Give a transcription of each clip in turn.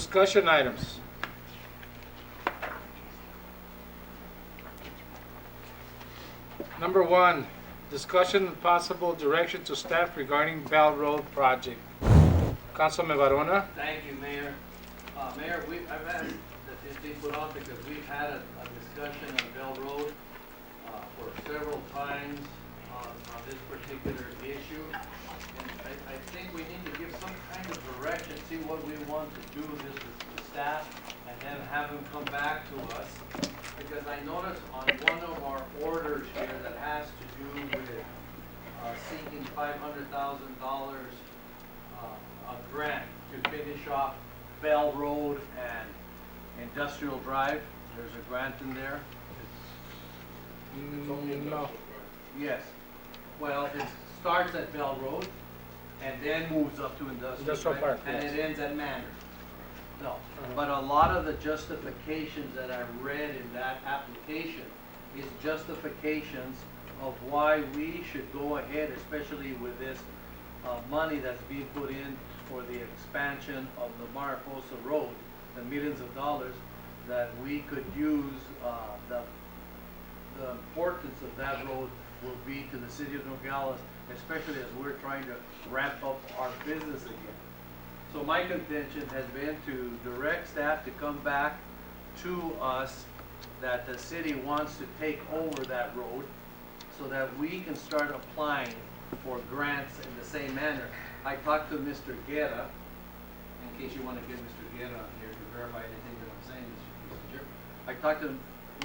discussion items. Number 1, discussion and possible direction to staff regarding Bell Road project. Councilman Varona? Thank you, Mayor. Mayor, I've asked that this be put on because we've had a discussion on Bell Road for several times on this particular issue. And I think we need to give some kind of direction, see what we want to do with this with the staff, and then have them come back to us. Because I noticed on one of our orders here that has to do with seeking $500,000 a grant to finish off Bell Road and Industrial Drive. There's a grant in there. It's only no. Yes. Well, it starts at Bell Road and then moves up to Industrial Park, and yes. it ends at Manor. No, but a lot of the justifications that I read in that application is justifications of why we should go ahead, especially with this money that's being put in for the expansion of the Mariposa Road, the millions of dollars, that we could use. The importance of that road will be to the city of Nogales, especially as we're trying to ramp up our business again. So my contention has been to direct staff to come back to us that the city wants to take over that road so that we can start applying for grants in the same manner. I talked to Mr. Guerra, in case you want to get Mr. Guerra on here to verify anything that I'm saying, Mr. Chair. I talked to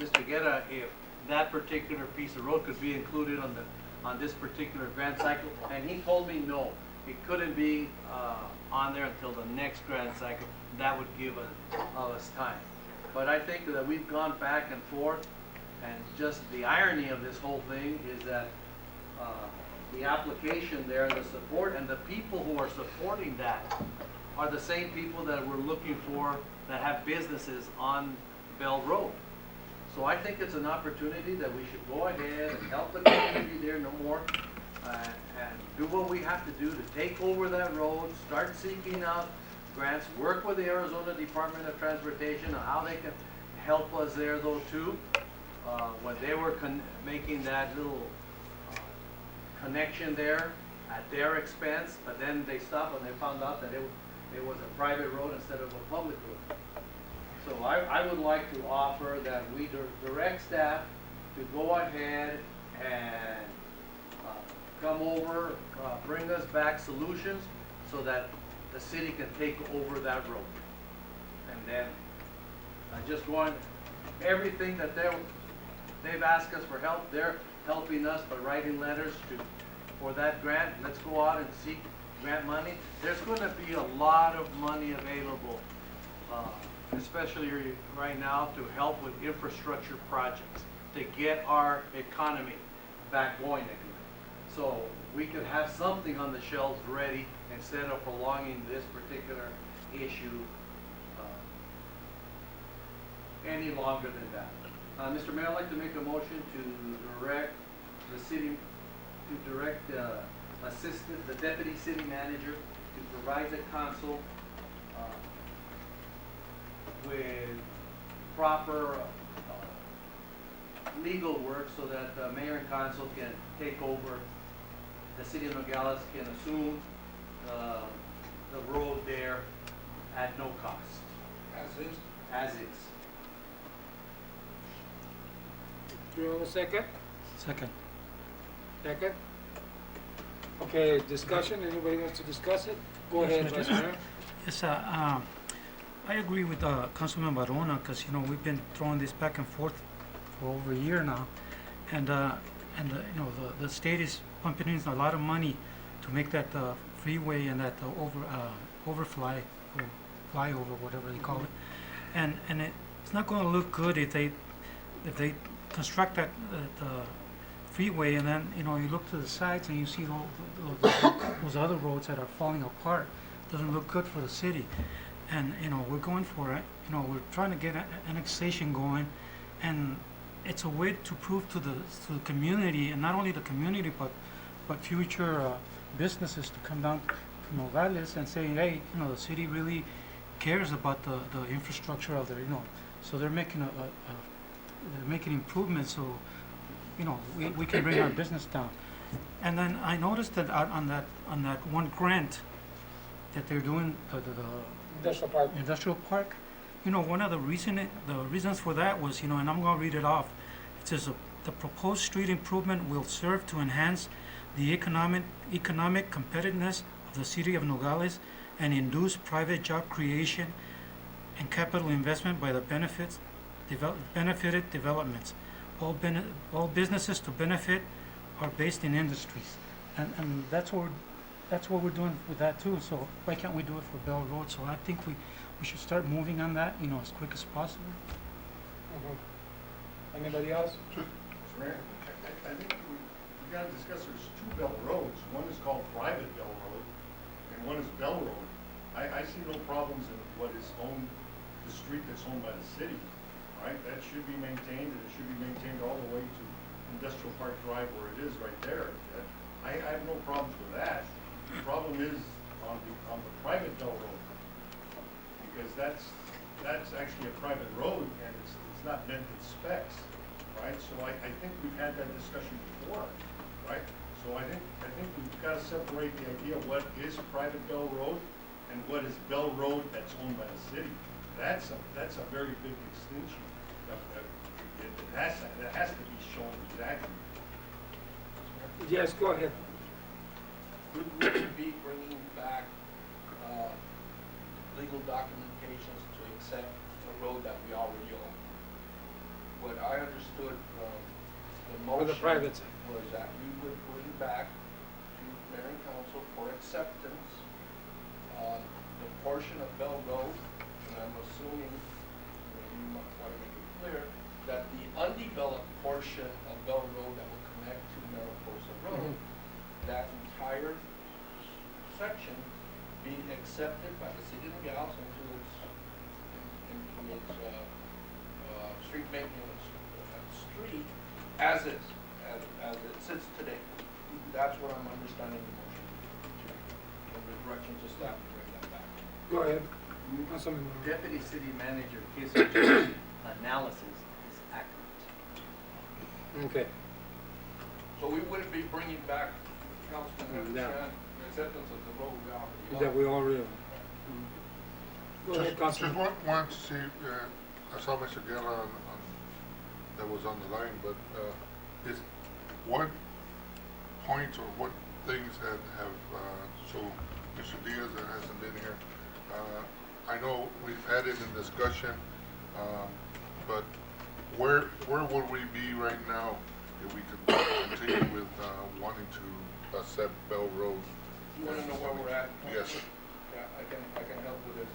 Mr. Guerra if that particular piece of road could be included on this particular grant cycle, and he told me no, it couldn't be on there until the next grant cycle. That would give us time. But I think that we've gone back and forth, and just the irony of this whole thing is that the application there, the support, and the people who are supporting that are the same people that we're looking for that have businesses on Bell Road. So I think it's an opportunity that we should go ahead and help the community there no more, and do what we have to do to take over that road, start seeking out grants, work with the Arizona Department of Transportation on how they can help us there though too. When they were making that little connection there at their expense, but then they stopped when they found out that it was a private road instead of a public road. So I would like to offer that we direct staff to go ahead and come over, bring us back solutions so that the city can take over that road. And then I just want everything that they've asked us for help. They're helping us by writing letters for that grant. Let's go out and seek grant money. There's going to be a lot of money available, especially right now, to help with infrastructure projects to get our economy back going again. So we could have something on the shelves ready instead of prolonging this particular issue any longer than that. Mr. Mayor, I'd like to make a motion to direct the city, assistant, the deputy city manager to provide the council with proper legal work so that the mayor and council can take over, the city of Nogales can assume the road there at no cost. As is. As is. Do you want a second? Second. Second? Okay, discussion, anybody wants to discuss it? Go Yes, ahead, Mr. Vice Mayor. Yes, I agree with Councilman Barona because we've been throwing this back and forth for over a year now, and the state is pumping in a lot of money to make that freeway and that overfly or flyover, whatever they call it, and it's not going to look good if they construct that freeway and then you look to the sides and you see those other roads that are falling apart. Doesn't look good for the city, and we're going for it. We're trying to get annexation going, and it's a way to prove to the community, and not only the community but future businesses to come down to Nogales and say, hey, the city really cares about the infrastructure of their, you know, so they're making they're making improvements so, you know, we can bring our business down. And then I noticed that on that one grant that they're doing, the Industrial park. industrial park, you know, one of the reasons for that was, you know, and I'm gonna read it off. It says, the proposed street improvement will serve to enhance the economic competitiveness of the city of Nogales and induce private job creation and capital investment by the benefited developments. All businesses to benefit are based in industries. And that's what we're doing with that too. So why can't we do it for Bell Road? So I think we should start moving on that, you know, as quick as possible. Anybody else? Mr. Mayor, I think we gotta discuss, there's two Bell Roads. One is called Private Bell Road, and one is Bell Road. I see no problems in what is owned, the street that's owned by the city, right? That should be maintained, and it should be maintained all the way to Industrial Park Drive where it is right there. I have no problems with that. The problem is on the private Bell Road, because that's actually a private road, and it's not meant in specs, right? So I think we've had that discussion before, right? So I think we've got to separate the idea of what is private Bell Road and what is Bell Road that's owned by the city. That's a very big distinction. It has to be shown exactly. Yes, go ahead. We would be bringing back legal documentations to accept a road that we already own. What I understood from the For the motion private side. was that we would bring back to mayor and council for acceptance the portion of Bell Road, and I'm assuming, you might want to make it clear, that the undeveloped portion of Bell Road that will connect to Mariposa Road, that entire section be accepted by the city of Nogales into its street maintenance street as it sits today. That's what I'm understanding the motion to be, and the direction to staff to bring that back. Go ahead. Councilman. Deputy City Manager Kissinger's analysis is accurate. Okay. So we wouldn't be bringing back, Councilman, Yeah. the acceptance of the road we already own. That we already. Go ahead, Just Councilman. wanted to see, I saw Mr. Guerra that was on the line, but is what points or what things have so Mr. Diaz that hasn't been here, I know we've had it in discussion, but where would we be right now if we could continue with wanting to accept Bell Road? You wanna know where we're at? Yes, sir. Yeah, I can help with this.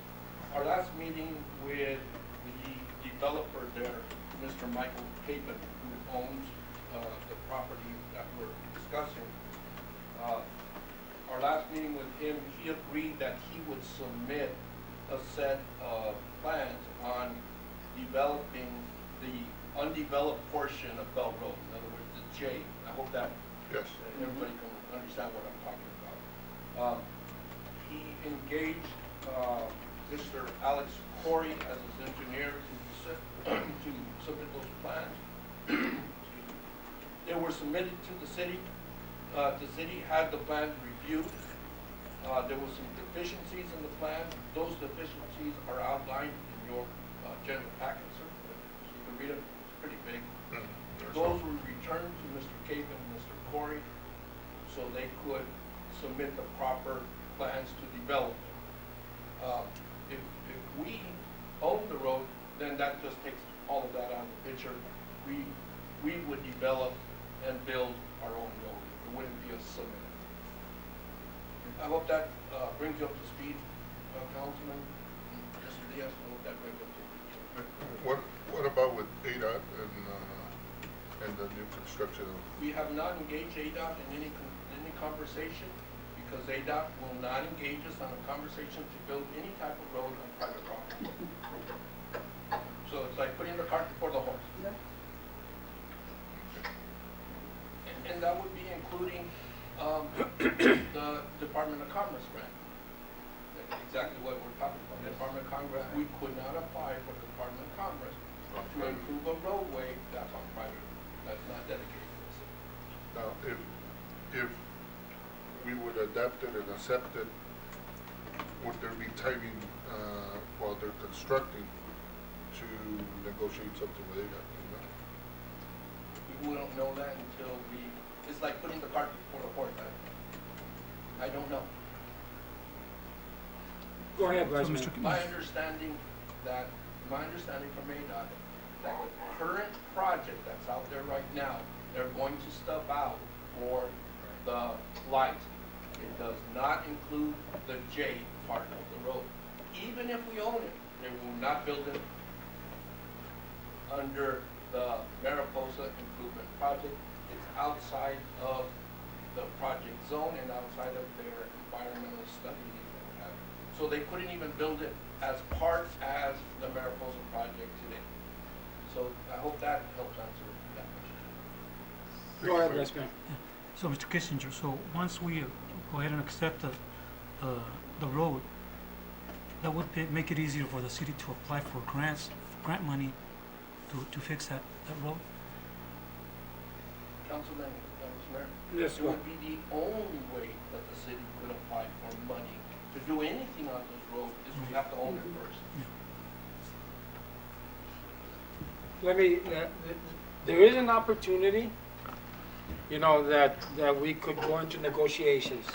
Our last meeting with the developer there, Mr. Michael Capen, who owns the property that we're discussing, our last meeting with him, he agreed that he would submit a set of plans on developing the undeveloped portion of Bell Road, in other words, the J. I hope that Yes. everybody can understand what I'm talking about. He engaged Mr. Alex Corey as his engineer to submit those plans. Excuse me. They were submitted to the city. The city had the plans reviewed. There were some deficiencies in the plan. Those deficiencies are outlined in your general packet, sir. So you can read them. It's pretty big. Those were returned to Mr. Cape and Mr. Corey so they could submit the proper plans to develop. If we own the road, then that just takes all of that out of the picture. We would develop and build our own road. It wouldn't be a submit. I hope that brings you up to speed, Councilman. Mr. Diaz, I hope that brings you up to speed. What about with ADOT and the new construction? We have not engaged ADOT in any conversation because ADOT will not engage us on a conversation to build any type of road on private property. So it's like putting the cart before the horse. And that would be including the Department of Commerce grant. That's exactly what we're talking about. The Department of of Congress, we could not apply for the Department of Commerce to improve a roadway that's on private, that's not dedicated to the city. Now, if we would adapt it and accept it, would there be timing, while they're constructing to negotiate something with ADOT? We don't know that until it's like putting the cart before the horse. I don't know. Go ahead, Vice So, Mayor. Mr. My understanding from ADOT, that the current project that's out there right now, they're going to stub out for the light. It does not include the J part of the road. Even if we own it, they will not build it under the Mariposa Improvement Project. It's outside of the project zone and outside of their environmental study that we have. So they couldn't even build it as part as the Mariposa project today. So I hope that helps answer that question. Go ahead, Vice Mayor. So, Mr. Kissinger, so once we go ahead and accept the road, that would make it easier for the city to apply for grant money to fix that road? Councilman, Mayor, Yes, it go would be the only way that the city could apply for money to do anything on this road is we have to own it first. Let me, there is an opportunity, you know, that we could go into negotiations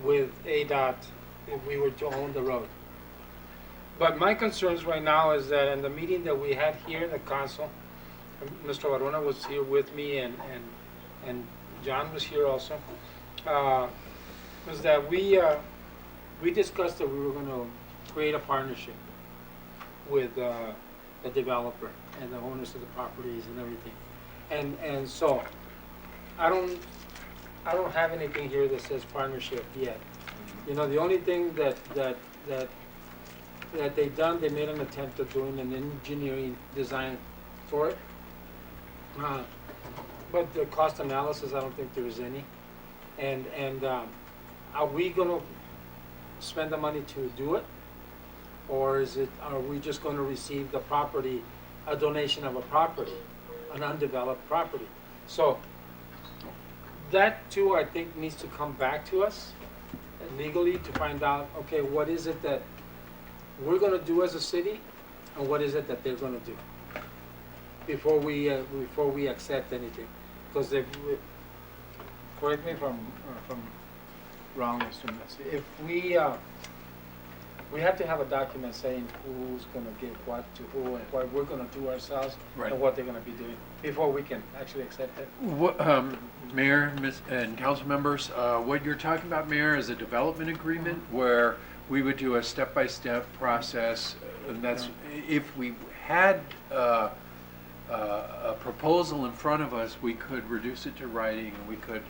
with ADOT if we were to own the road. But my concerns right now is that in the meeting that we had here in the council, Mr. Varona was here with me and John was here also, was that we discussed that we were gonna create a partnership with the developer and the owners of the properties and everything. And so, I don't have anything here that says partnership yet. You know, the only thing that they've done, they made an attempt at doing an engineering design for it. But the cost analysis, I don't think there is any. And are we gonna spend the money to do it? Or are we just gonna receive the property, a donation of a property, an undeveloped property? So, that too, I think, needs to come back to us legally to find out, okay, what is it that we're gonna do as a city, and what is it that they're gonna do before we accept anything. Because correct me if I'm wrong, Mr. Messi. If we have to have a document saying who's gonna give what to who and what we're gonna do ourselves Right. and what they're gonna be doing before we can actually accept it. Mayor and council members, what you're talking about, Mayor, is a development agreement where we would do a step-by-step process, and that's, if we had a proposal in front of us, we could reduce it to writing, and we could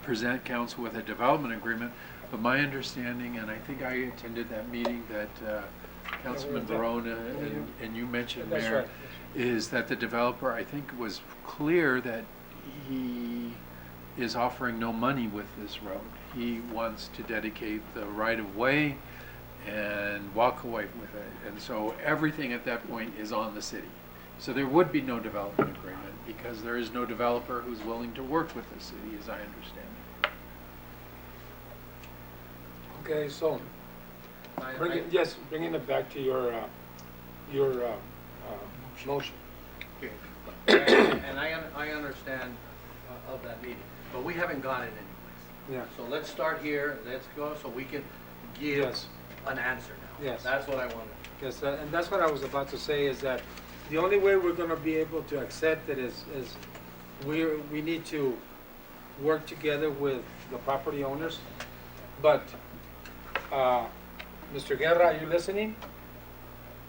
present council with a development agreement. But my understanding, and I think I attended that meeting that Councilman Barona and you mentioned, That's Mayor, right. is that the developer, I think, was clear that he is offering no money with this road. He wants to dedicate the right-of-way and walk away with it. And so everything at that point is on the city. So there would be no development agreement because there is no developer who's willing to work with the city, as I understand it. Okay, so, bringing it back to your motion. And I understand of that meeting, but we haven't got it anyways. Yeah. So let's start here, let's go, so we can give Yes. an answer now. Yes. That's what I wanted. Yes, and that's what I was about to say, is that the only way we're gonna be able to accept it is we need to work together with the property owners. But, Mr. Guerra, are you listening?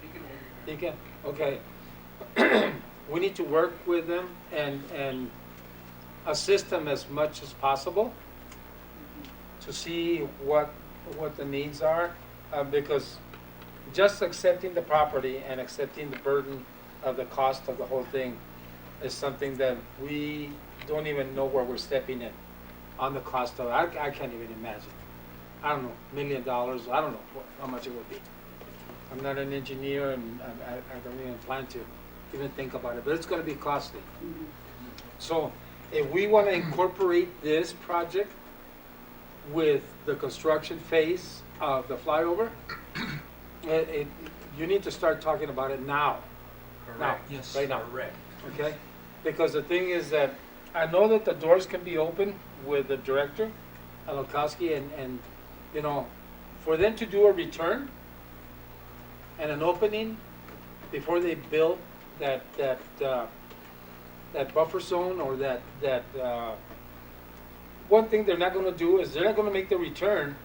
You can hear you. He can, okay. We need to work with them and assist them as much as possible to see what the needs are, because just accepting the property and accepting the burden of the cost of the whole thing is something that we don't even know where we're stepping in on the cost of. I can't even imagine. I don't know, $1 million, I don't know how much it would be. I'm not an engineer and I don't even plan to even think about it, but it's gonna be costly. So if we wanna incorporate this project with the construction phase of the flyover, you need to start talking about it now. Now, Correct. Yes. right now, Correct. okay? Because the thing is that, I know that the doors can be open with the director, Alokowski, and, you know, for them to do a return and an opening before they build that buffer zone or one thing they're not gonna do is they're not gonna make the return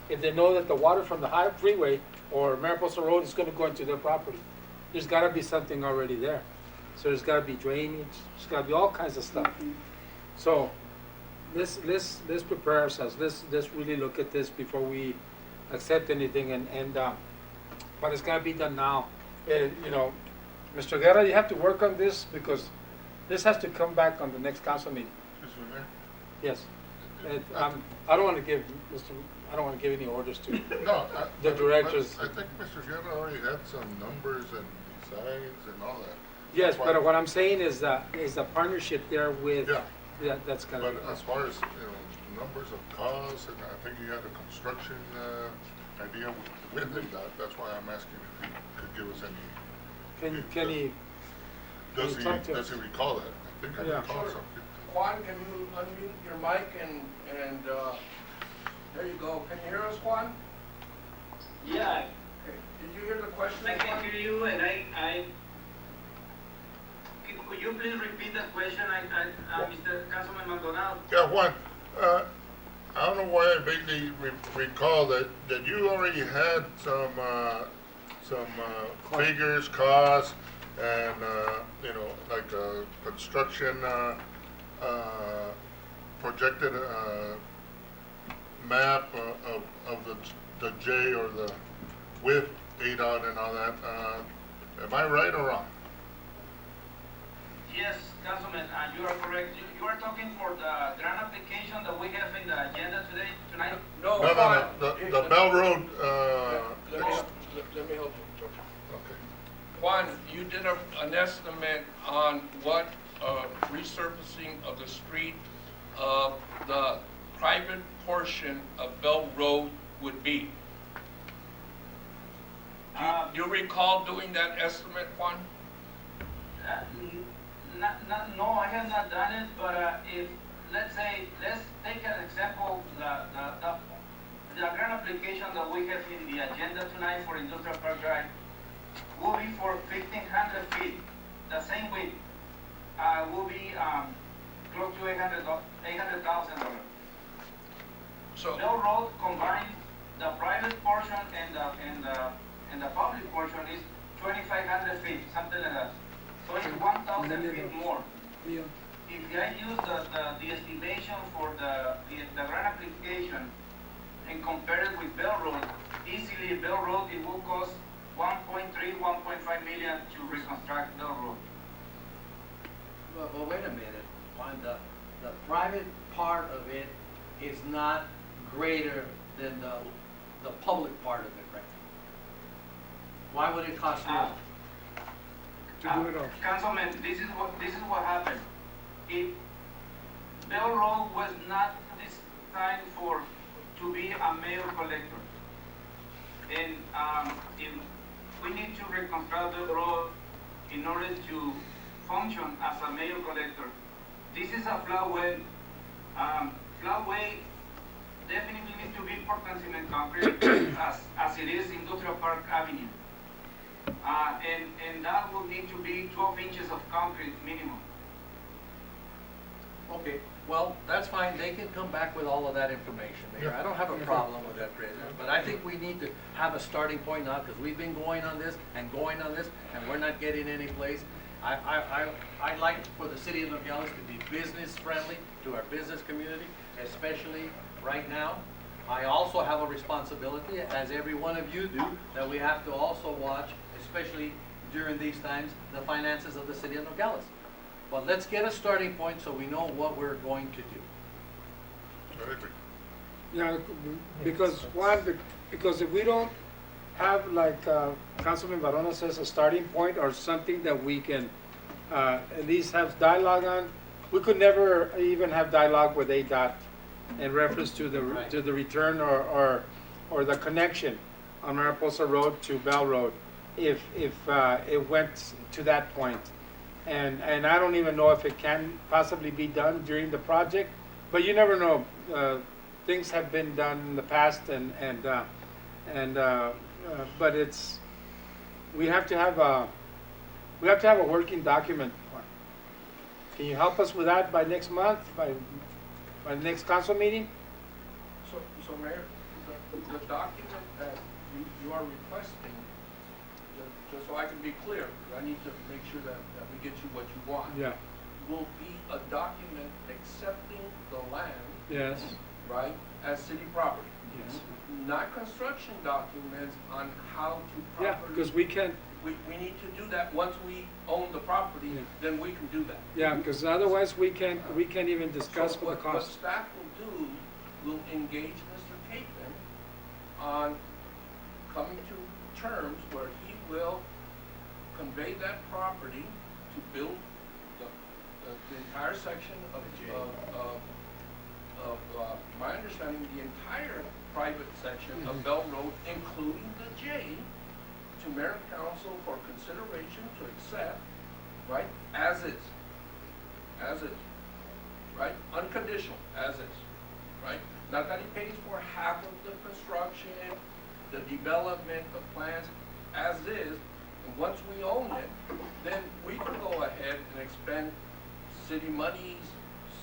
if they know that the water from the high freeway or Mariposa Road is gonna go into their property. There's gotta be something already there. So there's gotta be drainage, there's gotta be all kinds of stuff. So let's prepare ourselves, let's really look at this before we accept anything but it's gotta be done now. You know, Mr. Guerra, you have to work on this because this has to come back on the next council meeting. Mr. Mayor? Yes. I don't wanna give any orders to. No. The directors. I think Mr. Guerra already had some numbers and designs and all that. Yes, That's why- but what I'm saying is a partnership there with, Yeah. that's gotta be. But as far as, numbers of costs, and I think you had a construction, idea with it, that's why I'm asking if he could give us any. Can he, Does you talk to does he us? recall that? I think I Yeah. recall Sure. something. Juan, can you unmute your mic and, there you go. Can you hear us, Juan? Yeah, Okay. Did you hear the question? I can Juan? hear you, and could you please repeat that question, Mr. Councilman Maldonado? Yeah, Juan, I don't know why I vaguely recall that you already had some figures, costs, and, like construction, projected, map of the J or the with ADOT and all that. Am I right or wrong? Yes, Councilman, you are correct. You are talking for the grant application that we have in the agenda tonight? No, No, Juan. the Bell Road, Let me help you, George. okay. Juan, you did an estimate on what resurfacing of the street of the private portion of Bell Road would be. Do you recall doing that estimate, Juan? No, I have not done it, but if, let's take an example, the grant application that we have in the agenda tonight for Industrial Park Drive will be for 1,500 feet, the same width, will be close to $800,000. So, Bell Road combines the private portion and the public portion is 2,500 feet, something like that. So it's 1,000 feet more. If I use the estimation for the grant application and compare it with Bell Road, easily Bell Road, it will cost 1.3, 1.5 million to reconstruct Bell Road. But wait a minute, Juan, the private part of it is not greater than the public part of it, right? Why would it cost more? To do it all. Councilman, this is what happened. If Bell Road was not designed to be a mail collector, and if we need to reconstruct the road in order to function as a mail collector, this is a flatway. Flatway definitely needs to be Portland cement concrete as it is Industrial Park Avenue. And that will need to be 12 inches of concrete minimum. Okay, well, that's fine, they can come back with all of that information, Mayor. I don't have a problem with that, President, but I think we need to have a starting point now, because we've been going on this, and we're not getting any place. I'd like for the city of Nogales to be business friendly to our business community, especially right now. I also have a responsibility, as every one of you do, that we have to also watch, especially during these times, the finances of the city of Nogales. But let's get a starting point so we know what we're going to do. I agree. Yeah, because because if we don't have, like, Councilman Barona says, a starting point or something that we can, at least have dialogue on, we could never even have dialogue with ADOT in reference to the, Right. to the return or the connection on Mariposa Road to Bell Road, if it went to that point. And I don't even know if it can possibly be done during the project, but you never know. Things have been done in the past, but we have to have a working document. Can you help us with that by next month, by the next council meeting? So Mayor, the document that you are requesting, just so I can be clear, 'cause I need to make sure that we get you what you want. Yeah. Will be a document accepting the land, Yes. right, as city property. Yes. Not construction documents on how to Yeah, properly. because we can. We need to do that once we own the property, Yeah. then we can do that. Yeah, because otherwise we can't even discuss So what the what cost. staff will do, will engage Mr. Capen on coming to terms where he will convey that property to build the entire section of, my understanding, the entire private section Mhm. of Bell Road, including the J, to Mayor and Council for consideration to accept, right, as is, right, unconditional, as is, right? Not that he pays for half of the construction, the development, the plans, as is, and once we own it, then we can go ahead and expend city monies,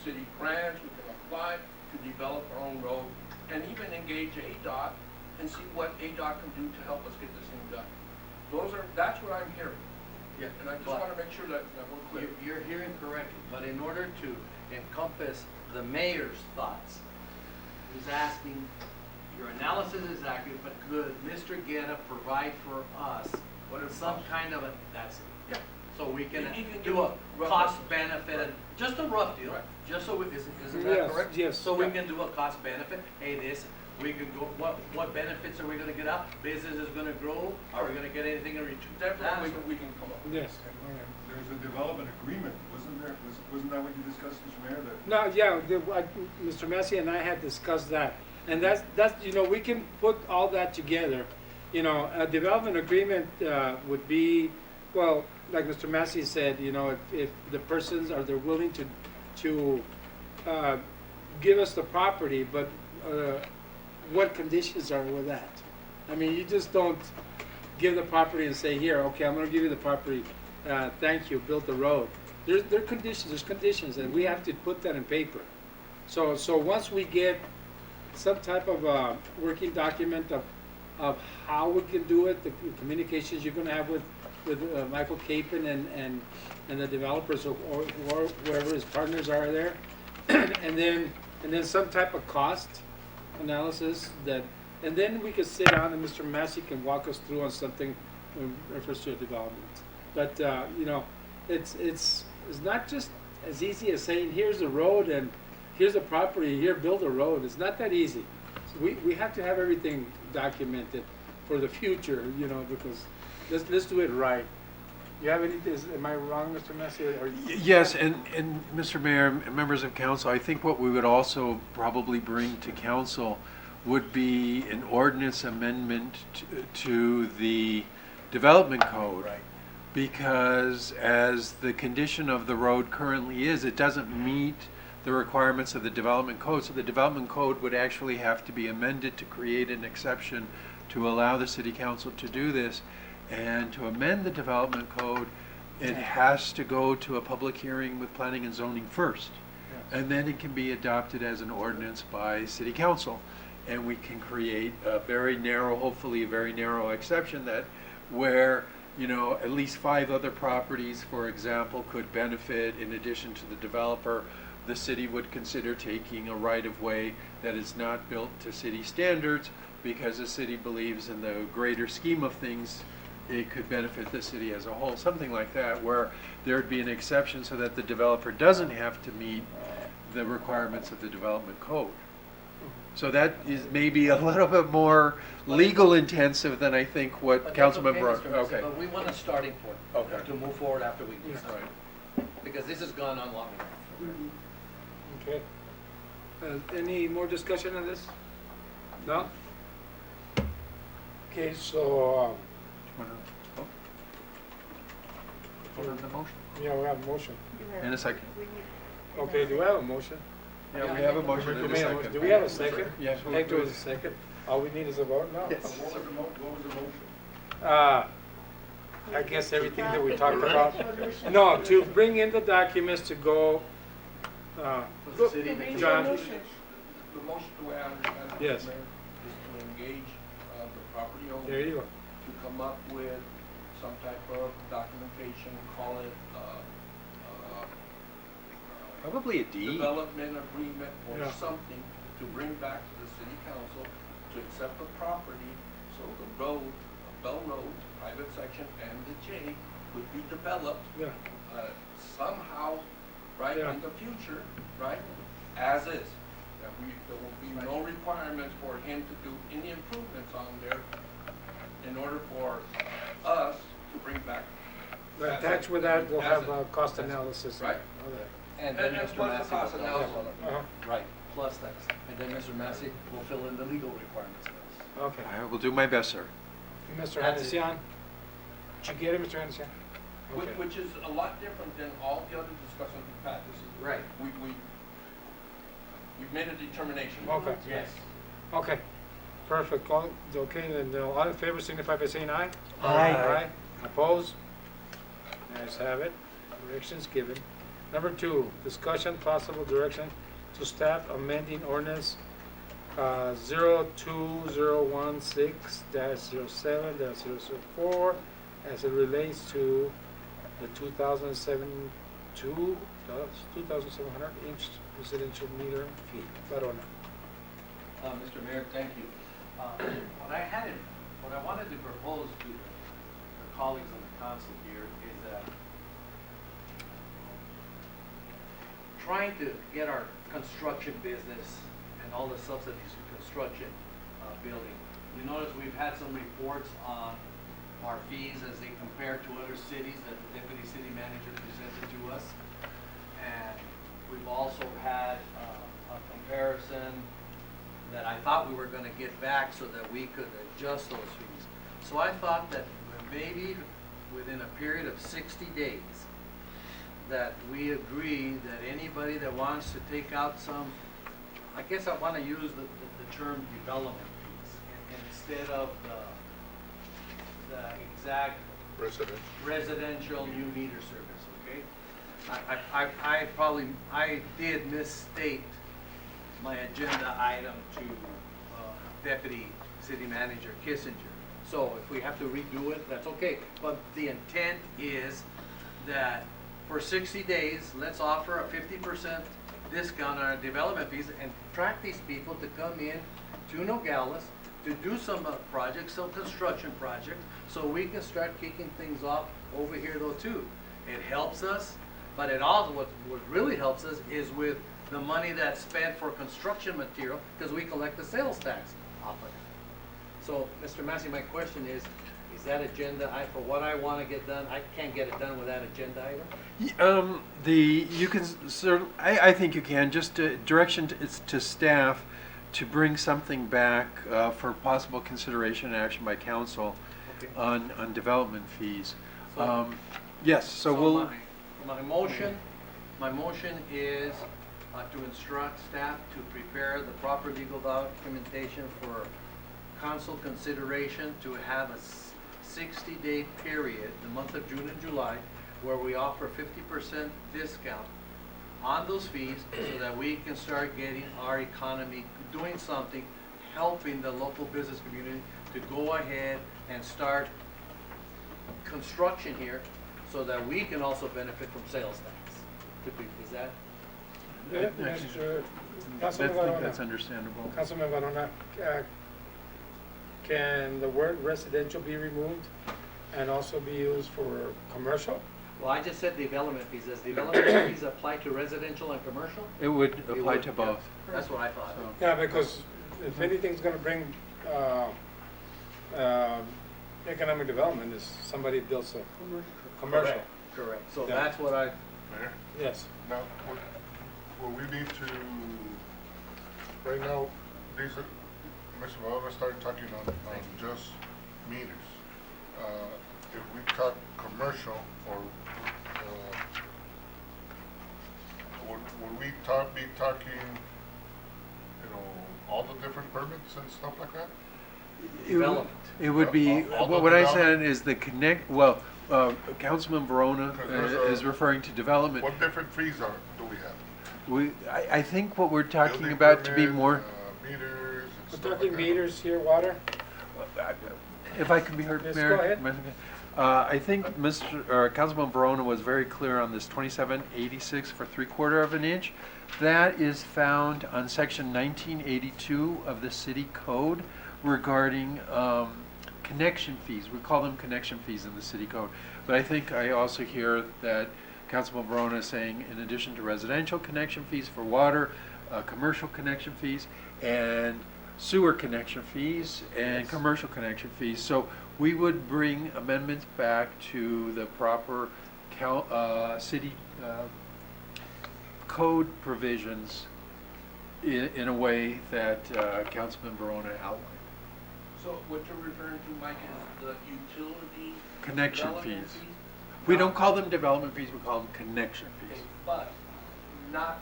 city grants, we can apply to develop our own road, and even engage ADOT and see what ADOT can do to help us get this thing done. That's what I'm hearing. Yeah, And I just but- want to make sure that we're clear. You're hearing correctly, but in order to encompass the mayor's thoughts, he's asking, your analysis is accurate, but could Mr. Guerra provide for us What is some cost? kind of a, that's, Yeah. so we can You can do do a a rough cost estimate. benefit, Right. just a rough deal, Right. just so, isn't that Yes, correct? yes, So we yeah. can do a cost benefit, hey, this, we can go, what benefits are we gonna get out? Business is gonna grow, are we gonna get anything in return? Definitely, we can come up. Yes. There's a development agreement, wasn't there? Wasn't that what you discussed, Mr. Mayor? That No, yeah, Mr. Massey and I had discussed that, and that's, we can put all that together. A development agreement would be, well, like Mr. Massey said, if the persons they're willing to give us the property, but what conditions are with that? I mean, you just don't give the property and say, here, okay, I'm gonna give you the property, thank you, build the road. There's conditions, and we have to put that in paper. So once we get some type of working document of how we can do it, the communications you're gonna have with Michael Capen and the developers or whoever his partners are there, and then some type of cost analysis and then we could sit down and Mr. Massey can walk us through on something in reference to development. But it's not just as easy as saying, here's the road and here's the property, here, build a road. It's not that easy. So we have to have everything documented for the future, because let's do it right. You have any, am I wrong, Mr. Massey? Yes, and Mr. Mayor, members of council, I think what we would also probably bring to council would be an ordinance amendment to the development code. Right. Because as the condition of the road currently is, it doesn't meet the requirements of the development code. So the development code would actually have to be amended to create an exception to allow the city council to do this. And to amend the development code, it has to go to a public hearing with planning and zoning first. And then it can be adopted as an ordinance by city council. And we can create a very narrow, hopefully a very narrow exception that where, at least 5 other properties, for example, could benefit in addition to the developer. The city would consider taking a right-of-way that is not built to city standards because the city believes in the greater scheme of things it could benefit the city as a whole, something like that, where there'd be an exception so that the developer doesn't have to meet the requirements of the development code. So that is maybe a little bit more legal intensive than I think what But that's Councilman okay, Brown, Mr. Massey, okay. But we want a starting point. Okay. To move forward after we do Yeah. start. Because this has gone on long enough. Okay. Any more discussion on this? No? Okay, so, Vote on the motion. yeah, we have a motion. In a second. Okay, do we have a motion? Yeah, we have a motion We in a made a motion. second. Do we have a second? Yes. Hector was a second. All we need is a vote now? What was the motion? I guess everything that we talked about. No, to bring in the documents to go, Was the city making- John. The motion, the way I understand it, Yes. Mr. Mayor, is to engage the property there owner you go. to come up with some type of documentation, call it Probably a D. development agreement or Yeah. something to bring back to the city council to accept the property, so the road, Bell Road, private section, and the J would be developed Yeah, somehow, right, Yeah. in the future, right, as is. That there will be no requirements for him to do any improvements on there in order for us to bring back. but That's attached it. with that, we'll That's have it. a cost That's it. analysis. Right. All that. And then And Mr. plus the Massey. cost will- analysis. Uh-huh. Right, plus that. And then Mr. Massey will fill in the legal requirements of this. Okay. I will do my best, sir. Mr. That's it. Hanesian? Did you get it, Mr. Hanesian? Okay. Which is a lot different than all the other discussions we've had. This is, Right. we've made a determination. Okay. Yes. Okay, perfect. Okay, then all in favor signify by saying aye. Aye. Aye. Opposed? Ayes have it. Directions given. Number 2, discussion possible direction to staff amending ordinance 02016-07-004 as it relates to the 2,700 inch residential meter fee. Barona. Mr. Mayor, thank you. What I wanted to propose to the colleagues on the council here is that trying to get our construction business and all the subsidies for construction building. You notice we've had some reports on our fees as they compare to other cities that the deputy city manager presented to us. And we've also had a comparison that I thought we were gonna get back so that we could adjust those fees. So I thought that maybe within a period of 60 days, that we agree that anybody that wants to take out some, I guess I wanna use the term development fees instead of the exact residential new meter service, okay? I did misstate my agenda item to Deputy City Manager Kissinger. So if we have to redo it, that's okay. But the intent is that for 60 days, let's offer a 50% discount on our development fees and attract these people to come in to Nogales to do some projects, some construction projects, so we can start kicking things off over here though too. It helps us, but it also, what really helps us is with the money that's spent for construction material, because we collect the sales tax off of it. So, Mr. Massey, my question is that agenda, for what I want to get done, I can't get it done with that agenda item? You can I think you can, just direction to staff to bring something back for possible consideration and action by council Okay. on development fees. So- Yes, so we'll, My motion is to instruct staff to prepare the proper legal documentation for council consideration to have a 60-day period, the month of June and July, where we offer 50% discount on those fees so that we can start getting our economy doing something, helping the local business community to go ahead and start construction here so that we can also benefit from sales tax. Is that? Yeah, I Mr. think Councilman Barona. that's understandable. Councilman Barona, can the word residential be removed and also be used for commercial? Well, I just said development fees. Does development fees apply to residential and commercial? It would It apply would, to yeah. both. That's what I thought. So- Yeah, because if anything's gonna bring, uh, economic development is somebody builds a commercial. Correct, correct. So Yeah. that's what I, Mayor? Yes. Now, what we need to, right now, these are, Mr. Valona started talking on just meters. If we talk commercial, or, would we be talking, all the different permits and stuff like that? development. It would be, All the what I development? said is the Councilman Verona is referring to development. What different fees do we have? I think what we're talking Building about to be permit, more, meters and We're stuff like talking that? meters here, water. if I can be heard, Yes, Mayor? go ahead. I think Councilman Verona was very clear on this 2786 for 3/4 of an inch. That is found on section 1982 of the city code regarding connection fees. We call them connection fees in the city code. But I think I also hear that Councilman Verona is saying, in addition to residential connection fees for water, commercial connection fees, and sewer connection fees, and Yes. commercial connection fees. So we would bring amendments back to the proper city code provisions in a way that Councilman Verona outlined. So what you're referring to, Mike, is the utility Connection development fees. We Not- don't call them development fees, we call them connection Okay, fees. but not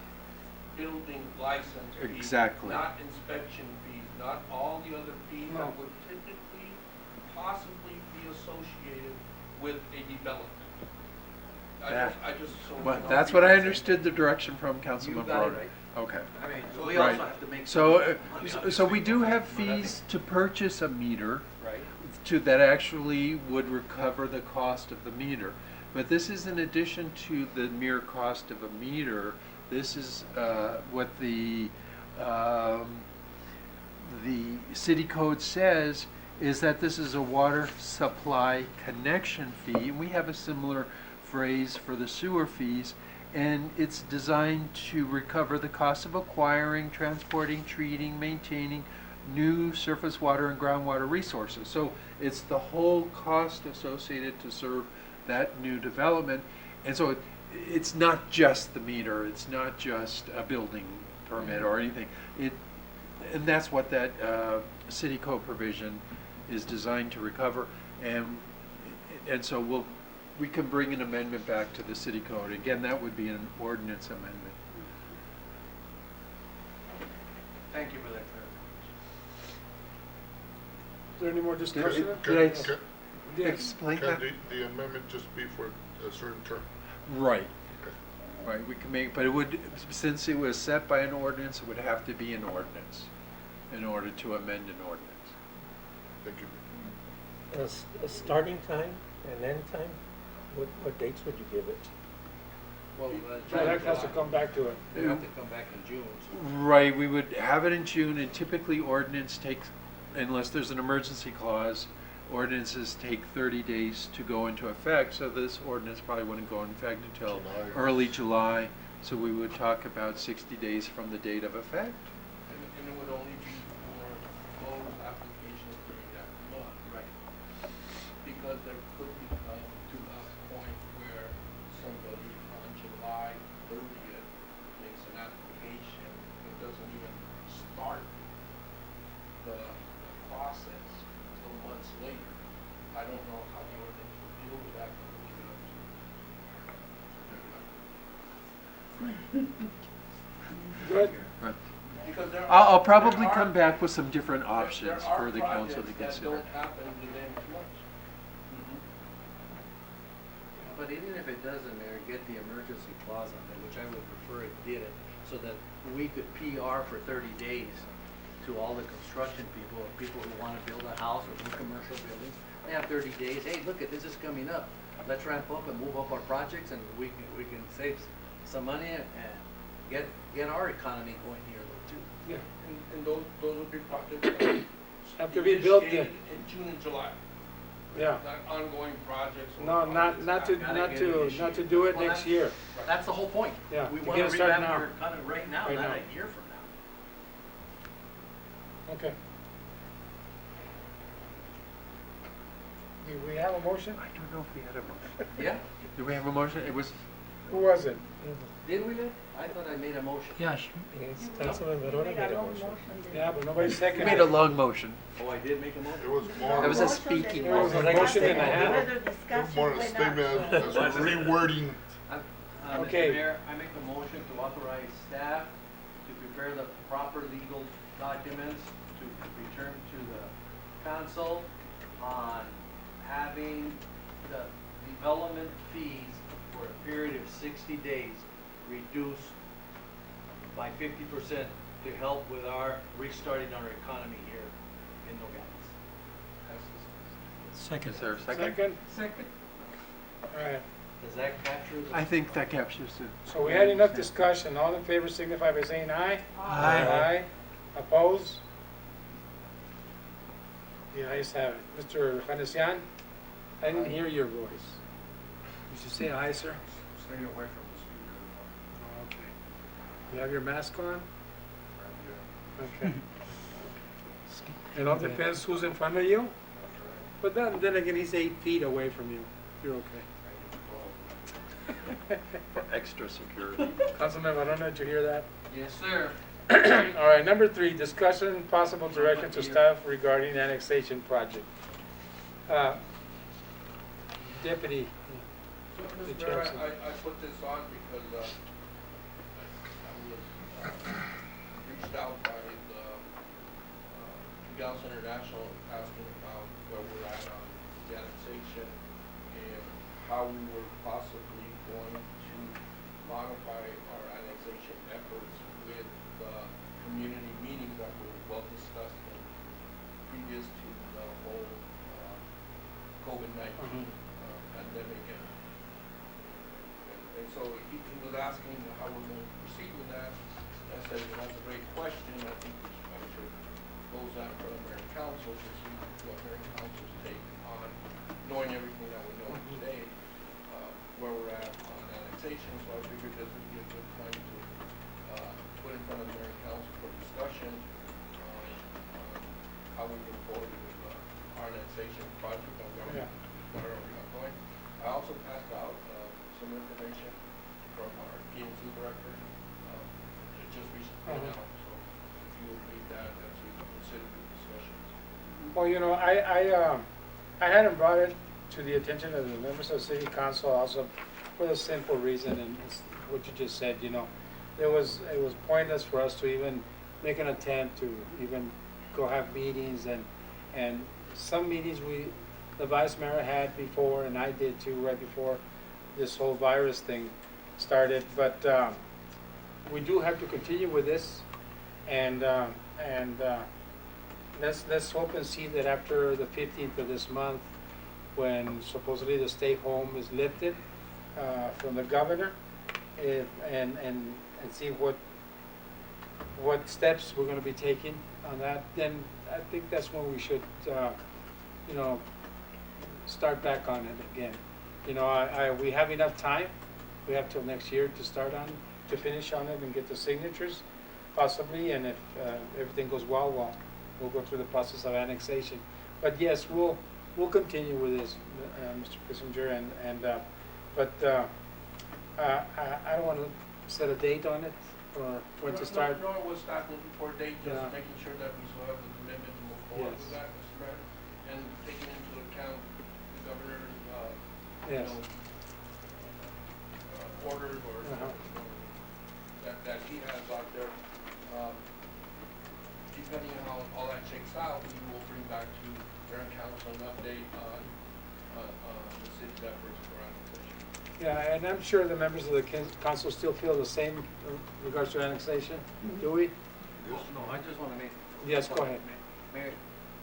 building license fees. Exactly. Not inspection fees, not all the other fees No. that would typically possibly be associated with a development. I just. so Well, we know that's we what I can say- understood the direction from Councilman You got it Verona. right. Okay. I mean, So we Right. also have to make. So, some money off so this we thing. do have But I fees to purchase a meter Right. that actually would recover the cost of the meter. But this is in addition to the mere cost of a meter. This is what the city code says is that this is a water supply connection fee. And we have a similar phrase for the sewer fees. And it's designed to recover the cost of acquiring, transporting, treating, maintaining new surface water and groundwater resources. So it's the whole cost associated to serve that new development. And so it's not just the meter, it's not just a building permit or anything. And that's what that city code provision is designed to recover. And so we can bring an amendment back to the city code. Again, that would be an ordinance amendment. Thank you for that clarification. Is there any more discussion? Did I Yes. explain Can that? the amendment just be for a certain term? Right. Right, we can make, but it would, since it was set by an ordinance, it would have to be an ordinance in order to amend an ordinance. Thank you. A starting time and end time? What dates would you give it? Well, So that has to come back to it. They have to come back in June, so. Right, we would have it in June, and typically ordinance takes, unless there's an emergency clause, ordinances take 30 days to go into effect, so this ordinance probably wouldn't go in effect until July. early July. So we would talk about 60 days from the date of effect. And it would only be for those applications during that month. Right. Because there could become to a point where somebody on July 30th makes an application, it doesn't even start the process until months later. I don't know how the ordinance would deal with that, but we could Good. Right. because there I'll are- probably there come are- back with some different there options are for the council to projects consider. that don't happen within months. But even if it doesn't, Mayor, get the emergency clause on it, which I would prefer it did it, so that we could PR for 30 days to all the construction people who want to build a house or do commercial buildings. They have 30 days, hey, look at this is coming up. Let's ramp up and move up our projects, and we can save some money and get our economy going here though too. Yeah. And those would be projects that Have to be built initiated in, in June and July, yeah. not ongoing projects. or No, projects not to, after. Gotta get it this not to year. do it Well, next that's- year. That's the whole point. Yeah, We to want get to it started revamp now. our economy right now, Right not now. a year from now. Okay. Do we have a motion? I don't know if we had a motion. Yeah, Do we have a motion? It was, Who was it? did we? I thought I made a motion. Yeah, Yes, Councilman Verona made a motion. Yeah, but nobody you seconded made a it. long motion. Oh, I did make a motion? It was more. That was a Motion speaking that It was a motion. motion and a half. Further It was discussion more a went statement out. as a rewording. Okay. Mr. Mayor, I make a motion to authorize staff to prepare the proper legal documents to return to the council on having the development fees for a period of 60 days reduced by 50% to help with our restarting our economy here in Nogales. second. Is there a second? Second? Second. All right, Does that capture the? I think that captures it. so we had enough discussion. All in favor signify by saying aye. Aye. Aye. Oppose? The ayes have it. Mr. Vanessian, I didn't hear your voice. Did you say aye, sir? Stay away from the speaker. Okay. You have your mask on? Okay. It all depends who's in front of you, but then again, he's 8 feet away from you. You're okay. For extra security. Councilman Varona, did you hear that? Yes, sir. All right, number 3, discussion and possible direction to staff regarding annexation project. Deputy, So, The Mr. Mayor, chair. I put this on because, I was, reached out by the, Nogales International asking about where we're at on the annexation and how we were possibly going to modify our annexation efforts with the community meetings that were well discussed in previous to the whole, COVID-19 pandemic and so he was asking how we're going to proceed with that. I said, well, that's a great question. I think I should pose that in front of Mayor and Council to see what Mayor and Council's take on knowing everything that we know today, where we're at on annexation. So I figured this would be a good time to put in front of Mayor and Council for discussion on how we move forward with our annexation project and where are we going. I also passed out some information from our PNC director, just recently now, so if you would read that as we consider the discussions. well, you know, I hadn't brought it to the attention of the members of the city council also for the simple reason, and it's what you just said, you know, it was pointless for us to even make an attempt to even go have meetings, and some meetings the vice mayor had before, and I did too, right before this whole virus thing started, but we do have to continue with this, and let's hope and see that after the 15th of this month, when supposedly the stay home is lifted from the governor, and see what steps we're going to be taking on that, then I think that's when we should, you know, start back on it again. You know, we have enough time. We have till next year to finish on it and get the signatures, possibly. And if everything goes well, we'll go through the process of annexation. But yes, we'll continue with this, Mr. Kissinger. But I don't want to set a date on it or when to start. No, it was staff looking for a date, just Yeah. making sure that we still have the commitment to move forward Yes. with that, Mr. Mayor, and taking into account the governor's, Yes. orders or that he has out there. Depending on how all that shakes out, we will bring back to Mayor and Council an update on the city's efforts for annexation. Yeah, and I'm sure the members of the council still feel the same in regards to annexation. Do we? No, I just want to make. Yes, go ahead. Mayor,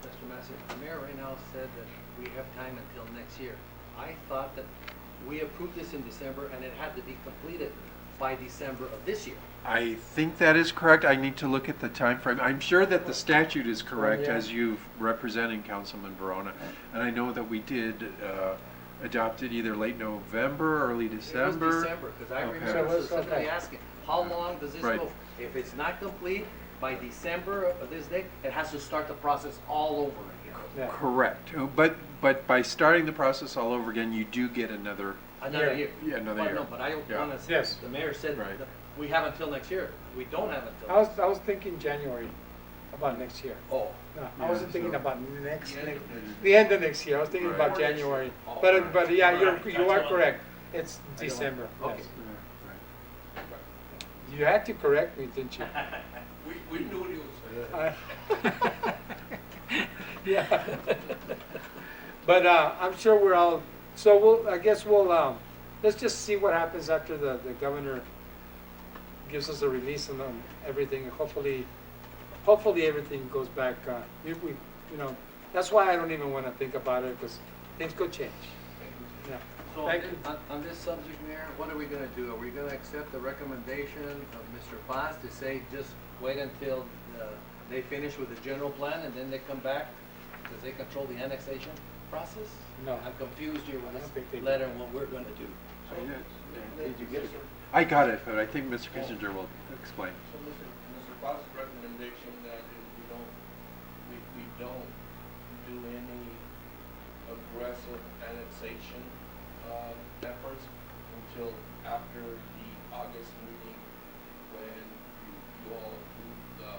Mr. Massey, the mayor right now said that we have time until next year. I thought that we approved this in December and it had to be completed by December of this year. I think that is correct. I need to look at the time frame. I'm sure that the statute is correct, Yeah. as you've representing Councilman Verona. And I know that we did adopt it either late November, early December. It was December, because I Okay. remember So it's specifically okay. asking, how long does this Right. go? If it's not complete, by December of this date, it has to start the process all over again. Yeah. Correct. But by starting the process all over again, you do get another, Another year. yeah, another But year. no, but I don't Yeah. wanna say, Yes. the mayor said Right. that we have until next year. We don't have until. I was thinking January, about next year. Oh. No, I Yeah, wasn't thinking so- about next, The end next, of next year. the end of next year, I was thinking Right. about Before next year. January. Oh, But, right. but yeah, you Right. are That's correct, it's I don't- December, Okay. yes. Yeah, right. You had to correct me, didn't you? We knew what he was saying. Yeah. But, I'm sure we're all, so I guess we'll, let's just see what happens after the governor gives us a release on everything, and hopefully everything goes back, you know, that's why I don't even wanna think about it, because things could change. Yeah. So Thank you. on this subject, Mayor, what are we gonna do? Are we gonna accept the recommendation of Mr. Paz to say just wait until they finish with the general plan and then they come back? Because they control the annexation process? No. I'm confused here with I don't think they this do. letter and what we're gonna do. Did you get it? I got it, but I think Mr. Kissinger will explain. So Mr. Fox's recommendation that is we don't do any aggressive annexation, efforts until after the August meeting when you all approve the,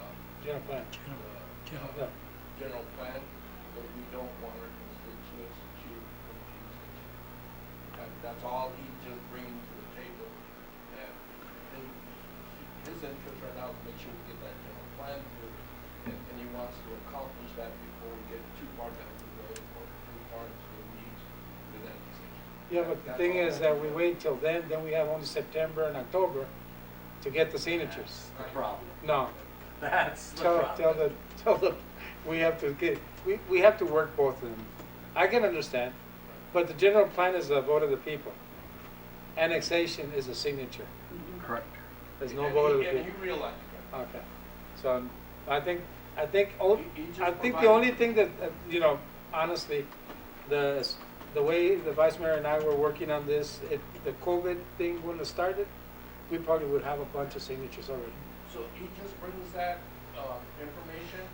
General plan. the, Yeah. general plan, but we don't want our constituents to confuse it. That's all he's just bringing to the table. And his interest right now is to make sure we get that general plan through, and he wants to accomplish that before we get too far down the road or too far into the weeds with annexation. Yeah, but the thing is that we wait till then we have only September and October to get the signatures. That's the problem. No, That's the tell problem. we have to get, we have to work both of them. I can understand, but the general plan is a vote of the people. Annexation is a signature. Correct. There's no vote of the And people. he realized that. Okay, so I think He just the provided- only thing that, you know, honestly, the way the vice mayor and I were working on this, if the COVID thing wouldn't have started, we probably would have a bunch of signatures already. So he just brings that, information,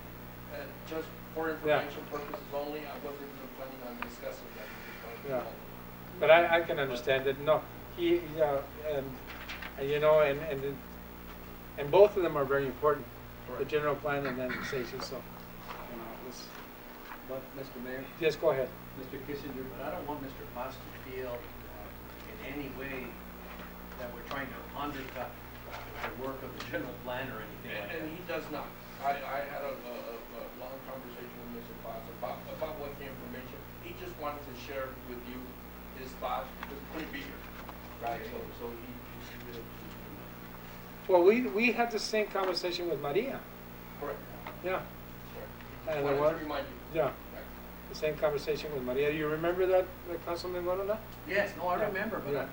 and just for information purposes only, I wasn't even planning on discussing that. Yeah. But I can understand that, no, and you know, and both of them are very important, the Correct. general plan and annexation, so, you know, let's, But, Mr. Mayor, just go ahead. Mr. Kissinger, but I don't want Mr. Paz to feel in any way that we're trying to undercut the work of the general plan or anything like And that. he does not. I had a long conversation with Mr. Fox about what the information, he just wanted to share with you his thoughts, because he couldn't be here. Right, so he did it. Well, we had the same conversation with Maria, Correct, yeah, correct. And Wanted what- to remind you. yeah, the same conversation with Maria. You remember that, Councilman Morona? Yes, no, I Yeah. remember, but Yeah.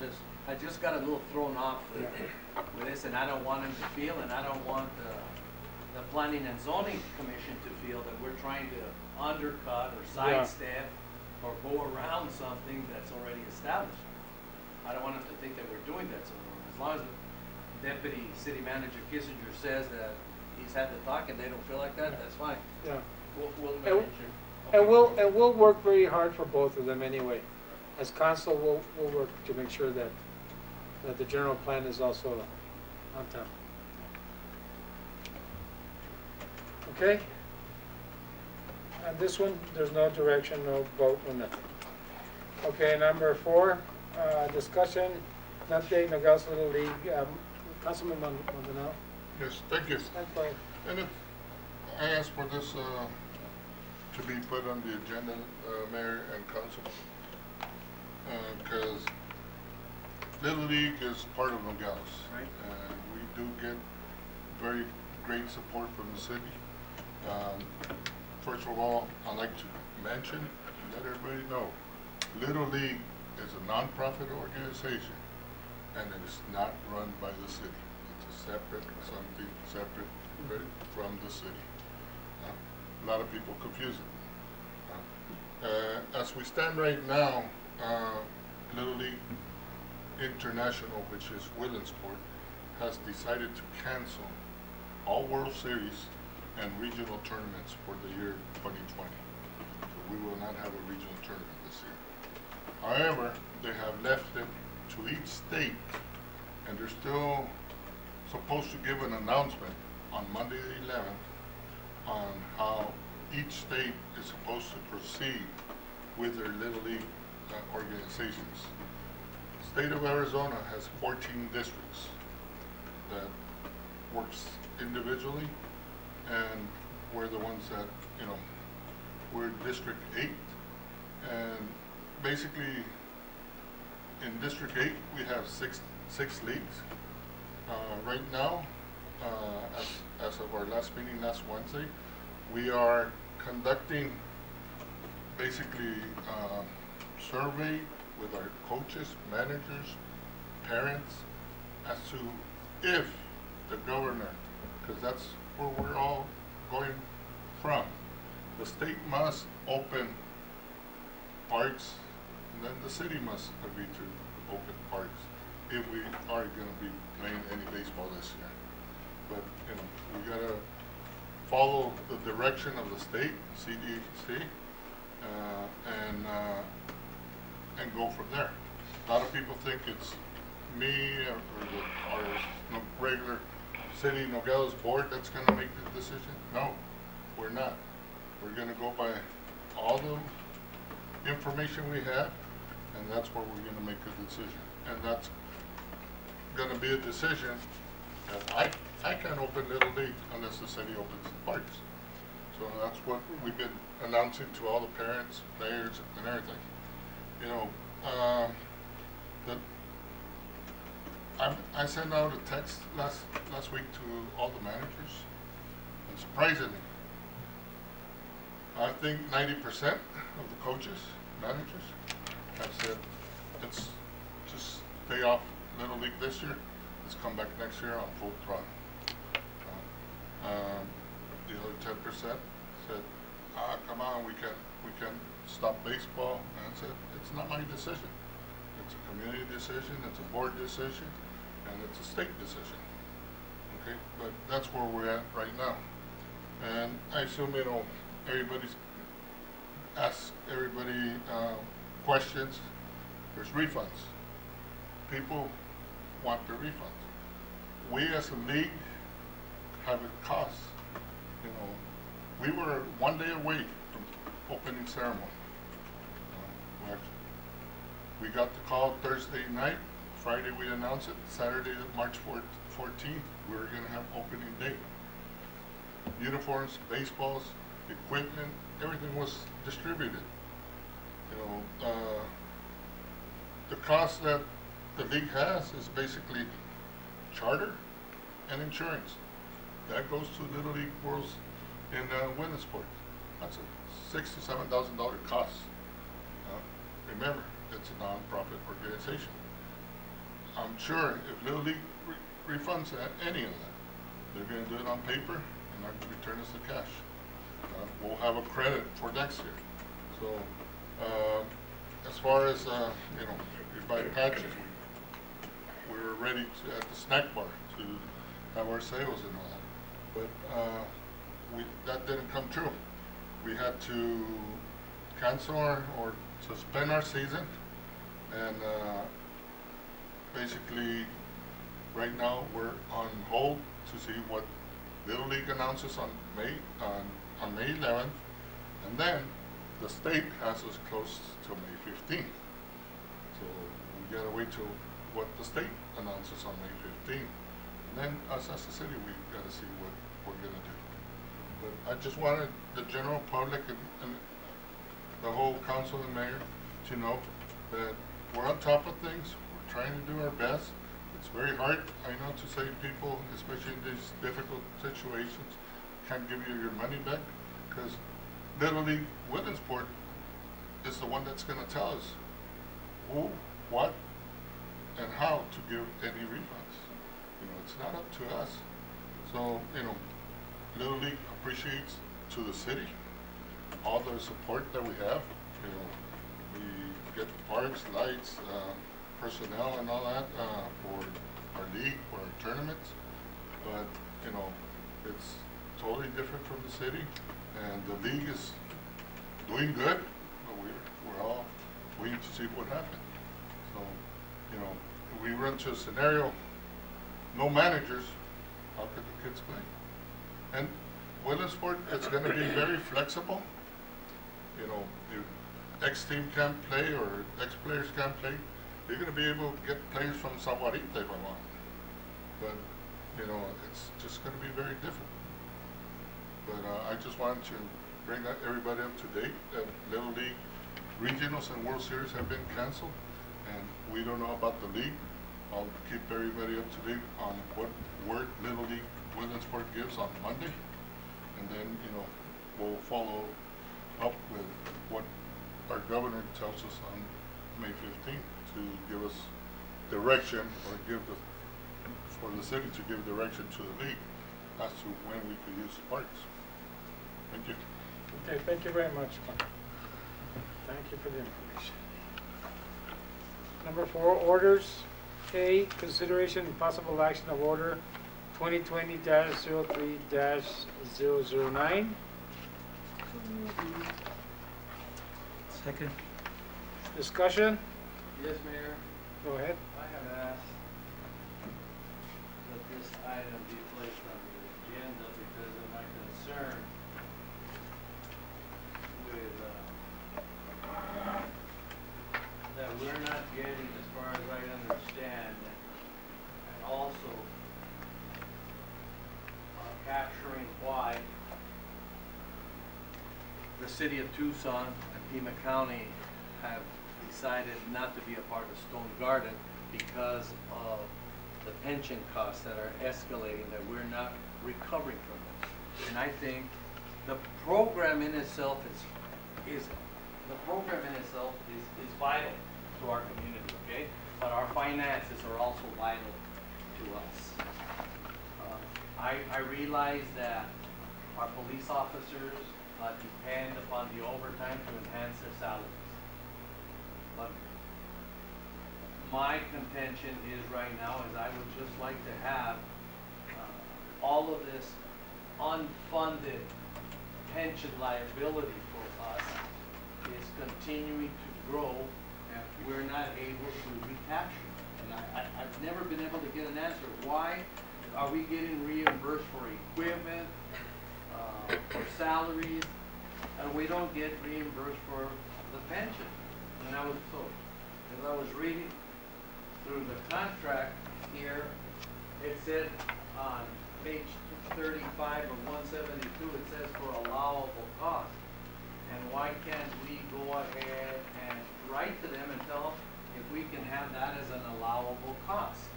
I just got a little thrown off with Yeah. this, and I don't want him to feel, and I don't want the Planning and Zoning Commission to feel that we're trying to undercut or Yeah. sidestep or go around something that's already established. I don't want them to think that we're doing that, so as long as the Deputy City Manager Kissinger says that he's had the talk and they don't feel like that, that's fine. Yeah. We'll And- manage it. And we'll work very hard for both of them anyway. As council, we'll work to make sure that the general plan is also on time. Okay? And this one, there's no direction, no vote, no nothing. Okay, number 4, discussion, update Nogales Little League, Councilman Maldonado. Yes, thank you. And if, I asked for this, to be put on the agenda, Mayor and Council, because Little League is part of Nogales. Right. And we do get very great support from the city. First of all, I'd like to mention, and let everybody know, Little League is a nonprofit organization, and it is not run by the city. It's a something separate from the city. A lot of people confuse it. As we stand right now, Little League International, which is Williamsport, has decided to cancel all World Series and regional tournaments for the year 2020. So we will not have a regional tournament this year. However, they have left it to each state, and they're still supposed to give an announcement on Monday the 11th on how each state is supposed to proceed with their Little League organizations. The state of Arizona has 14 districts that works individually, and we're the ones that, you know, we're District 8, and basically in District 8 we have six leagues. Right now, as of our last meeting last Wednesday, we are conducting basically survey with our coaches, managers, parents, as to if the governor, because that's where we're all going from, the state must open parks, and then the city must agree to open parks if we are going to be playing any baseball this year. But, you know, we got to follow the direction of the state, CDC, and go from there. A lot of people think it's me or our regular city Nogales board that's going to make the decision. No, we're not. We're going to go by all the information we have, and that's where we're going to make a decision. And that's going to be a decision that I can't open Little League unless the city opens the parks. So that's what we've been announcing to all the parents, mayors, and everything. You know, I sent out a text last week to all the managers, and surprisingly, I think 90% of the coaches, managers, have said, let's just stay off Little League this year. Let's come back next year on full throttle. The other 10% said, come on, we can stop baseball. And I said, it's not my decision. It's a community decision, it's a board decision, and it's a state decision. Okay, but that's where we're at right now. And I assume, you know, everybody's asked everybody questions. There's refunds. People want their refunds. We as a league have it cost. You know, we were 1 day away from opening ceremony. We got the call Thursday night. Friday we announced it. Saturday, March 14th, we were going to have opening day. Uniforms, baseballs, equipment, everything was distributed. You know, the cost that the league has is basically charter and insurance. That goes to Little League Worlds in women's sports. That's a $67,000 cost. Remember, it's a non-profit organization. I'm sure if Little League refunds any of that, they're going to do it on paper and not return us the cash. We'll have a credit for next year. So, as far as you know, you buy patches, we're ready to, at the snack bar to have our sales and all that. But that didn't come true. We had to cancel or suspend our season, and basically right now we're on hold to see what Little League announces on May 11th, and then the state has us closed till May 15th. So we gotta wait till what the state announces on May 15th, and then us as a city, we gotta see what we're gonna do. But I just wanted the general public and the whole council and mayor to know that we're on top of things. We're trying to do our best. It's very hard, I know, to say people, especially in these difficult situations, can't give you your money back, because Little League Women's Sport is the one that's going to tell us who, what, and how to give any refunds. You know, it's not up to us. So, you know, Little League appreciates to the city all the support that we have. You know, we get parks, lights, personnel and all that for our league, for our tournaments. But, you know, it's totally different from the city, and the league is doing good, but we're all waiting to see what happens. So, you know, if we run to a scenario, no managers, how could the kids play? And Williamsport is gonna be very flexible. You know, if X team can't play or X players can't play, you're gonna be able to get players from Saguarita if I want. But, you know, it's just gonna be very different. But I just wanted to bring everybody up to date that Little League Regionals and World Series have been canceled, and we don't know about the league. I'll keep everybody up to date on what word Little League Williamsport gives on Monday, and then, you know, we'll follow up with what our governor tells us on May 15th to give us direction, or for the city to give direction to the league as to when we could use the parks. Thank you. Okay, thank you very much, Mark. Thank you for the information. Number 4, orders. A, consideration and possible action of order 2020-03-009. Second. Discussion? Yes, Mayor, Go ahead. I have asked that this item be placed on the agenda because of my concern with, that we're not getting, as far as I understand, and also capturing why the city of Tucson and Pima County have decided not to be a part of Stonegarden because of the pension costs that are escalating, that we're not recovering from them. And I think the program in itself is vital to our community, okay? But our finances are also vital to us. I realize that our police officers depend upon the overtime to enhance their salaries. But my contention is right now is I would just like to have all of this unfunded pension liability for us is continuing to grow, and we're not able to recapture it. And I've never been able to get an answer. Why are we getting reimbursed for equipment, for salaries, and we don't get reimbursed for the pension? And as I was reading through the contract here, it said on page 35 of 172, it says for allowable cost. And why can't we go ahead and write to them and tell them if we can have that as an allowable cost?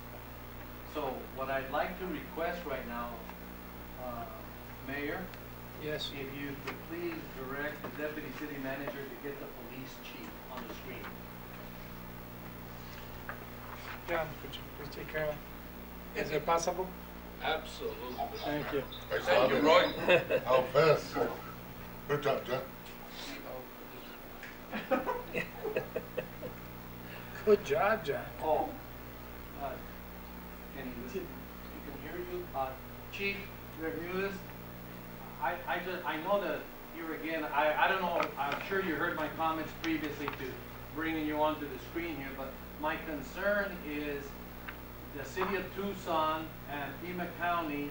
So what I'd like to request right now, Mayor, Yes. if you could please direct the deputy city manager to get the police chief on the screen. John, could you please take care of it? Is it possible? Absolutely. Thank you. I saw Thank you, that. Roy. How fast? Good job, John. Good job, John. Oh, can you can hear you, Chief, review this. I know that here again, I don't know, I'm sure you heard my comments previously to bringing you onto the screen here, but my concern is the city of Tucson and Pima County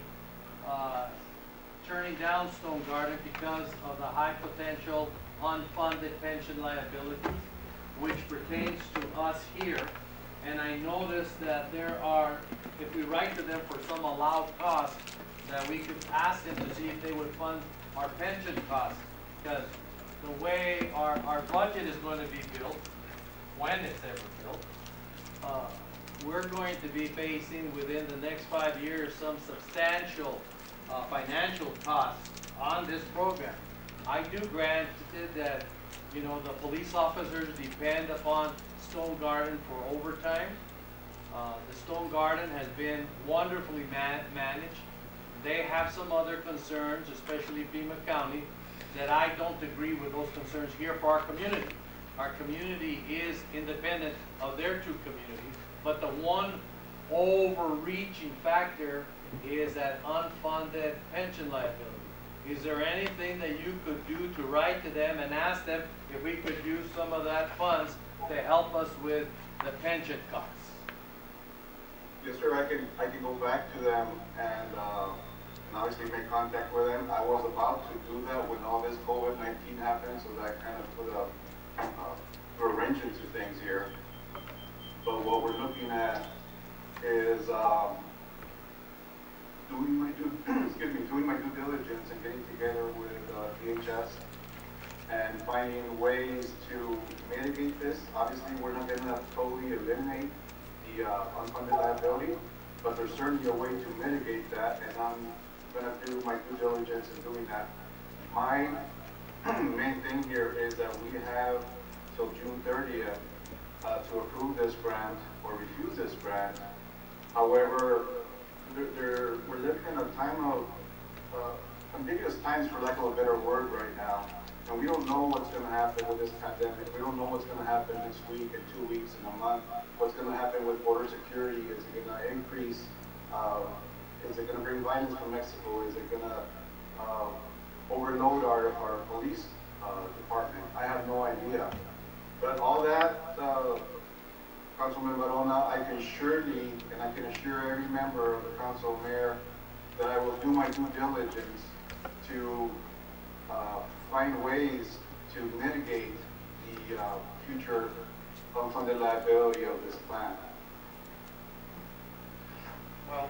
turning down Stonegarden because of the high potential unfunded pension liabilities, which pertains to us here. And I noticed that there are, if we write to them for some allowed costs, that we could ask them to see if they would fund our pension costs. Because the way our budget is going to be built, when it's ever built, we're going to be facing within the next 5 years some substantial financial costs on this program. I do grant that, you know, the police officers depend upon Stonegarden for overtime. The Stonegarden has been wonderfully managed. They have some other concerns, especially Pima County, that I don't agree with those concerns here for our community. Our community is independent of their two communities, but the one overreaching factor is that unfunded pension liability. Is there anything that you could do to write to them and ask them if we could use some of that funds to help us with the pension costs? Yes, sir, I can go back to them and obviously make contact with them. I was about to do that when all this COVID-19 happened, so that kind of put a wrench into things here. But what we're looking at is doing my due diligence and getting together with DHS and finding ways to mitigate this. Obviously, we're not going to totally eliminate the unfunded liability, but there's certainly a way to mitigate that, and I'm going to do my due diligence in doing that. My main thing here is that we have till June 30th to approve this grant or refuse this grant. However, we're living in a time of ambiguous times, for lack of a better word, right now. And we don't know what's going to happen with this pandemic. We don't know what's going to happen next week, in 2 weeks, in a month. What's going to happen with border security? Is it going to increase? Is it going to bring violence from Mexico? Is it going to overload our police department? I have no idea. But all that, Councilman Barona, I can surely, and I can assure every member of the council, mayor, that I will do my due diligence to find ways to mitigate the future unfunded liability of this plan. Well,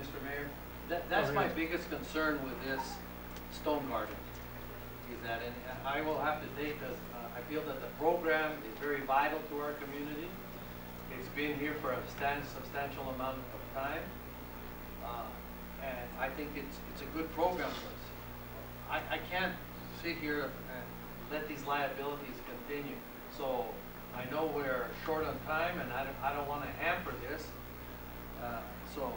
Mr. Mayor, that's my biggest concern with this Stonegarden, is that, and I will have to take this, I feel that the program is very vital to our community. It's been here for a substantial amount of time, and I think it's a good program for us. I can't sit here and let these liabilities continue. So I know we're short on time, and I don't want to hamper this. So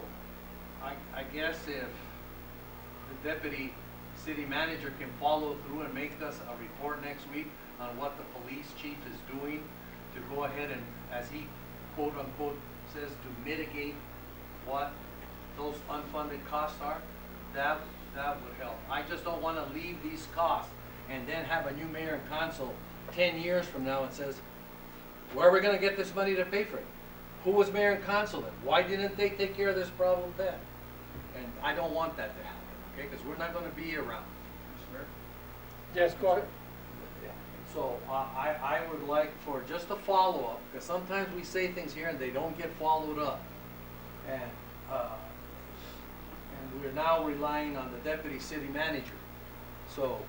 I guess if the deputy city manager can follow through and make us a report next week on what the police chief is doing to go ahead and, as he quote unquote says, to mitigate what those unfunded costs are, that would help. I just don't want to leave these costs and then have a new mayor and council 10 years from now and says, where are we going to get this money to pay for it? Who was mayor and council then? Why didn't they take care of this problem then? And I don't want that to happen, okay? Because we're not going to be around. Yes, go ahead. So I would like for just a follow-up, because sometimes we say things here and they don't get followed up. And we're now relying on the deputy city manager. So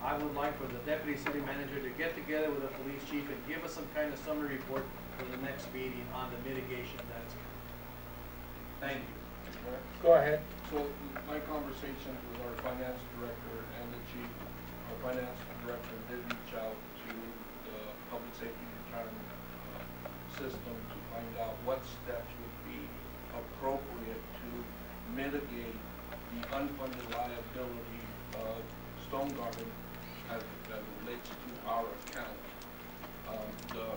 I would like for the deputy city manager to get together with the police chief and give us some kind of summary report for the next meeting on the mitigation that's coming. Thank you. Go ahead. So my conversations with our finance director and the chief, our finance director did reach out to the public safety retirement system to find out what steps would be appropriate to mitigate the unfunded liability of Stonegarden as it relates to our account. The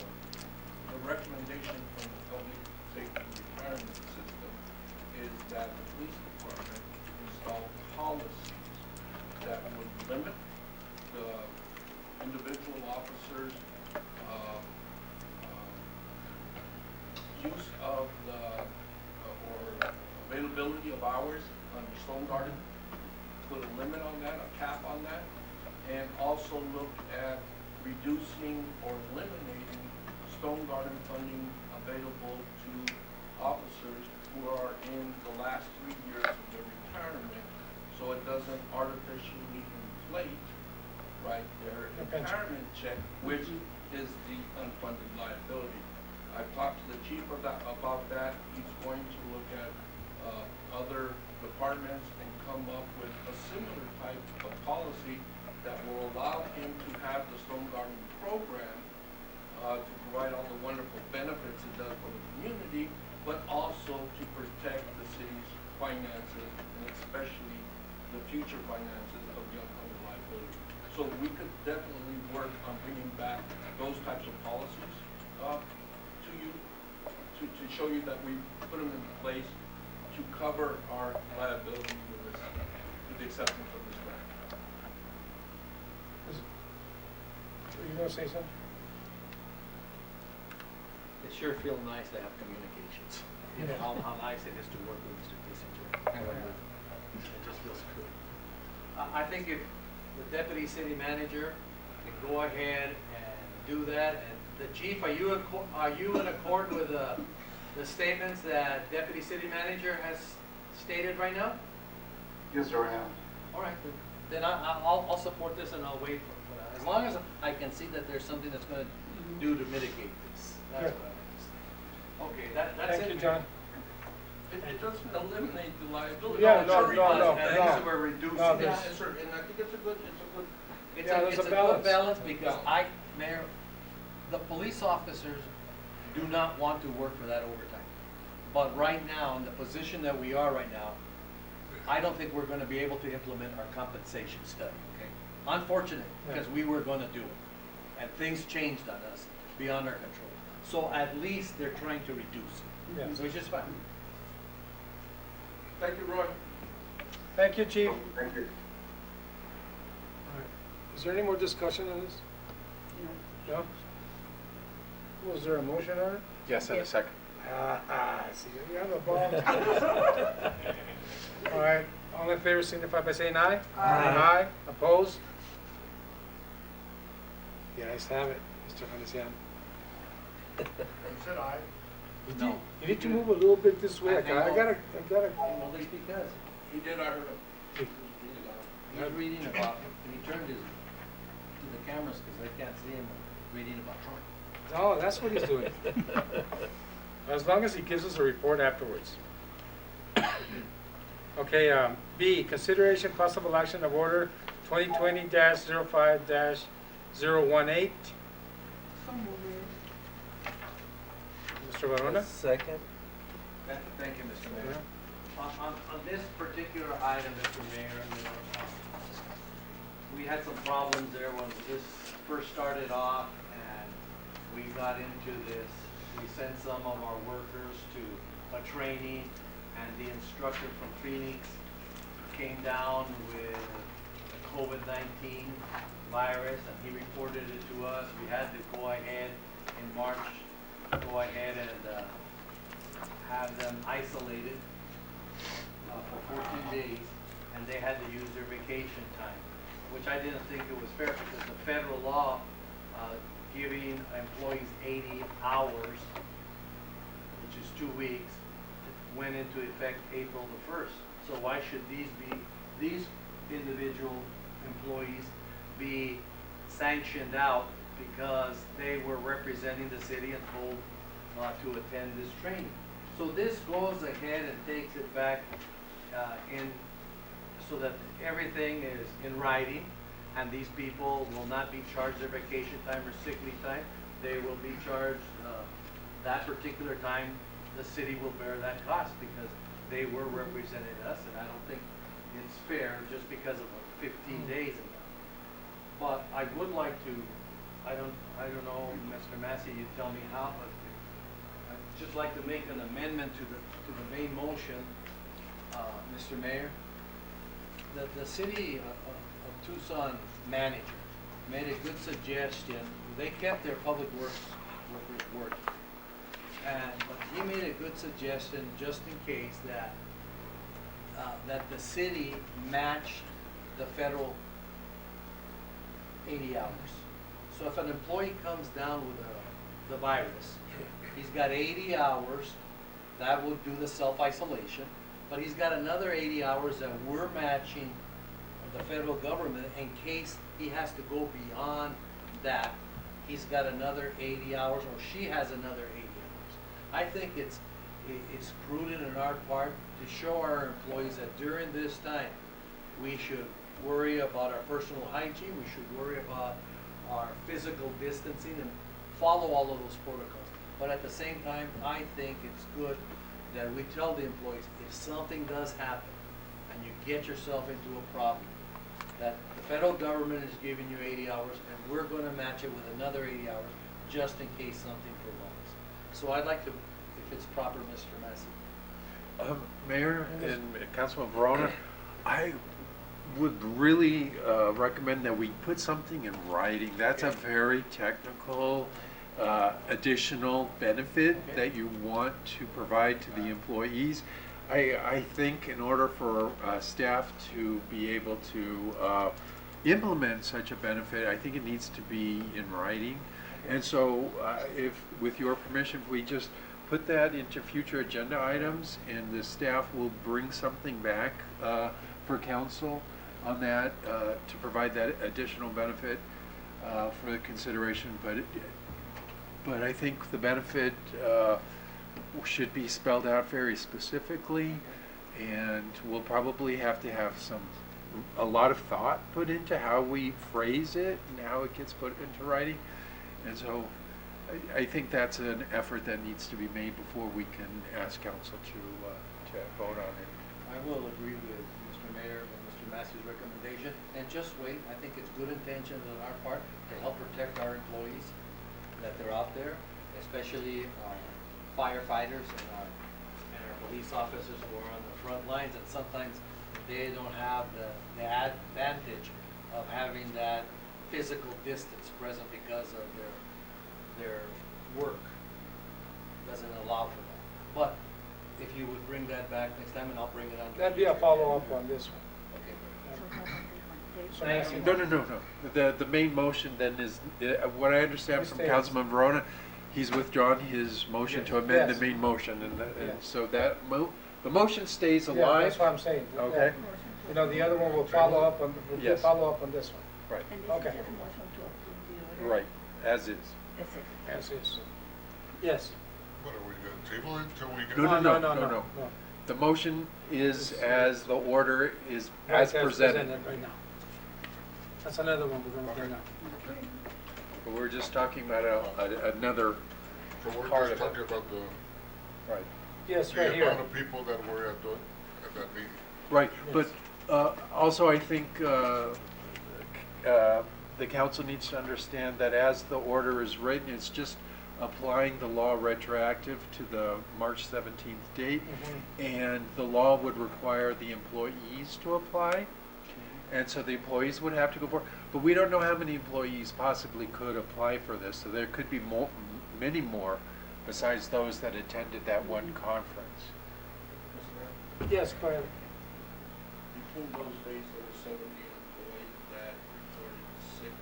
recommendation from the public safety retirement system is that the police department install policies that would limit the individual officers' use of the or availability of hours on Stonegarden, put a limit on that, a cap on that, and also look at reducing or eliminating Stonegarden funding available to officers who are in the last 3 years of their retirement, so it doesn't artificially inflate, right, their retirement check, which is the unfunded liability. I've talked to the chief about that. He's going to look at other departments and come up with a similar type of policy that will allow him to have the Stonegarden program to provide all the wonderful benefits it does for the community, but also to protect the city's finances, and especially the future finances of the unfunded liability. So we could definitely work on bringing back those types of policies to you, to show you that we put them in place to cover our liability with this, with the acceptance of this grant. You gonna say something? It sure feels nice to have communications. You know, how nice it is to work with Mr. Kissinger. It just feels good. I think if the deputy city manager can go ahead and do that, and the chief, are you in accord with the statements that deputy city manager has stated right now? Yes, sir, I am. All right, then I'll support this and I'll wait for that. As long as I can see that there's something that's gonna do to mitigate this. That's Good. what I think. Okay, that's it. Thank you, John. It doesn't eliminate the liability. Yeah, It's no, a no, reduction. no, And no. that's what we're reducing. No, Yeah, there's- yes, sir, and I think it's a good, It's Yeah, a, there's it's a a balance. good balance because Mayor, the police officers do not want to work for that overtime. But right now, in the position that we are right now, I don't think we're gonna be able to implement our compensation study, okay? Unfortunate, because we were gonna do it. And things changed on us beyond our control. So at least they're trying to reduce it, Yes. which is fine. Thank you, Roy. Thank you, chief. Thank you. All right. Is there any more discussion on this? No? Was there a motion on it? Yes, in a second. See, you have a ball. All right, all in favor signify by saying aye. Aye. Opposed? The ayes have it, Mr. Feliciano. You said aye. No. You need to move a little bit this way. I I think gotta. Well, that's because He did, I heard him. he's reading about, and he turned his, to the cameras because they can't see him, reading about Trump. Oh, that's what he's doing. As long as he gives us a report afterwards. Okay, B, consideration possible action of order 2020-05-018. Mr. Varona? Second. Thank you, Mr. Mayor. On this particular item, Mr. Mayor, we had some problems there when this first started off and we got into this. We sent some of our workers to a training and the instructor from Phoenix came down with the COVID-19 virus and he reported it to us. We had to go ahead in March, go ahead and have them isolated for 14 days, and they had to use their vacation time, which I didn't think it was fair because the federal law giving employees 80 hours, which is 2 weeks, went into effect April the 1st. So why should these individual employees be sanctioned out because they were representing the city and told to attend this training? So this goes ahead and takes it back so that everything is in writing and these people will not be charged their vacation time or sick leave time. They will be charged that particular time. The city will bear that cost because they were representing us, and I don't think it's fair just because of 15 days ago. But I would like to, I don't know, Mr. Massey, you tell me how, but I'd just like to make an amendment to the main motion, Mr. Mayor. The city of Tucson manager made a good suggestion. They kept their public works workers working. But he made a good suggestion just in case that the city matched the federal 80 hours. So if an employee comes down with the virus, he's got 80 hours, that would do the self-isolation, but he's got another 80 hours that we're matching the federal government in case he has to go beyond that. He's got another 80 hours, or she has another 80 hours. I think it's prudent on our part to show our employees that during this time, we should worry about our personal hygiene, we should worry about our physical distancing and follow all of those protocols. But at the same time, I think it's good that we tell the employees, if something does happen and you get yourself into a problem, that the federal government is giving you 80 hours and we're going to match it with another 80 hours just in case something prolongs. So I'd like to, if it's proper, Mr. Massey. Mayor and Councilman Verona, I would really recommend that we put something in writing. That's a very technical additional benefit that you want to provide to the employees. I think in order for staff to be able to implement such a benefit, I think it needs to be in writing. And so if, with your permission, if we just put that into future agenda items and the staff will bring something back for council on that to provide that additional benefit for the consideration. But I think the benefit should be spelled out very specifically, and we'll probably have to have a lot of thought put into how we phrase it and how it gets put into writing. And so I think that's an effort that needs to be made before we can ask council to vote on it. I will agree with Mr. Mayor and Mr. Massey's recommendation, and just wait. I think it's good intentions on our part to help protect our employees, that they're out there, especially firefighters and our police officers who are on the front lines, and sometimes they don't have the advantage of having that physical distance present because of their work doesn't allow for that. But if you would bring that back next time, and I'll bring it on. That'd be a follow-up on this one. Okay. Thank you. No. The main motion then is, what I understand from Stays. Councilman Verona, he's withdrawn his motion to amend Yes. the main motion, and Yes. so that the motion stays Yeah, alive. that's what I'm saying. Okay. You know, the other one will follow up on, Yes. follow up on this one. Right, And this Okay. is just a motion to approve the order? right, as is. That's it. As is. Yes. What are we gonna table it till we get? No. The motion is as the order is as presented. Right now. That's another one we're gonna bring up. But we're just talking about another So we're part just of it. talking about the, Right. Yes, the right here. amount of people that were at that meeting. Right, Yes. but also I think the council needs to understand that as the order is written, it's just applying the law retroactive to the March 17th date, and the law would require the employees to apply, and so the employees would have to go for it. But we don't know how many employees possibly could apply for this, so there could be many more besides those that attended that one conference. Yes, go ahead. Between those days, there were 70 employees that reported sick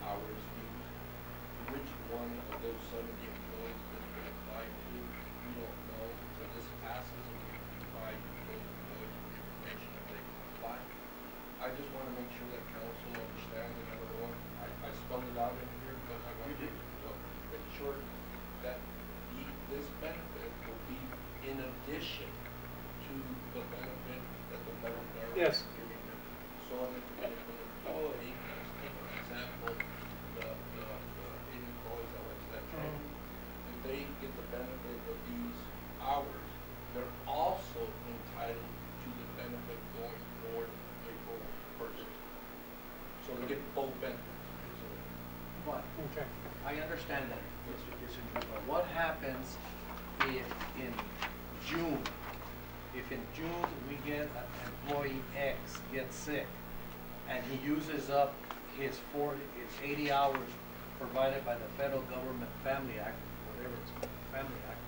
hours used. Which one of those 70 employees this will apply to, we don't know. So this passes and we provide those employees with information that they can apply. I just want to make sure that council understands, and everyone, I spelled it out in here, but I want to make sure that this benefit will be in addition to the benefit that the federal government Yes. is giving them. So if an employee, let's take an example, the 8 employees that went to that training, if they get the benefit of these hours, they're also entitled to the benefit going forward April 1st. So they get both benefits. But Okay. I understand that, Mr. Kissinger, but what happens if in June we get an employee X gets sick and he uses up his 80 hours provided by the federal government Family Act, whatever it's called, Family Act,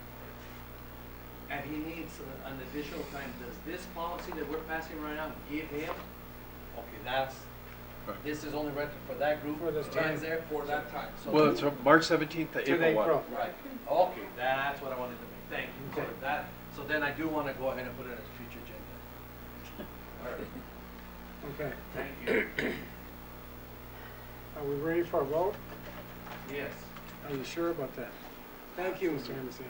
and he needs an additional time, does this policy that we're passing right now give him, okay, this is only rented for that group, For this it time. ends there? For that time. So Well, it's from March 17th to To April 1. April. Right, okay, that's what I wanted to make, thank you for Okay. that. So then I do want to go ahead and put it as a future agenda. All right, Okay. thank you. Are we ready for a vote? Yes. Are you sure about that? Thank you, Mr. Anderson.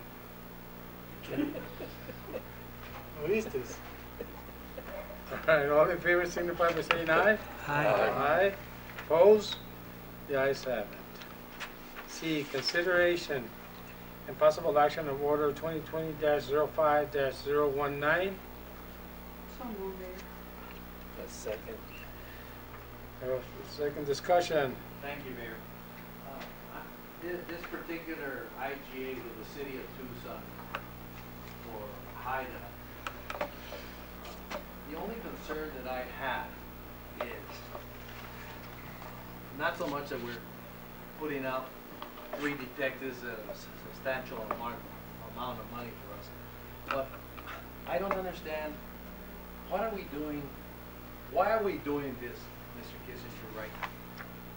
Listos. All right, all in favor, signify by saying aye. Aye. Aye. Opposed? The ayes have it. C, consideration and possible action of order 2020-05-019. So move, Mayor. Second. Second discussion. Thank you, Mayor. this particular IGA with the city of Tucson for HIDA, the only concern that I have is not so much that we're putting out 3 detectives at a substantial amount of money for us, but I don't understand, what are we doing, why are we doing this, Mr. Kissinger, right now?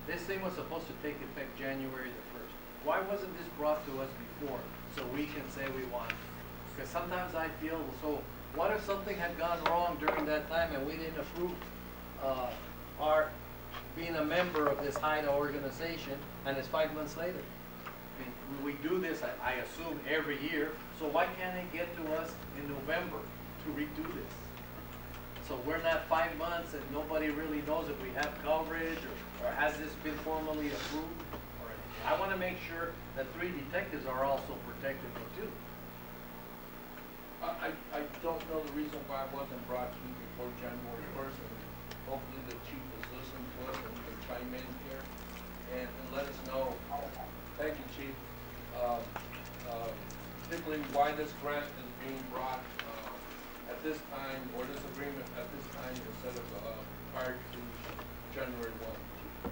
This thing was supposed to take effect January the 1st. Why wasn't this brought to us before so we can say we want it? Because sometimes I feel, so what if something had gone wrong during that time and we didn't approve our being a member of this HIDA organization and it's 5 months later? I mean, we do this, I assume, every year, so why can't it get to us in November to redo this? So we're not 5 months and nobody really knows if we have coverage or has this been formally approved or anything. I want to make sure that 3 detectives are also protected too. I don't know the reason why it wasn't brought to you before January 1st, and hopefully the chief is listening to us and we can chime in here and let us know. Thank you, chief. Particularly why this grant is being brought at this time, or this agreement at this time instead of prior to January 1.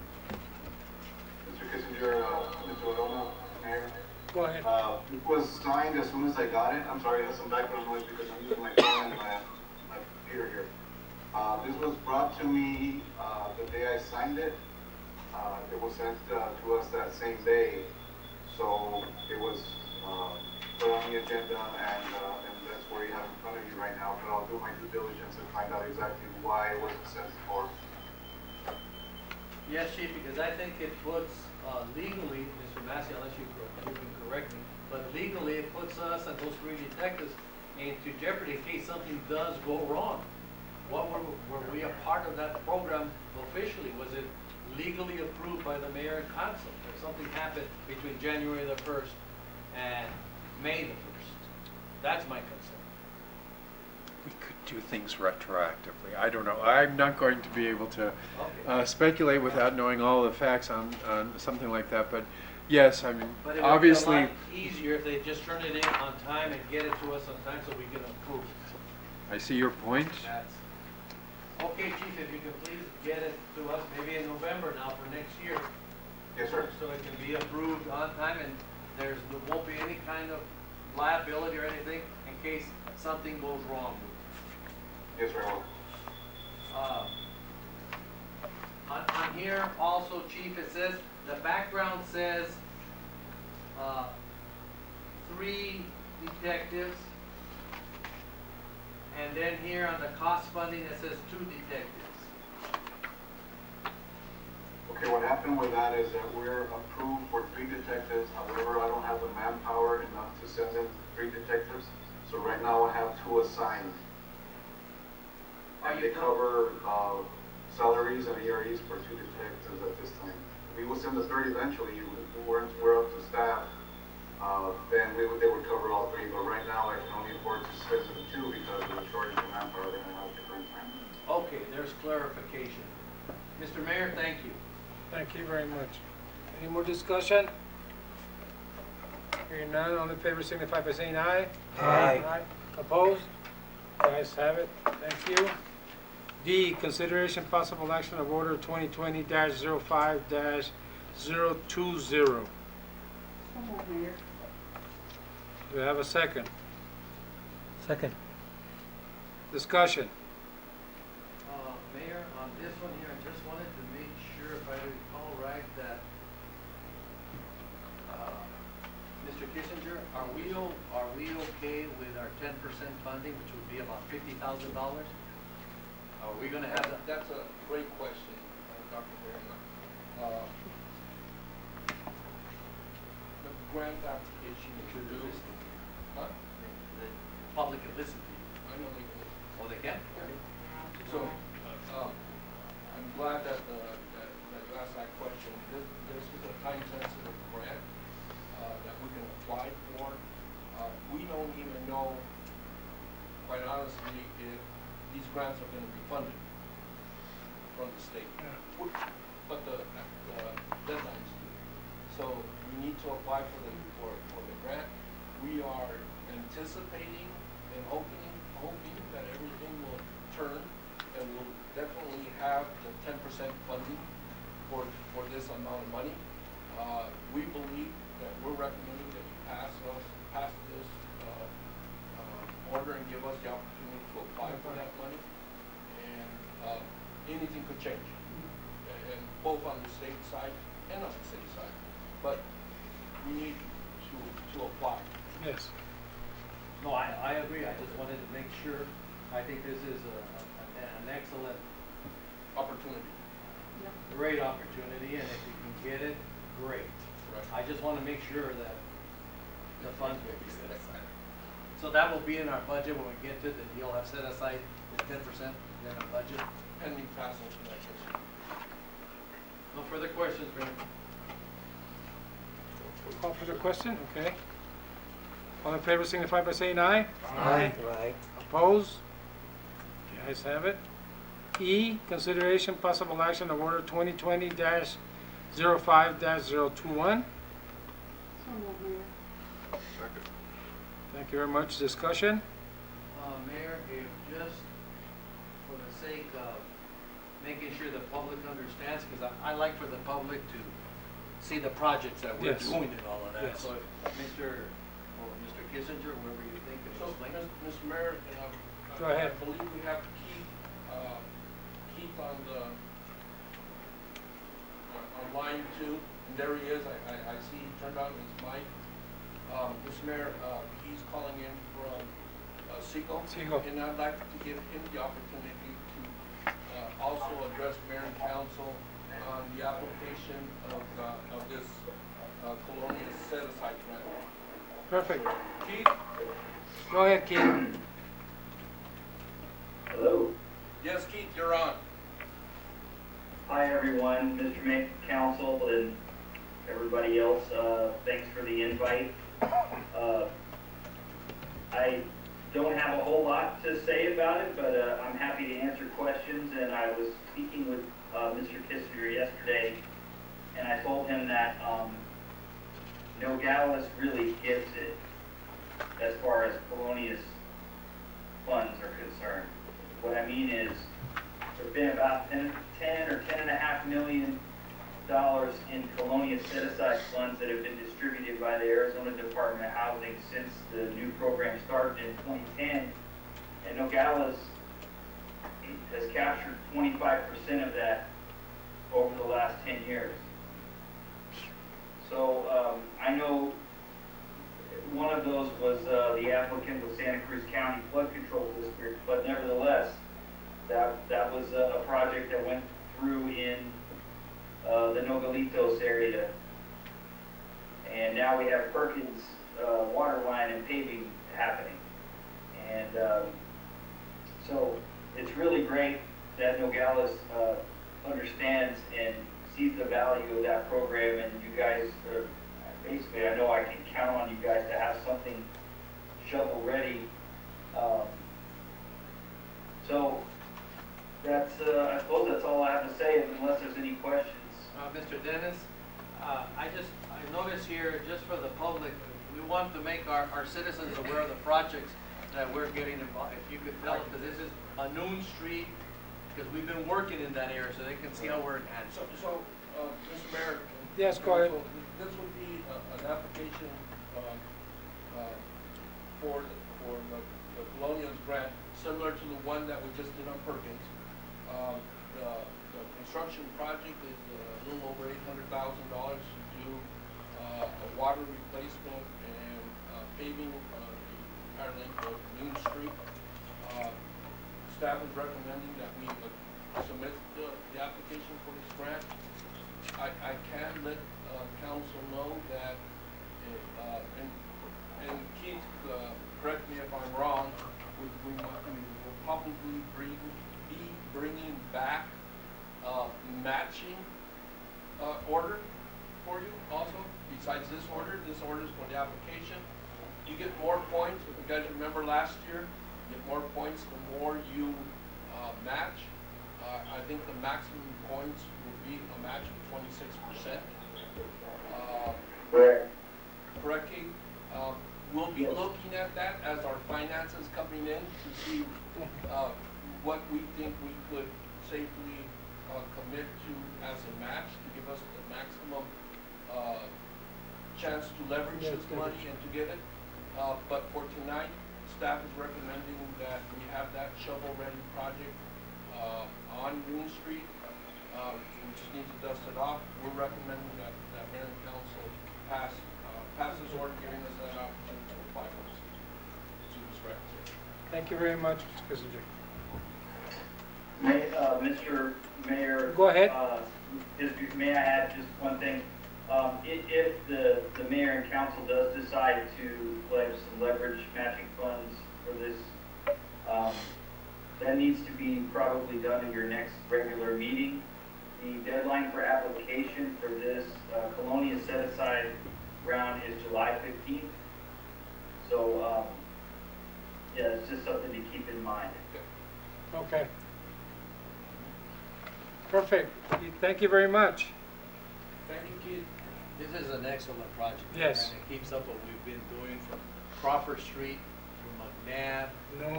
Mr. Kissinger, Mr. Orona, Mayor. Go ahead. It was signed as soon as I got it. I'm sorry, it has some background noise because I'm using my phone and my computer here. This was brought to me the day I signed it. It was sent to us that same day. So it was put on the agenda and that's where you have in front of you right now. But I'll do my due diligence and find out exactly why it wasn't sent for. Yes, Chief, because I think it puts legally, Mr. Massey, unless you can correct me, but legally it puts us and those 3 detectives into jeopardy in case something does go wrong. What were we a part of that program officially? Was it legally approved by the mayor and council? If something happened between January the 1st and May the 1st, that's my concern. We could do things retroactively. I don't know. I'm not going to be able to speculate without knowing all the facts on something like that. But yes, I mean, But it obviously. would be a lot easier if they just turn it in on time and get it to us on time so we can approve it. I see your point. That's okay, Chief. If you can please get it to us maybe in November now for next year. Yes, sir. So it can be approved on time and there won't be any kind of liability or anything in case something goes wrong. Yes, sir. On here also, Chief, it says, the background says 3 detectives. And then here on the cost funding, it says 2 detectives. Okay, what happened with that is that we're approved for 3 detectives. However, I don't have the manpower enough to send in 3 detectives. So right now I have 2 assigned. And they cover salaries and EREs for 2 detectives at this time. We will send the 3rd eventually. We're up to staff. Then they would cover all 3. But right now I can only afford to send them 2 because of the shortage of manpower that I have at the current time. Okay, there's clarification. Mr. Mayor, thank you. Thank you very much. Any more discussion? Hearing none, all in favor signify by saying aye. Aye. Opposed? Guys have it. Thank you. D, consideration possible action of order 2020-05-020. Do we have a second? Second. Discussion. Mayor, on this one here, I just wanted to make sure if I recall right that Mr. Kissinger, are we okay with our 10% funding, which would be about $50,000? Are we going to have that? That's a great question, Dr. Berna. The grant application to do. Huh? The public can listen to you. I know they will. Oh, they can? So, I'm glad that you asked that question. This is a time-sensitive grant that we can apply for. We don't even know, quite honestly, if these grants are going to be funded from the state. But the deadlines do. So we need to apply for the grant. We are anticipating and hoping that everything will turn and we'll definitely have the 10% funding for this amount of money. We believe that we're recommending that you pass this order and give us the opportunity to apply for that money. And anything could change, and both on the state side and on the city side. But we need to apply. Yes. No, I agree. I just wanted to make sure. I think this is an excellent, Opportunity. great opportunity, and if you can get it, great. Right. I just want to make sure that the funds will be set aside. So that will be in our budget when we get to it, that you'll have set aside the 10% in our budget. Pending passing tonight. No further questions, Mayor. Call for the question, okay. All in favor signify by saying aye. Aye. Aye. Opposed? The ayes have it. E, consideration possible action of order 2020-05-021. Second. Thank you very much. Discussion? Mayor, if just for the sake of making sure the public understands, because I like for the public to see the projects that we're Yes. doing and all of that. Yes. So if Mr. Kissinger, whoever you think can So, explain it. Mr. Mayor, Go ahead. I believe we have Keith on line 2, and there he is. I see he turned on his mic. Mr. Mayor, he's calling in from Seagull. Seagull. And I'd like to give him the opportunity to also address Mayor and Council on the application of this Colonia set-aside grant. Perfect. Keith? Go ahead, Keith. Hello. Yes, Keith, you're on. Hi, everyone, Mr. Mayor, Council, and everybody else. Thanks for the invite. I don't have a whole lot to say about it, but I'm happy to answer questions. And I was speaking with Mr. Kissinger yesterday, and I told him that Nogales really gives it as far as Colonia's funds are concerned. What I mean is, there's been about 10 or $10.5 million in Colonia set-aside funds that have been distributed by the Arizona Department of Housing since the new program started in 2010. And Nogales has captured 25% of that over the last 10 years. So I know one of those was the applicant was Santa Cruz County Flood Control District, but nevertheless, that was a project that went through in the Nogalitos area. And now we have Perkins water line and paving happening. And so it's really great that Nogales understands and sees the value of that program, and you guys are, basically, I know I can count on you guys to have something shovel ready. So that's, I suppose that's all I have to say, unless there's any questions. Mr. Dennis, I noticed here, just for the public, we want to make our citizens aware of the projects that we're getting involved. If you could tell them that this is a Noon Street, because we've been working in that area, so they can see how we're enhancing. So, Mr. Mayor. Yes, go ahead. This would be an application for the Colonials grant, similar to the one that we just did on Perkins. The construction project is a little over $800,000 to do a water replacement and paving the entire length of Noon Street. Staff is recommending that we submit the application for this grant. I can let council know that, and Keith, correct me if I'm wrong, we will probably be bringing back matching order for you also, besides this order. This order is for the application. You get more points. If you guys remember last year, you get more points the more you match. I think the maximum points will be a match of 26%. Correct. finances coming in to see what we think we could safely commit to as a match to give us the maximum chance to leverage this money and to get it. But for tonight, staff is recommending that we have that shovel-ready project on Green Street. We just need to dust it off. We're recommending that Mayor and Council pass this order, giving us that opportunity to apply for this to this grant. Thank you very much, Mr. Kissinger. Mr. Mayor. Go ahead. May I add just one thing? If the mayor and council does decide to pledge some leverage matching funds for this, that needs to be probably done in your next regular meeting. The deadline for application for this Colonia set-aside round is July 15th. So, yeah, it's just something to keep in mind. Okay. Perfect. Thank you very much. Thank you, Keith. This is an excellent project. Yes. And it keeps up what we've been doing from Crawford Street, from McNabb,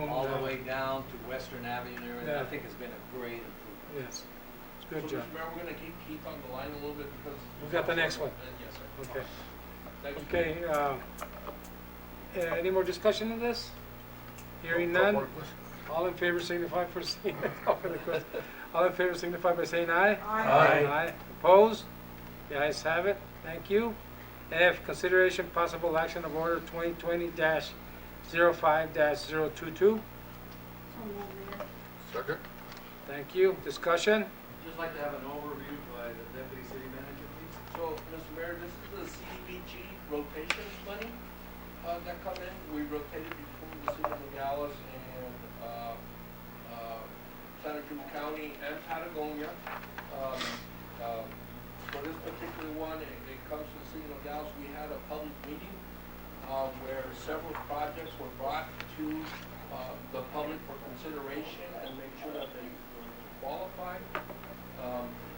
all the way down to Western Avenue and everything. Yeah. I think it's been a great improvement. Yes. It's good So, job. Mr. Mayor, we're going to keep Keith on the line a little bit because... We got the next one. Yes, sir. Okay. Thank you. Okay, any more discussion on this? Hearing none? All in favor signify for saying, all in favor signify by saying aye. Aye. Aye. Opposed? The ayes have it. Thank you. F, consideration possible action of order 2020-05-022. Second? Thank you. Discussion? Just like to have an overview by the Deputy City Manager, please. So, Mr. Mayor, this is the CDBG rotations money that come in. We rotated between the city of Nogales and Santa Cruz County and Patagonia. For this particular one, it comes to the city of Nogales. We had a public meeting where several projects were brought to the public for consideration and make sure that they qualify.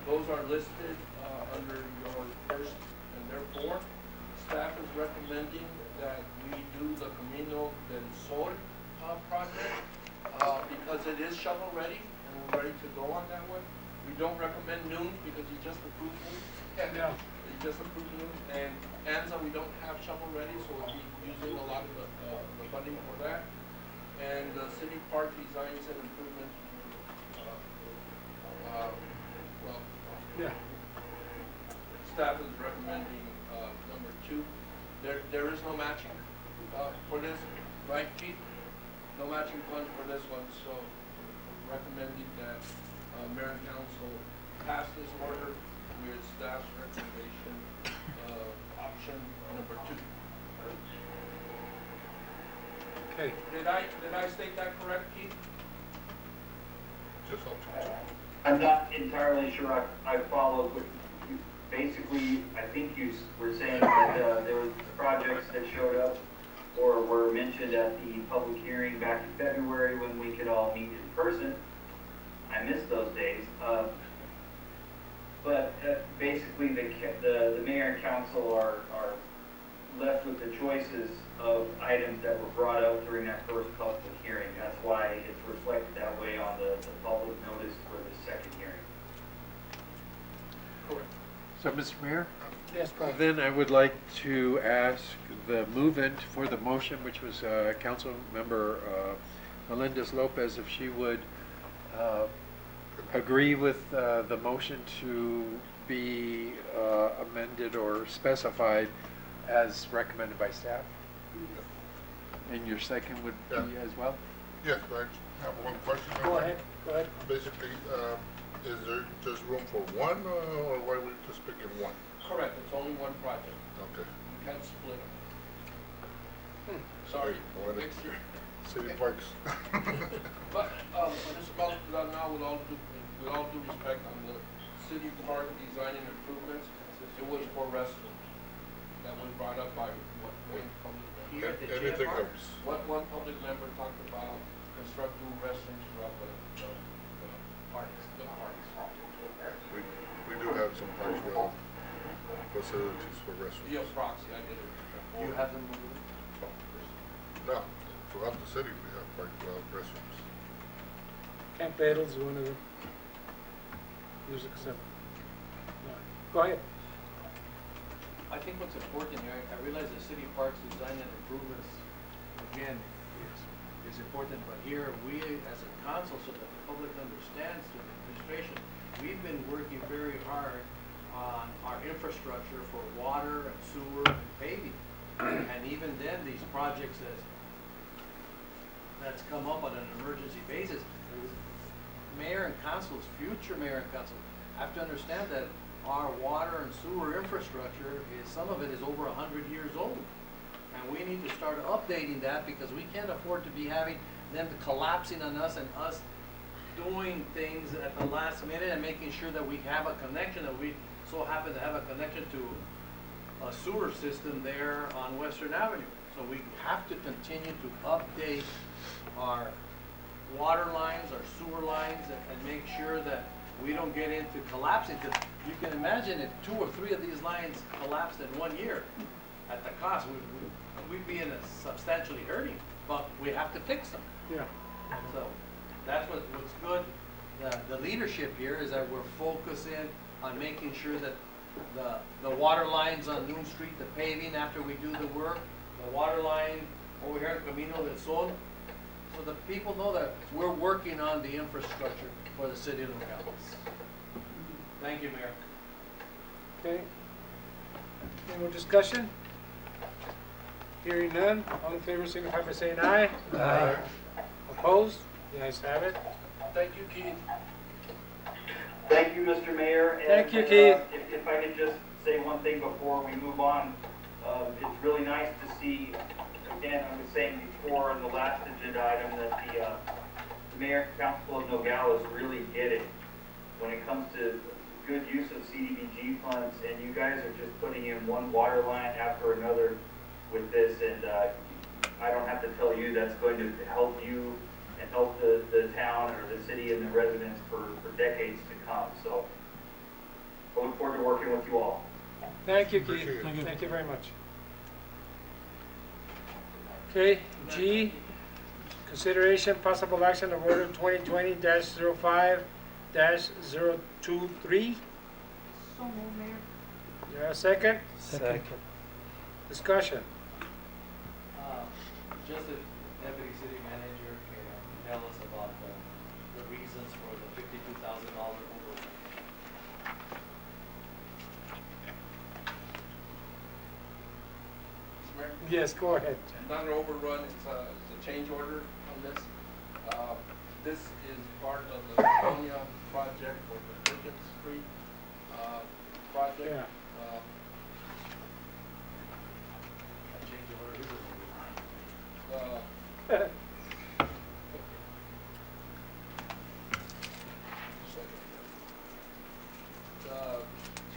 Those are listed under your first and therefore. Staff is recommending that we do the Camino del Sol project because it is shovel ready and we're ready to go on that one. We don't recommend Noon because he just approved Noon. Yeah. He just approved Noon. And Anza, we don't have shovel ready, so we'll be using a lot of the funding for that. And the city park designs and improvements. Yeah. Staff is recommending number 2. There is no matching for this, right, Keith? No matching funds for this one, so recommending that Mayor and Council pass this order with staff's recommendation, option number 2. Okay. Did I state that correct, Keith? Just option 2. I'm not entirely sure I followed, but basically, I think you were saying that there were projects that showed up or were mentioned at the public hearing back in February when we could all meet in person. I missed those days. But basically, the mayor and council are left with the choices of items that were brought up during that first public hearing. That's why it's reflected that way on the public notice for the second hearing. Correct. So, Mr. Mayor? Yes, Bob. Then I would like to ask the movant for the motion, which was Council Member Melendez-Lopez, if she would agree with the motion to be amended or specified as recommended by staff. And your second would be as well? Yes, I have one question. Go ahead. Go ahead. Basically, is there just room for one, or why we just picking one? Correct, it's only one project. Okay. You can't split them. Sorry, Well, next year. City Parks. But, Municipal now with all due respect on the city park design and improvements, it was for restrooms. That was brought up by one public member. Here at the Anything GFR? else? One public member talked about constructing restrooms throughout the parks. We do have some parks with facilities for restrooms. Via proxy, I did it. You have them moved? No, throughout the city, we have park restrooms. Camp Pedals is one of them. Music Center. Go ahead. I think what's important here, I realize the city parks design and improvements, again, is important, but here, we as a council, so that the public understands, the administration, we've been working very hard on our infrastructure for water and sewer and paving. And even then, these projects that's come up on an emergency basis, mayor and councils, future mayor and council, have to understand that our water and sewer infrastructure some of it is over 100 years old. And we need to start updating that because we can't afford to be having them collapsing on us and us doing things at the last minute and making sure that we have a connection, that we so happen to have a connection to a sewer system there on Western Avenue. So we have to continue to update our water lines, our sewer lines, and make sure that we don't get into collapsing. 'Cause you can imagine if 2 or 3 of these lines collapsed in 1 year at the cost, we'd be in a substantially hurting, but we have to fix them. Yeah. So that's what's good. The leadership here is that we're focusing on making sure that the water lines on Noon Street, the paving after we do the work, the water line over here at Camino del Sol, so the people know that we're working on the infrastructure for the city of Nogales. Thank you, Mayor. Okay. Any more discussion? Hearing none, all in favor signify by saying aye. Aye. Opposed? The ayes have it. Thank you, Keith. Thank you, Mr. Mayor. And, Thank you, Keith. If I could just say one thing before we move on, it's really nice to see, again, I was saying before in the last agenda item that the Mayor and Council of Nogales really get it when it comes to good use of CDBG funds, and you guys are just putting in one water line after another with this, and I don't have to tell you that's going to help you and help the town or the city and the residents for decades to come. So I look forward to working with you all. Thank you, Keith. Appreciate it. Thank you. Thank you very much. Okay, G, consideration possible action of order 2020-05-023. So moved, Mayor. You have a second? Second. Discussion. Just the deputy city manager can tell us about the reasons for the $52,000 overrun. Mayor? Yes, go ahead. Not an overrun, it's a change order on this. This is part of the Colonia project for the Bridget Street project. Yeah. A change order is a The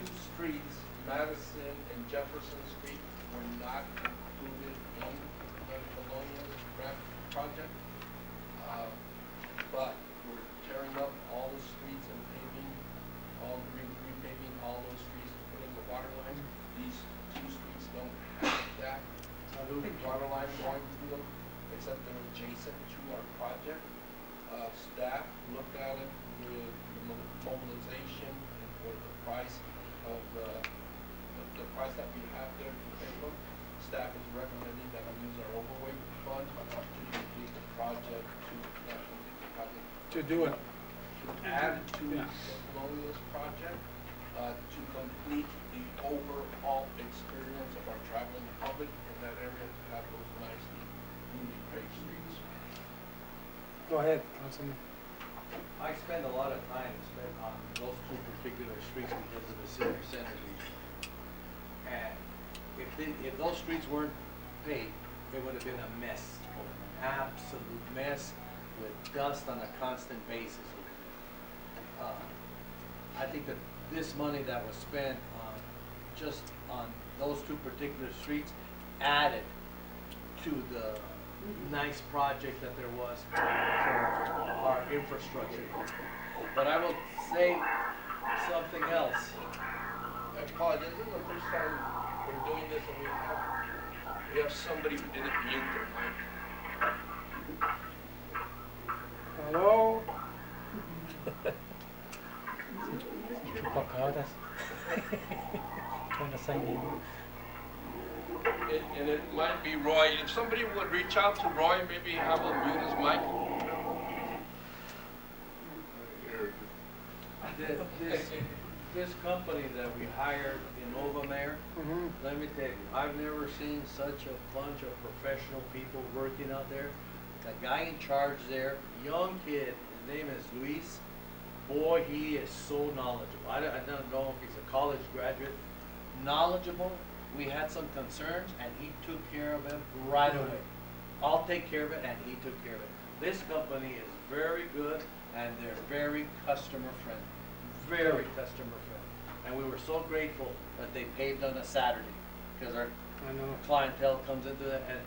2 streets, Madison and Jefferson Street, were not included in the Colonia grant project. But we're tearing up all the streets and paving, repaving all those streets to put in the water lines. These 2 streets don't have that water line going through them, except they're adjacent to our project. Staff looked at it with the mobilization and for the price of the price that we have there to pay them. Staff is recommending that we use our overweight fund to complete the project To do it. to add to the Colonial's project, to complete the overall experience of our traveling public in that area, to have those nicely, newly paved streets. Go ahead, Councilman. I spend a lot of time spent on those 2 particular streets because of the senior center region. And if those streets weren't paved, it would have been a mess, an absolute mess with dust on a constant basis. I think that this money that was spent just on those 2 particular streets added to the nice project that there was for our infrastructure. But I will say something else. I apologize, this is the first time we're doing this and we have somebody who didn't mute their mic. and it might be Roy. If somebody would reach out to Roy, maybe have him mute his mic. This company that we hired in Nova Mayor, Mhm. let me tell you, I've never seen such a bunch of professional people working out there. The guy in charge there, young kid, his name is Luis. Boy, he is so knowledgeable. I don't know if he's a college graduate. Knowledgeable. We had some concerns and he took care of them right away. I'll take care of it and he took care of it. This company is very good and they're very customer friendly. Very customer friendly. And we were so grateful that they paved on a Saturday because our I know. clientele comes into it, and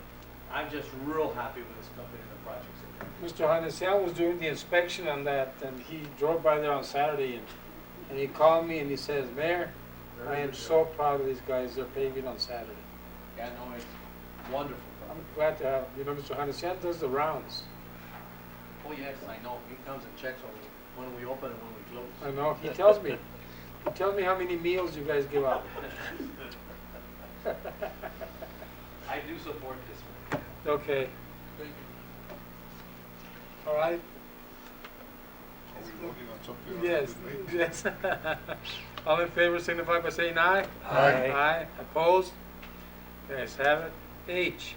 I'm just real happy with this company and the projects they're doing. Mr. Hanesian was doing the inspection on that, and he drove by there on Saturday, and he called me and he says, Mayor, I am so proud of these guys, they're paving on Saturday. Yeah, no, it's wonderful. I'm glad to have, Mr. Hanesian does the rounds. Oh, yes, I know. He comes and checks when we open and when we close. I know, he tells me. He tells me how many meals you guys give out. I do support this one. Okay, all right? Are we voting on something? on Yes, this meeting? yes. All in favor signify by saying aye. Aye. Aye, opposed? Guys have it. H,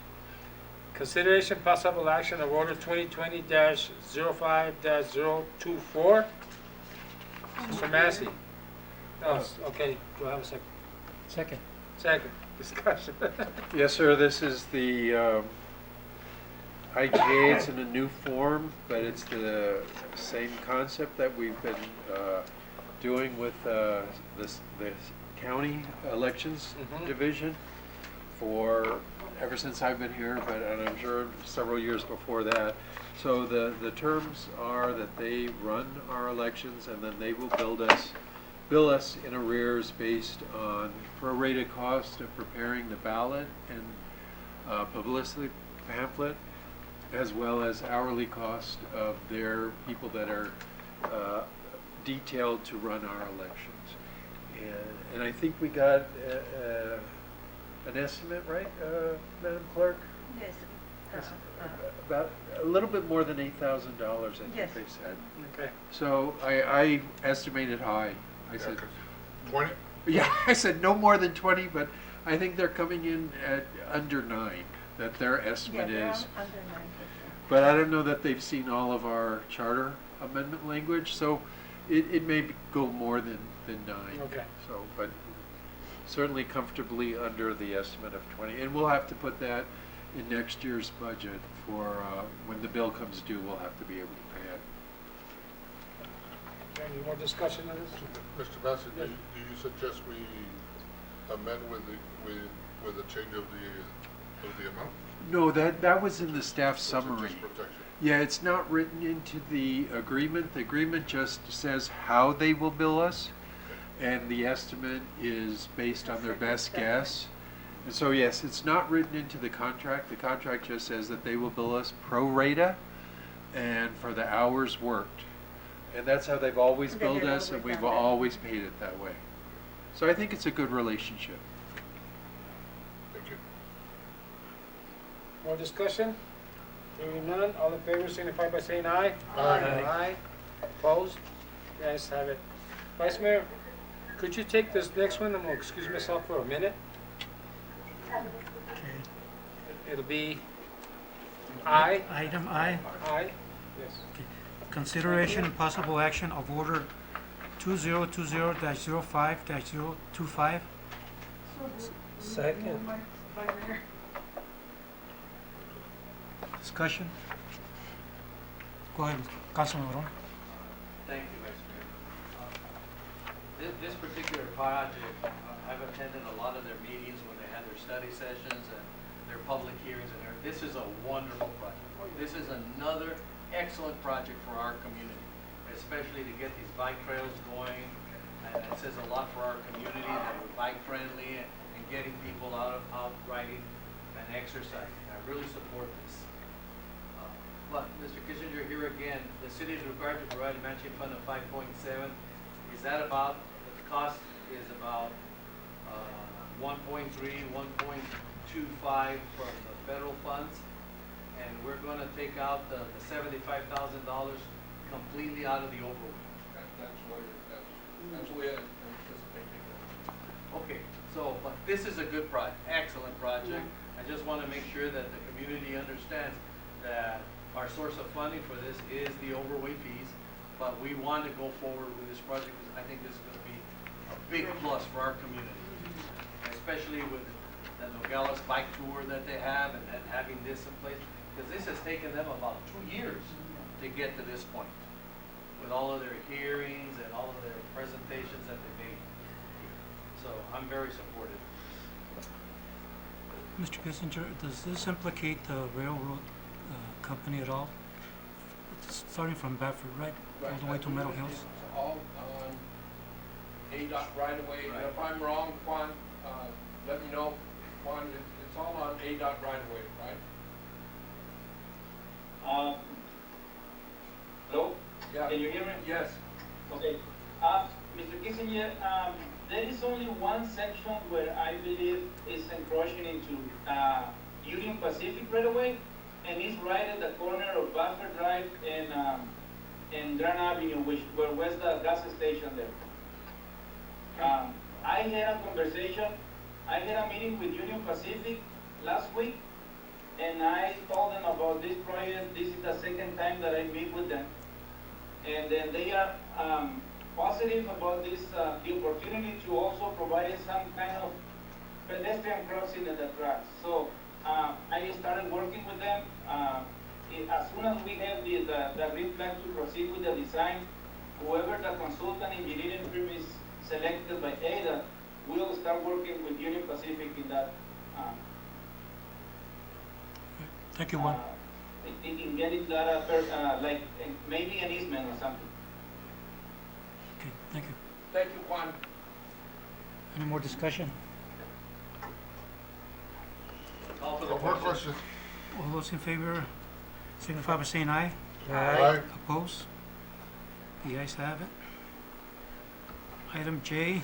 consideration possible action of order 2020-05-024. Mr. Massey. Oh, okay, do I have a second? Second. Second, discussion. Yes, sir, this is the IGA. It's in a new form, but it's the same concept that we've been doing with the county elections Mhm. division for ever since I've been here, and I'm sure several years before that. So the terms are that they run our elections and then they will bill us in arrears based on prorated cost of preparing the ballot and publicity pamphlet, as well as hourly cost of their people that are detailed to run our elections. And I think we got an estimate, right, Madam Clerk? Yes. About a little bit more than $8,000, I Yes. think they said. Okay. So I estimated high. I said, 20? yeah, I said no more than 20, but I think they're coming in at under 9, that their estimate is. Under 9%. But I don't know that they've seen all of our charter amendment language, so it may go more than 9. Okay. So, but certainly comfortably under the estimate of 20. And we'll have to put that in next year's budget for when the bill comes due, we'll have to be able to pay it. Any more discussion on this? Mr. Bassett, do you suggest we amend with the change of the amount? No, that was in the staff Or is it summary. just protection? Yeah, it's not written into the agreement. The agreement just says how they will bill us, and the estimate is based on their best guess. And so, yes, it's not written into the contract. The contract just says that they will bill us pro rata and for the hours worked. And that's how they've always They've billed us, and always we've done that. always paid it that way. So I think it's a good relationship. Thank you. More discussion? Hearing none, all in favor signify by saying aye. Aye. Aye. Opposed? Guys have it. Vice Mayor, could you take this next one? I'm gonna excuse myself for a minute. Okay. It'll be aye. Item I, Aye. Yes. consideration and possible action of order 2020-05-025. Second. Discussion? Go ahead, Councilman Morón. Thank you, Vice Mayor. This particular project, I've attended a lot of their meetings when they had their study sessions and their public hearings and everything. This is a wonderful project. This is another excellent project for our community, especially to get these bike trails going. And it says a lot for our community that we're bike friendly and getting people out riding and exercising. I really support this. But Mr. Kissinger, here again, the city is required to provide a matching fund of 5.7. Is that about, the cost is about 1.3, 1.2 125 from the federal funds, and we're gonna take out the $75,000 completely out of the overweight. That's the way I anticipate it. Okay, so, but this is a good project, excellent project. I just want to make sure that the community understands that our source of funding for this is the overweight fees, but we want to go forward with this project because I think this is going to be a big plus for our community, especially with the Nogales bike tour that they have and then having this in place, because this has taken them about 2 years to get to this point with all of their hearings and all of their presentations that they made. So I'm very supportive. Mr. Kissinger, does this implicate the railroad company at all? It's starting from Bedford, right? All the way to Meadow Hills? It's all on ADOT right away. Right. If I'm wrong, Juan, let me know. Juan, it's all on ADOT right away, right? Hello? Yeah. Can you hear me? Yes. Okay. Mr. Kissinger, there is only one section where I believe is encroaching into Union Pacific right away, and it's right at the corner of Buffer Drive and Grand Avenue, where was the gas station there. I had a meeting with Union Pacific last week, and I told them about this project. This is the second time that I meet with them. And then they are positive about this, the opportunity to also provide some kind of pedestrian crossing in the tracks. So I started working with them. As soon as we have the green flag to proceed with the design, whoever the consultant engineering firm is selected by ADA, we'll start working with Union Pacific in that. Thank you, Juan. In getting that, like maybe an easement or something. Okay, thank you. Thank you, Juan. Any more discussion? Call for the No more question. questions. All those in favor, signify by saying aye. Aye. Opposed? The ayes have it. Item J,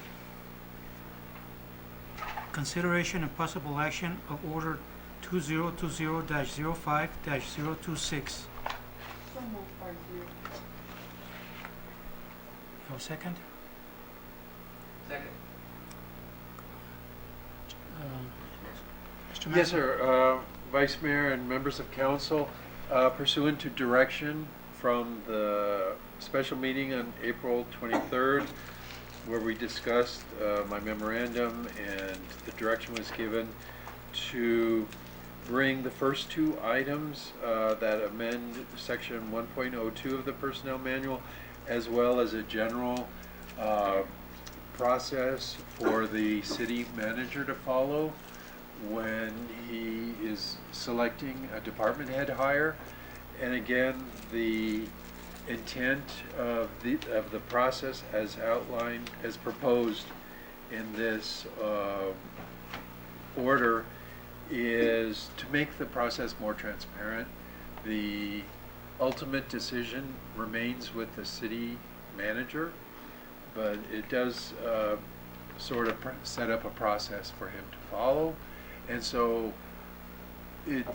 consideration and possible action of order 2020-05-026. So moved, Garcia. Have a second? Second. Mr. Massey? Yes, sir. Vice Mayor and members of council, pursuant to direction from the special meeting on April 23rd, where we discussed my memorandum, and the direction was given to bring the first two items that amend section 1.02 of the personnel manual, as well as a general process for the city manager to follow when he is selecting a department head hire. And again, the intent of the process as outlined, as proposed in this order, is to make the process more transparent. The ultimate decision remains with the city manager, but it does sort of set up a process for him to follow. And so it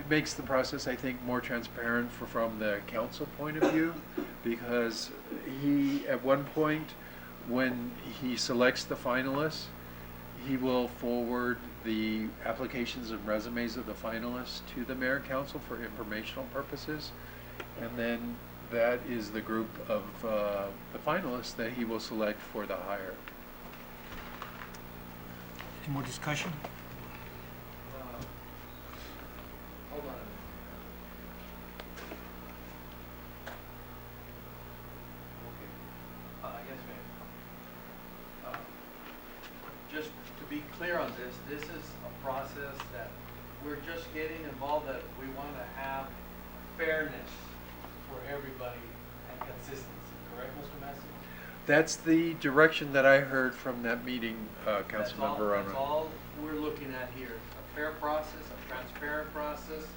makes the process, I think, more transparent from the council point of view, because he, at one point, when he selects the finalists, he will forward the applications and resumes of the finalists to the mayor and council for informational purposes. And then that is the group of the finalists that he will select for the hire. Any more discussion? Hold on a minute. Okay. Yes, ma'am. Just to be clear on this, this is a process that we're just getting involved, that we want to have fairness for everybody and consistency, correct, Mr. Massey? That's the direction that I heard from that meeting, Councilmember That's all we're looking at here, a fair process, a transparent process,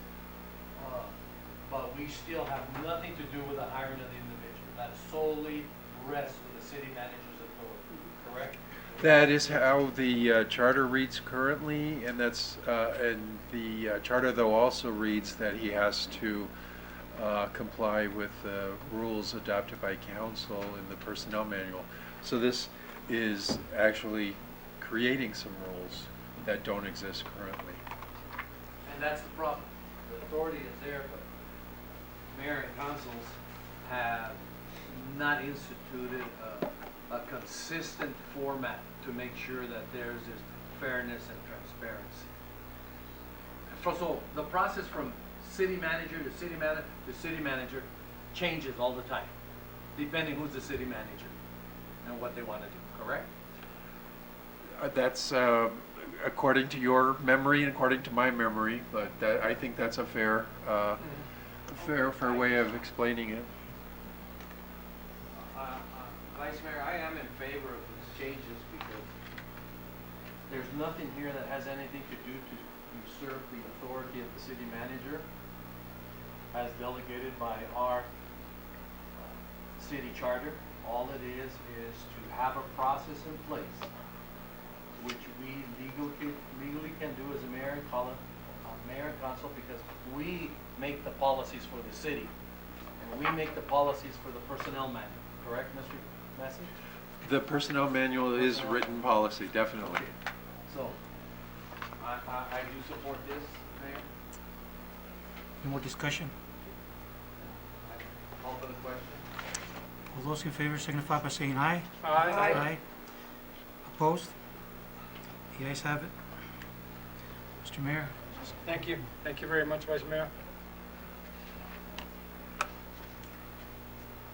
but we still have nothing to do with the hiring of the individual. That solely rests with the city manager's authority, correct? That is how the charter reads currently, and and the charter though also reads that he has to comply with the rules adopted by council in the personnel manual. So this is actually creating some rules that don't exist currently. And that's the problem. The authority is there, but mayor and councils have not instituted a consistent format to make sure that there's this fairness and transparency. So the process from city manager to city manager changes all the time, depending who's the city manager and what they want to do, correct? That's according to your memory and according to my memory, but I think that's a fair way of explaining it. Vice Mayor, I am in favor of these changes because there's nothing here that has anything to do to usurp the authority of the city manager as delegated by our city charter. All it is to have a process in place which we legally can do as a mayor and council because we make the policies for the city and we make the policies for the personnel manual. Correct, Mr. Massey? The personnel manual is written policy, definitely. Okay. So, I do support this, Mayor. Any more discussion? I call for the question. All those in favor signify by saying aye. Aye. Opposed? The ayes have it. Mr. Mayor? Thank you. Thank you very much, Vice Mayor.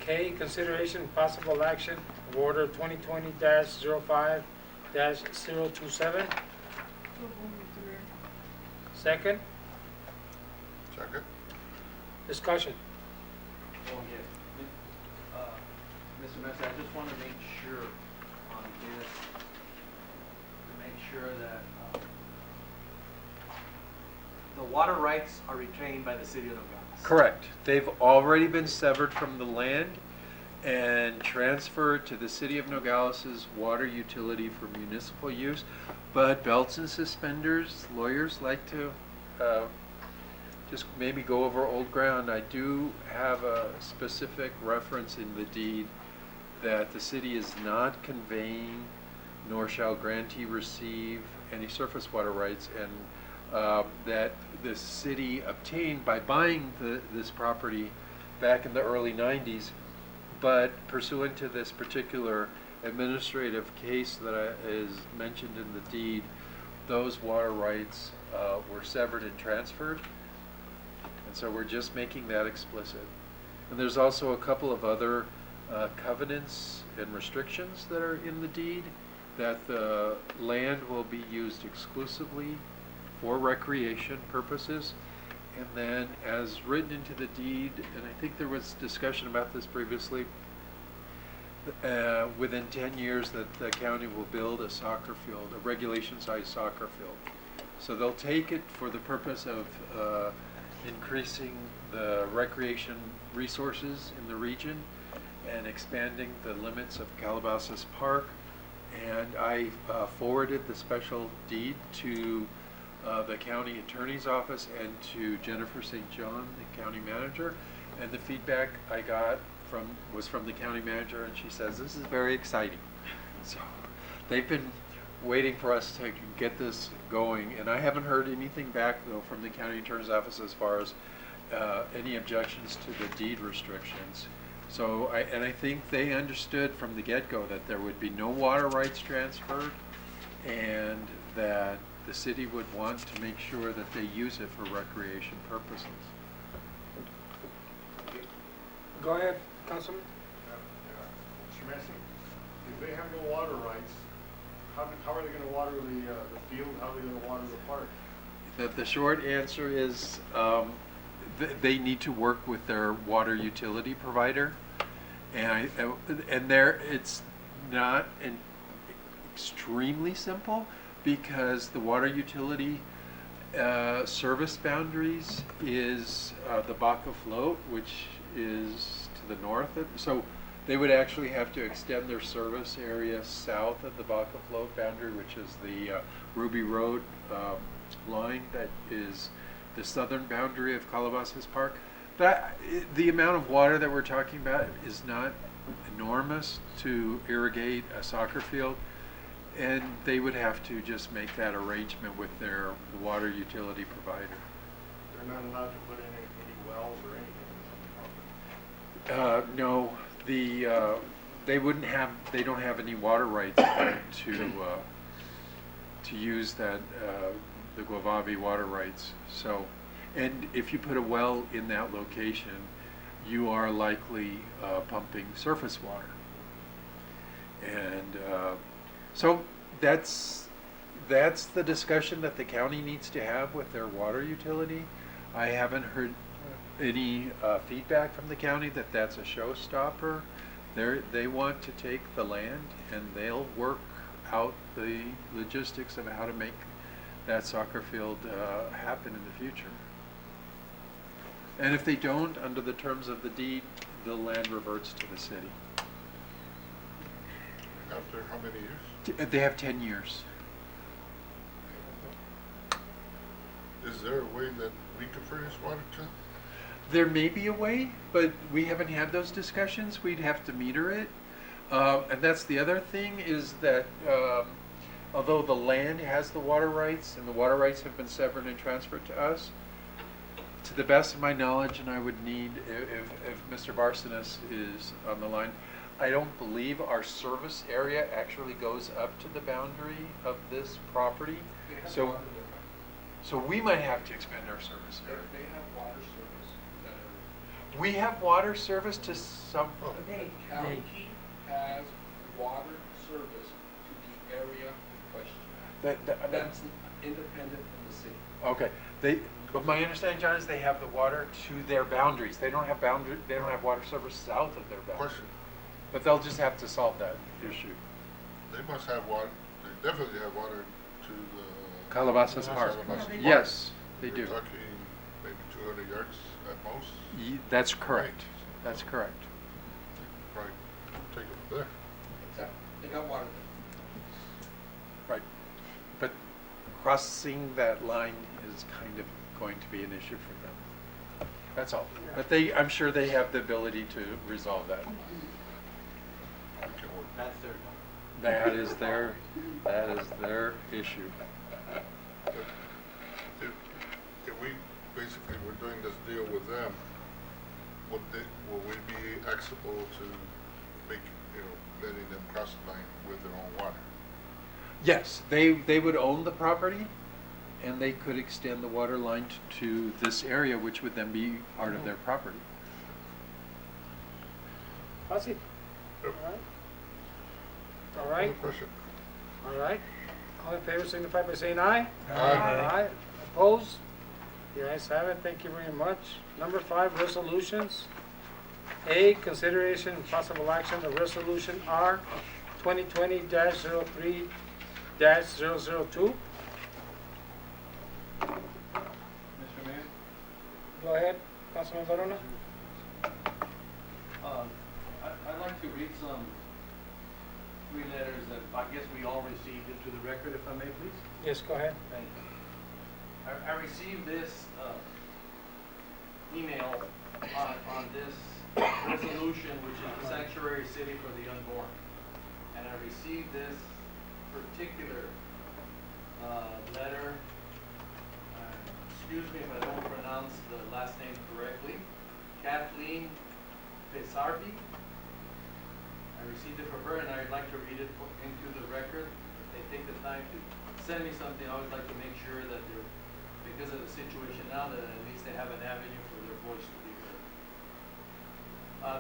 K, consideration and possible action of order 2020-05-027. Second, Second? discussion. Oh, yes. Mr. Massey, I just want to make sure on this, to make sure that the water rights are retained by the city of Nogales. Correct. They've already been severed from the land and transferred to the city of Nogales' water utility for municipal use. But belts and suspenders, lawyers like to just maybe go over old ground. I do have a specific reference in the deed that the city is not conveying nor shall grantee receive any surface water rights, and that the city obtained by buying this property back in the early 90s, but pursuant to this particular administrative case that is mentioned in the deed, those water rights were severed and transferred, and so we're just making that explicit. And there's also a couple of other covenants and restrictions that are in the deed, that the land will be used exclusively for recreation purposes. And then as written into the deed, and I think there was discussion about this previously, within 10 years that the county will build a soccer field, a regulation-sized soccer field. So they'll take it for the purpose of increasing the recreation resources in the region and expanding the limits of Calabasas Park. And I forwarded the special deed to the county attorney's office and to Jennifer St. John, the county manager, and the feedback I got was from the county manager, and she says this is very exciting. So they've been waiting for us to get this going, and I haven't heard anything back though from the county attorney's office as far as any objections to the deed restrictions. So I think they understood from the get-go that there would be no water rights transferred, and that the city would want to make sure that they use it for recreation purposes. Go ahead, Councilman. Mr. Massey, if they have no water rights, how are they gonna water the field, how are they gonna water the park? The short answer is they need to work with their water utility provider, and it's not extremely simple, because the water utility service boundaries is the Baca float, which is to the north. So They would actually have to extend their service area south of the Baca Float boundary, which is the Ruby Road line that is the southern boundary of Calabasas Park. But the amount of water that we're talking about is not enormous to irrigate a soccer field, and they would have to just make that arrangement with their water utility provider. They're not allowed to put in any wells or anything on the property. No, they don't have any water rights to use that, the Guavavi water rights. So, and if you put a well in that location, you are likely pumping surface water. And so that's the discussion that the county needs to have with their water utility. I haven't heard any feedback from the county that that's a showstopper. They want to take the land, and they'll work out the logistics of how to make that soccer field happen in the future. And if they don't, under the terms of the deed, the land reverts to the city. After how many years? They have 10 years. Is there a way that we could furnish water to them? There may be a way, but we haven't had those discussions. We'd have to meter it. And that's the other thing, is that although the land has the water rights, and the water rights have been severed and transferred to us, to the best of my knowledge, and I would need, if Mr. Barcenas is on the line, I don't believe our service area actually goes up to the boundary of this property. So we might have to expand our service area. They have water service that We have water service to some. the county has water service to the area in question. That's independent from the city. Okay. But my understanding, John, is they have the water to their boundaries. They don't have water service south of their boundaries. Question. But they'll just have to solve that issue. They must have water, they definitely have water to the... Calabasas Park. Calabasas Park. Yes, they do. We're talking maybe 200 yards at most. That's correct. That's correct. Right, take it from there. Exactly. They got water there. Right. But crossing that line is kind of going to be an issue for them. That's all. But I'm sure they have the ability to resolve that. We can work. That's their. That is their issue. If we basically were doing this deal with them, will we be acceptable to make, letting them cross the line with their own water? Yes, they would own the property, and they could extend the water line to this area, which would then be part of their property. Fuzzy? Yep. All right. Other question? All right. All in favor signify by saying aye. Aye. Aye. Opposed? The ayes have it. Thank you very much. Number 5, resolutions. A, consideration and possible action of resolution R 2020-03-002. Mr. Mayor? Go ahead, Councilman Varona. I'd like to read some 3 letters that I guess we all received into the record, if I may, please. Yes, go ahead. Thank you. I received this email on this resolution, which is the sanctuary city for the unborn. And I received this particular letter, excuse me if I don't pronounce the last name correctly, Kathleen Pesarbi. I received it from her, and I'd like to read it into the record. If they take the time to send me something, I always like to make sure that they're, because of the situation now, that at least they have an avenue for their voice to be heard.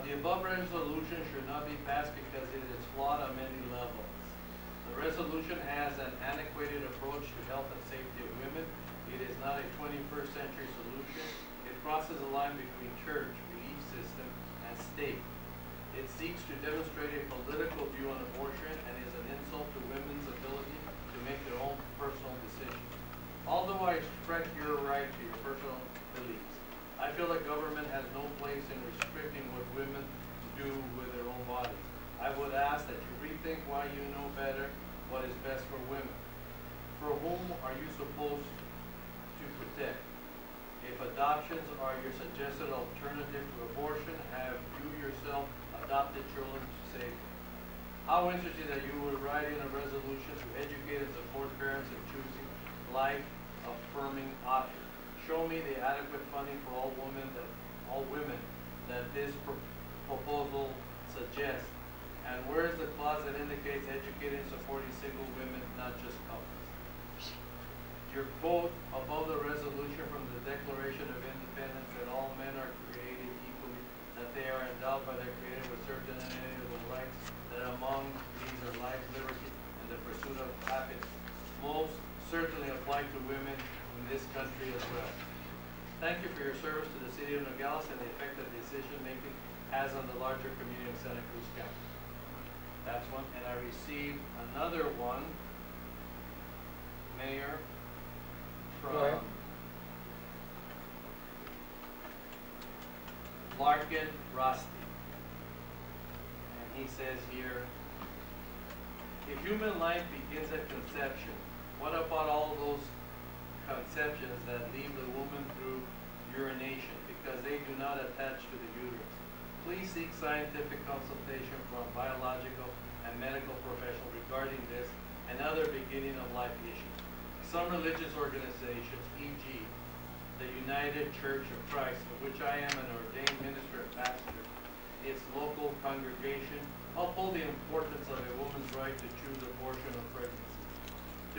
The above resolution should not be passed because it is flawed on many levels. The resolution has an antiquated approach to health and safety of women. It is not a 21st century solution. It crosses a line between church, belief system, and state. It seeks to demonstrate a political view on abortion and is an insult to women's ability to make their own personal decisions. Although I respect your right to your personal beliefs, I feel that government has no place in restricting what women do with their own bodies. I would ask that you rethink why you know better what is best for women. For whom are you supposed to protect? If adoptions are your suggested alternative to abortion, have you yourself adopted children to save them? How interesting that you would write in a resolution to educate and support parents in choosing life-affirming options. Show me the adequate funding for all women that this proposal suggests. And where is the clause that indicates educating and supporting single women, not just couples? Your quote above the resolution from the Declaration of Independence that all men are created equally, that they are endowed by their Creator with certain inalienable rights, that among these are life, liberty, and the pursuit of happiness, most certainly apply to women in this country as well. Thank you for your service to the city of Nogales and the effect that decision-making has on the larger community of Santa Cruz County. That's one. And I received another one, Mayor, Go ahead. from Larkin Rusty. And he says here, if human life begins at conception, what about all those conceptions that leave the woman through urination because they do not attach to the uterus? Please seek scientific consultation from biological and medical professionals regarding this and other beginning of life issues. Some religious organizations, e.g., the United Church of Christ, of which I am an ordained minister and pastor, its local congregation, uphold the importance of a woman's right to choose abortion or pregnancy.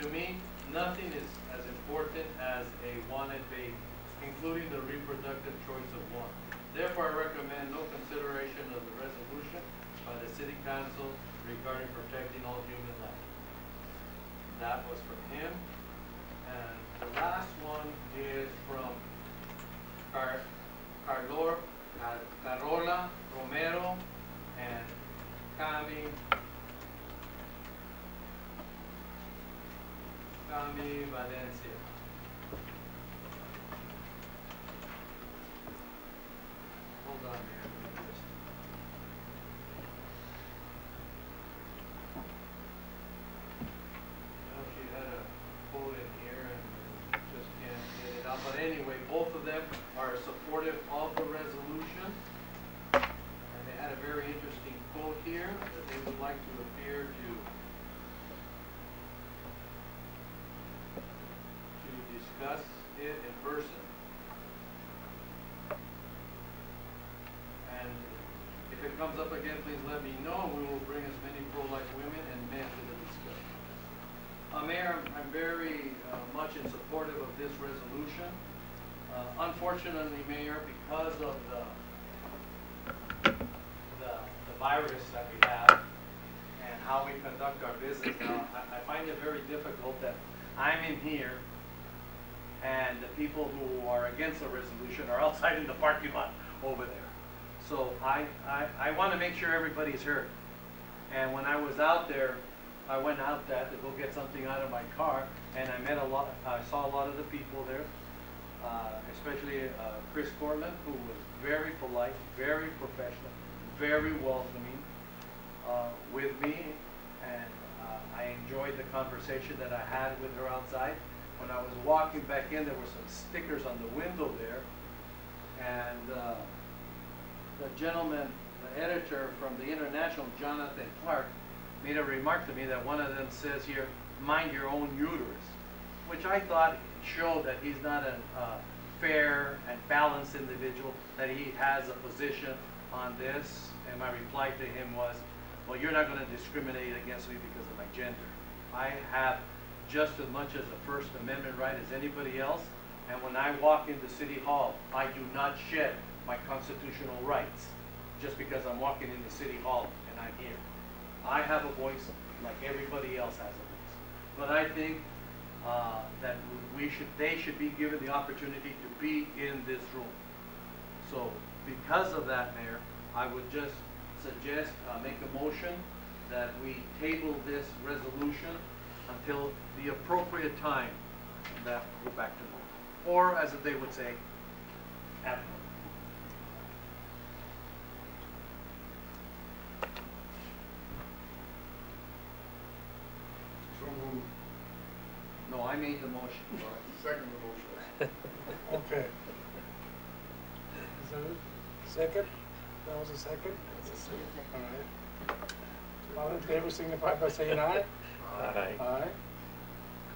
To me, nothing is as important as a wanted baby, including the reproductive choice of one. Therefore, I recommend no consideration of the resolution by the City Council regarding protecting all human life. That was from him. And the last one is from Carola Romero and Cami Valencia. Hold on here. Let me just. She had a quote in here and just can't get it out. But anyway, both of them are supportive of the resolution. And they had a very interesting quote here that they would like to appear to discuss it in person. And if it comes up again, please let me know. We will bring as many pro-life women and men to the discussion. Mayor, I'm very much in support of this resolution. Unfortunately, Mayor, because of the virus that we have and how we conduct our business now, I find it very difficult that I'm in here and the people who are against the resolution are outside in the parking lot over there. So I want to make sure everybody's heard. And when I was out there, I went out there to go get something out of my car, and I saw a lot of the people there, especially Chris Cortland, who was very polite, very professional, very welcoming with me, and I enjoyed the conversation that I had with her outside. When I was walking back in, there were some stickers on the window there, and the gentleman, the editor from the International, Jonathan Clark, made a remark to me that one of them says here, mind your own uterus, which I thought showed that he's not a fair and balanced individual, that he has a position on this. And my reply to him was, well, you're not going to discriminate against me because of my gender. I have just as much as a First Amendment right as anybody else, and when I walk into City Hall, I do not shed my constitutional rights just because I'm walking into City Hall and I'm here. I have a voice like everybody else has a voice. But I think that they should be given the opportunity to be in this room. So because of that, Mayor, I would just suggest, make a motion that we table this resolution until the appropriate time and that we'll go back to normal. Or as they would say, at normal. made the motion. Second the motion. Okay. Is that it? Second? That was a second? All right. All in favor signify by saying aye. Aye. Aye.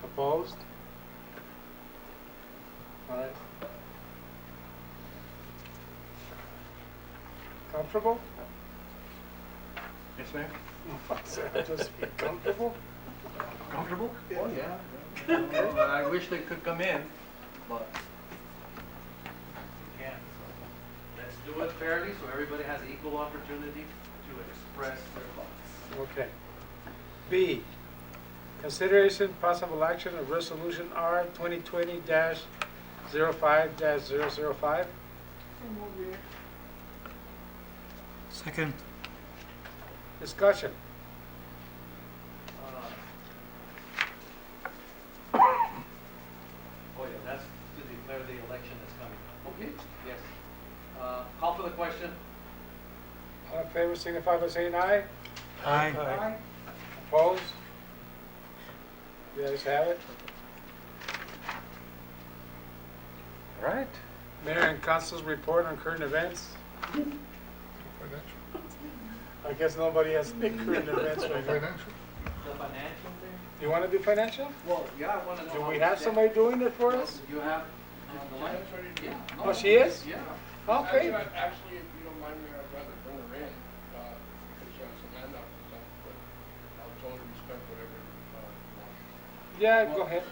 Opposed? All right. Comfortable? Yes, ma'am. Just be comfortable? Comfortable? Oh, yeah. Well, I wish they could come in, but they can't. So let's do it fairly so everybody has equal opportunity to express their thoughts. Okay. B, consideration possible action of resolution R 2020-05-005. So move, Mayor. Second. Discussion. Oh, yeah, that's to declare the election is coming. Okay, yes. Call for the question. All in favor signify by saying aye. Aye. Opposed? The ayes have it. All right. Mayor and council's report on current events. Financial. I guess nobody has any current events right now. Financial. The financial thing? You want to do financial? Well, yeah, I want to know. Do how we much have debt- somebody doing it for us? You have the line? Yeah. Oh, no, she is? Yeah. Okay. Actually, if you don't mind me, I'd rather bring her in, because she has some hand up and stuff, but I'll totally respect whatever you want. Yeah, go ahead.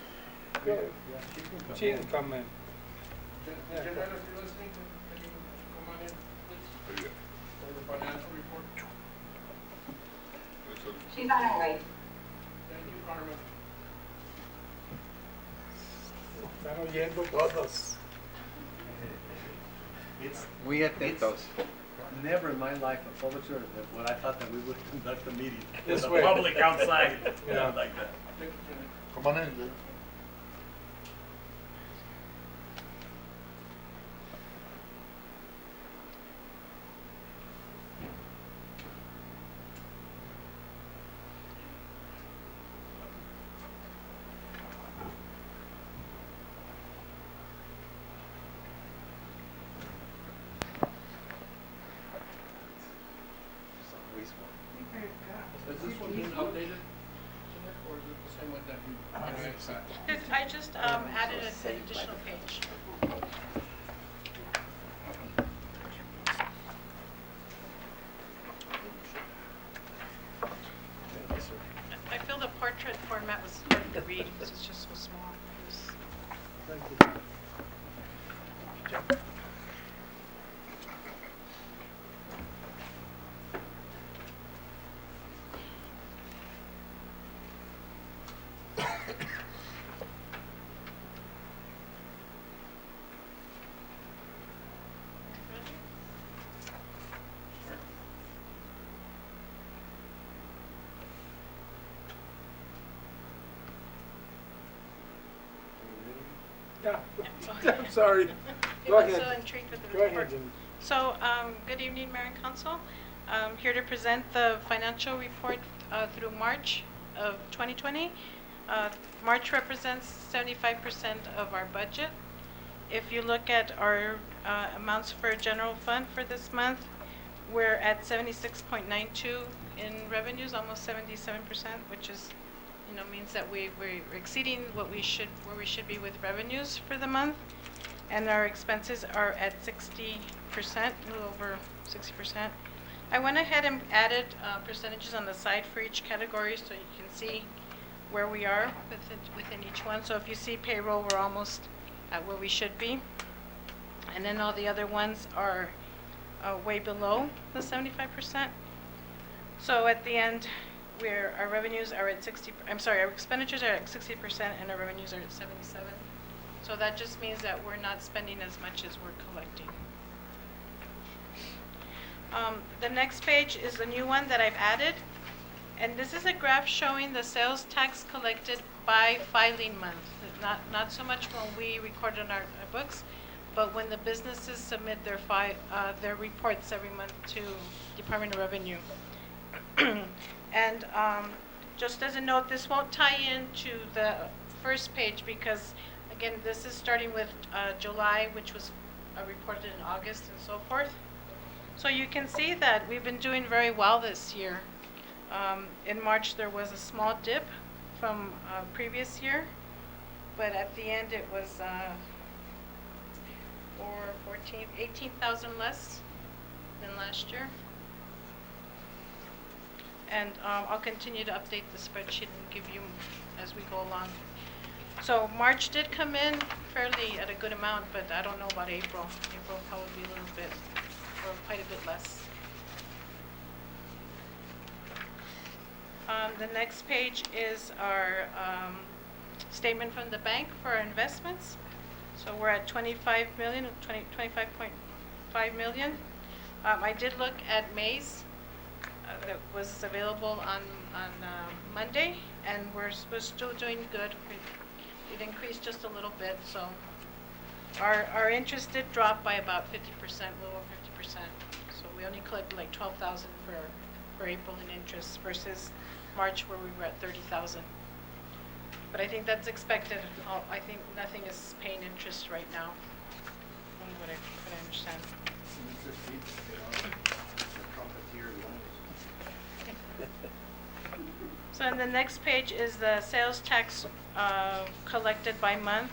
Go ahead. Yeah, she can come. She can come in. Yeah. Janelle, if you're listening, can you come on in, please, Yeah. for the financial report? She's on her way. Thank you, Carmen. Están oyendo todos. It's Muy atentos. never in my life a public service that what I thought that we would conduct a meeting This with way. the public outside. Yeah. Like that. Thank you, Janelle. Come on in, Jay. Has this one been updated, Janelle, or is it the same one that we? I just added an additional page. I feel the portrait format was hard to read because it's just so small. It was- Thank you. Yeah, I'm sorry. You Go were so ahead. intrigued with the Go report. ahead, Jim. So, good evening, Mayor and Council. I'm here to present the financial report through March of 2020. March represents 75% of our budget. If you look at our amounts for general fund for this month, we're at 76.92 in revenues, almost 77%, which is, means that we're exceeding where we should be with revenues for the month. And our expenses are at 60%, a little over 60%. I went ahead and added percentages on the side for each category so you can see where we are within each one. So if you see payroll, we're almost at where we should be. And then all the other ones are way below the 75%. So at the end, our revenues are at our expenditures are at 60% and our revenues are at 77. So that just means that we're not spending as much as we're collecting. The next page is the new one that I've added. And this is a graph showing the sales tax collected by filing month. Not so much when we record on our books, but when the businesses submit their reports every month to Department of Revenue. And just as a note, this won't tie into the first page because, again, this is starting with July, which was reported in August and so forth. So you can see that we've been doing very well this year. In March, there was a small dip from previous year, but at the end it was 18,000 less than last year. And I'll continue to update the spreadsheet and give you as we go along. So March did come in fairly at a good amount, but I don't know about April. April probably be a little bit, or quite a bit less. The next page is our statement from the bank for our investments. So we're at 25.5 million. I did look at May's that was available on Monday, and we're still doing good. It increased just a little bit, so our interest did drop by about 50%, a little over 50%. So we only collected like 12,000 for April in interest versus March where we were at 30,000. But I think that's expected. I think nothing is paying interest right now. Only what I understand. So on the next page is the sales tax collected by month.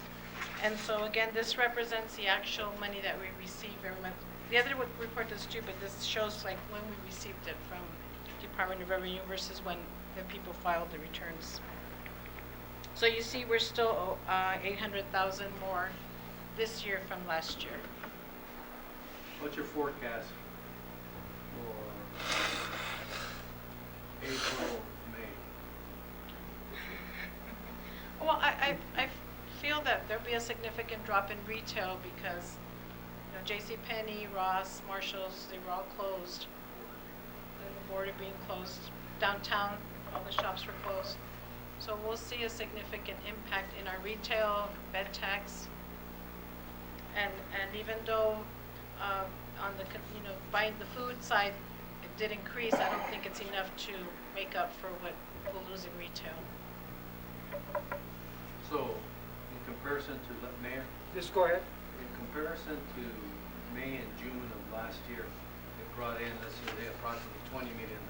And so again, this represents the actual money that we receive every month. The other report is due, but this shows like when we received it from Department of Revenue versus when the people filed the returns. So you see we're still 800,000 more this year from last year. What's your forecast for April, May? Well, I feel that there'll be a significant drop in retail because JCPenney, Ross, Marshalls, they were all closed. And the border being closed. Downtown, all the shops were closed. So we'll see a significant impact in our retail, bed tax. And even though on the buying the food side it did increase, I don't think it's enough to make up for what we'll lose in retail. So, in comparison to the Mayor? Just go ahead. In comparison to May and June of last year, it brought in this year approximately $20 million.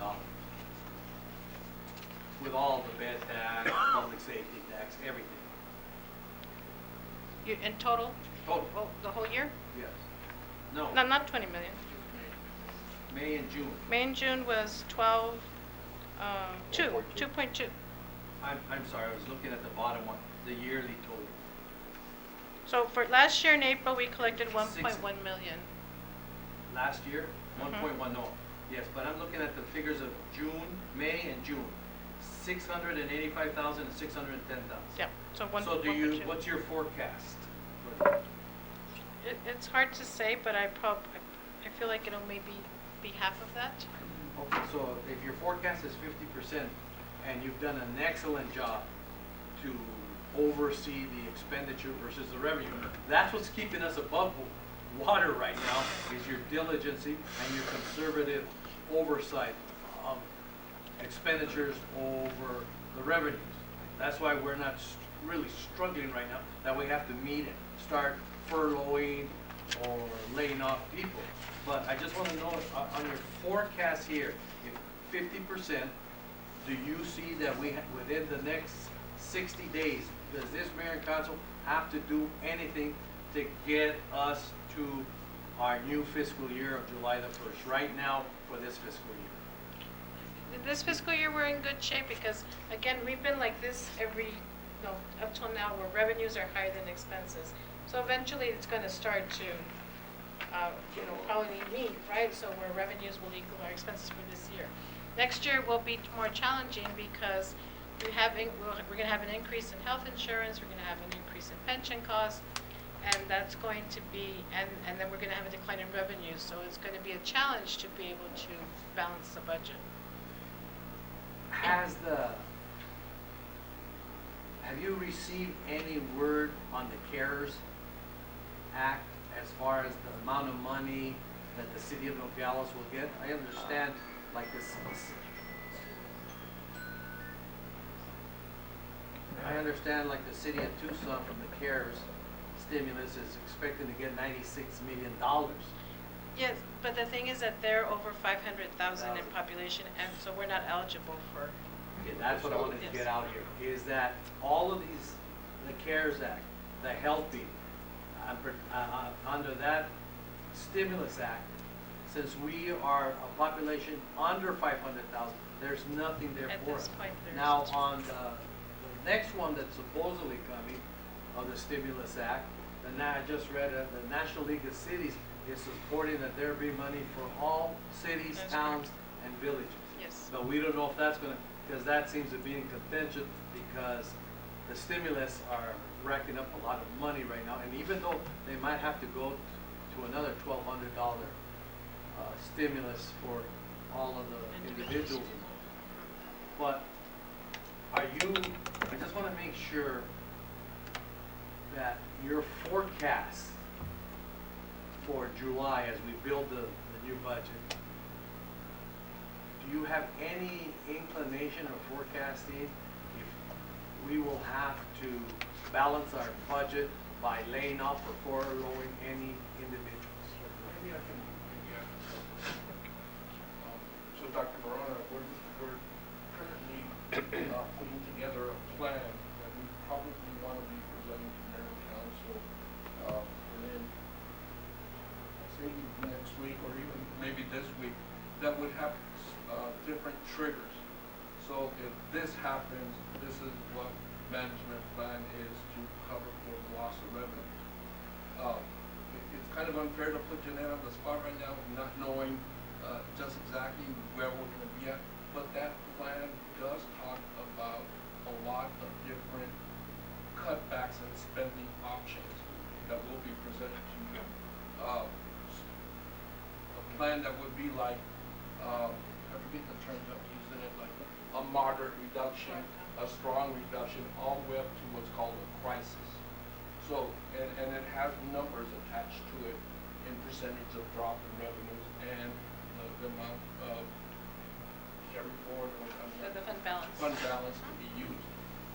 With all the bed tax, public safety tax, everything. In total? Total. Well, the whole year? Yes. No. No, not 20 million. May and June. May and June was 2.2. I'm sorry, I was looking at the bottom one, the yearly total. So for last year in April, we collected 1.1 million. Last year, Mhm. 1.1, no. Yes, but I'm looking at the figures of June, May and June. 685,000 and 610,000. Yeah, so one. So what's your forecast? It's hard to say, but I feel like it'll maybe be half of that. Okay, so if your forecast is 50% and you've done an excellent job to oversee the expenditure versus the revenue, that's what's keeping us above water right now, is your diligence and your conservative oversight of expenditures over the revenues. That's why we're not really struggling right now, that we have to meet and start furloughing or laying off people. But I just want to know on your forecast here, if 50%, do you see that within the next 60 days, does this mayor and council have to do anything to get us to our new fiscal year of July the 1st, right now for this fiscal year? This fiscal year, we're in good shape because, again, we've been like this up till now where revenues are higher than expenses. So eventually it's going to start to, probably meet, right? So where revenues will equal our expenses for this year. Next year will be more challenging because we're going to have an increase in health insurance, we're going to have an increase in pension costs, and that's going to be, and then we're going to have a decline in revenues. So it's going to be a challenge to be able to balance the budget. Have you received any word on the CARES Act as far as the amount of money that the city of Nogales will get? I understand like this. I understand like the city of Tucson from the CARES stimulus is expecting to get $96 million. Yes, but the thing is that they're over 500,000 in population, and so we're not eligible for. Okay, that's what I wanted to Yes. get out here, is that all of these, the CARES Act, the helping, under that stimulus act, since we are a population under 500,000, there's nothing there At for this us. point, there's. Now, on the next one that's supposedly coming, of the stimulus act, and now I just read it, the National League of Cities is supporting that there be money for all cities, That's towns, and villages. Yes. But we don't know if that's gonna, because that seems to be in contention, because the stimulus are racking up a lot of money right now, and even though they might have to go to another $1,200 stimulus for all of the individuals. But are you, I just wanna make sure that your forecast for July as we build the new budget, do you have any inclination or forecasting if we will have to balance our budget by laying off or furloughing any individuals? Maybe I can, yeah. So Dr. Barona, we're currently putting together a plan that we probably want to be presenting to Mayor and Council within, say, next week or even maybe this week, that would have different triggers. So if this happens, this is what management plan is to cover for the loss of revenue. It's kind of unfair to put Jeanette on the spot right now, not knowing just exactly where we're going to be at, but that plan does talk about a lot of different cutbacks and spending options that will be presented to you. A plan that would be like, I forget the terms I'm using it, like a moderate reduction, a strong reduction, all the way up to what's called a crisis. So, and it has numbers attached to it in percentage of drop in revenues and the amount of carry forward or The fund balance. fund balance to be used.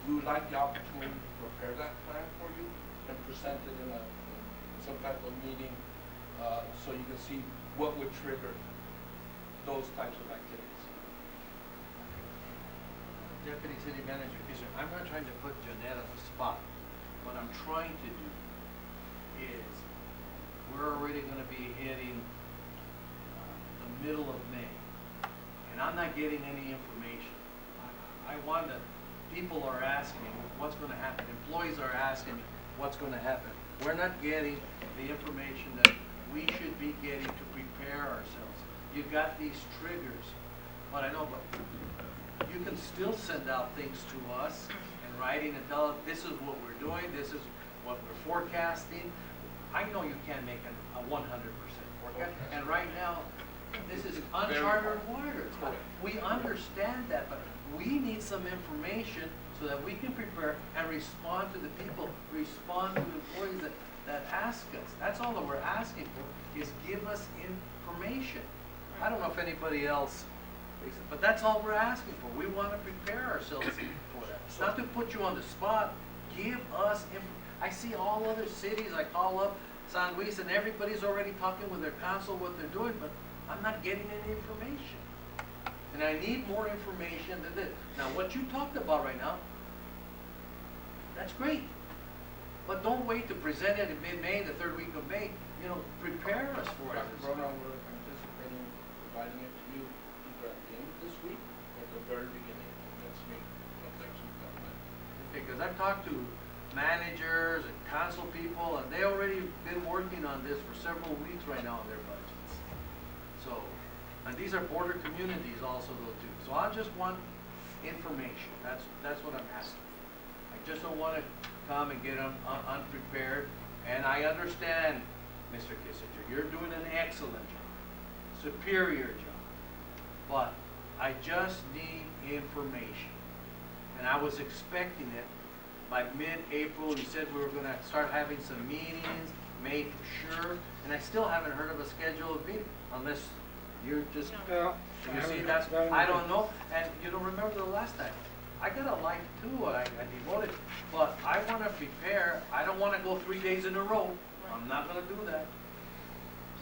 We would like the opportunity to prepare that plan for you and present it in some type of meeting so you can see what would trigger those types of activities. Deputy City Manager, I'm not trying to put Jeanette on the spot. What I'm trying to do is, we're already gonna be hitting the middle of May, and I'm not getting any information. I wonder, people are asking me what's gonna happen, employees are asking me what's gonna happen. We're not getting the information that we should be getting to prepare ourselves. You've got these triggers, but I know, but you can still send out things to us in writing and tell us this is what we're doing, this is what we're forecasting. I know you can't make a 100% forecast, and right now, this is uncharted waters. We understand that, but we need some information so that we can prepare and respond to the people, respond to employees that ask us. That's all that we're asking for, is give us information. I don't know if anybody else, but that's all we're asking for. We want to prepare ourselves for that. It's not to put you on the spot. Give us I see all other cities, I call up San Luis, and everybody's already talking with their council what they're doing, but I'm not getting any information. And I need more information than this. Now, what you talked about right now, that's great. But don't wait to present it in mid-May, the third week of May. You know, prepare us for it. Dr. Barona, we're anticipating providing it to you either at the end of this week or the very beginning of next week of next week. Because I've talked to managers and council people, and they already been working on this for several weeks right now on their budgets. So, and these are border communities also though too. So I just want information. That's what I'm asking. I just don't want to come and get them unprepared. And I understand, Mr. Kissinger, you're doing an excellent job, superior job. But I just need information. And I was expecting it by mid-April. You said we were going to start having some meetings, May for sure. And I still haven't heard of a scheduled meeting, unless you're just, Yeah. you see, that's, I don't know. And you don't remember the last time. I got a life too, I devote it, but I wanna prepare, I don't wanna go 3 days in a row. I'm not gonna do that.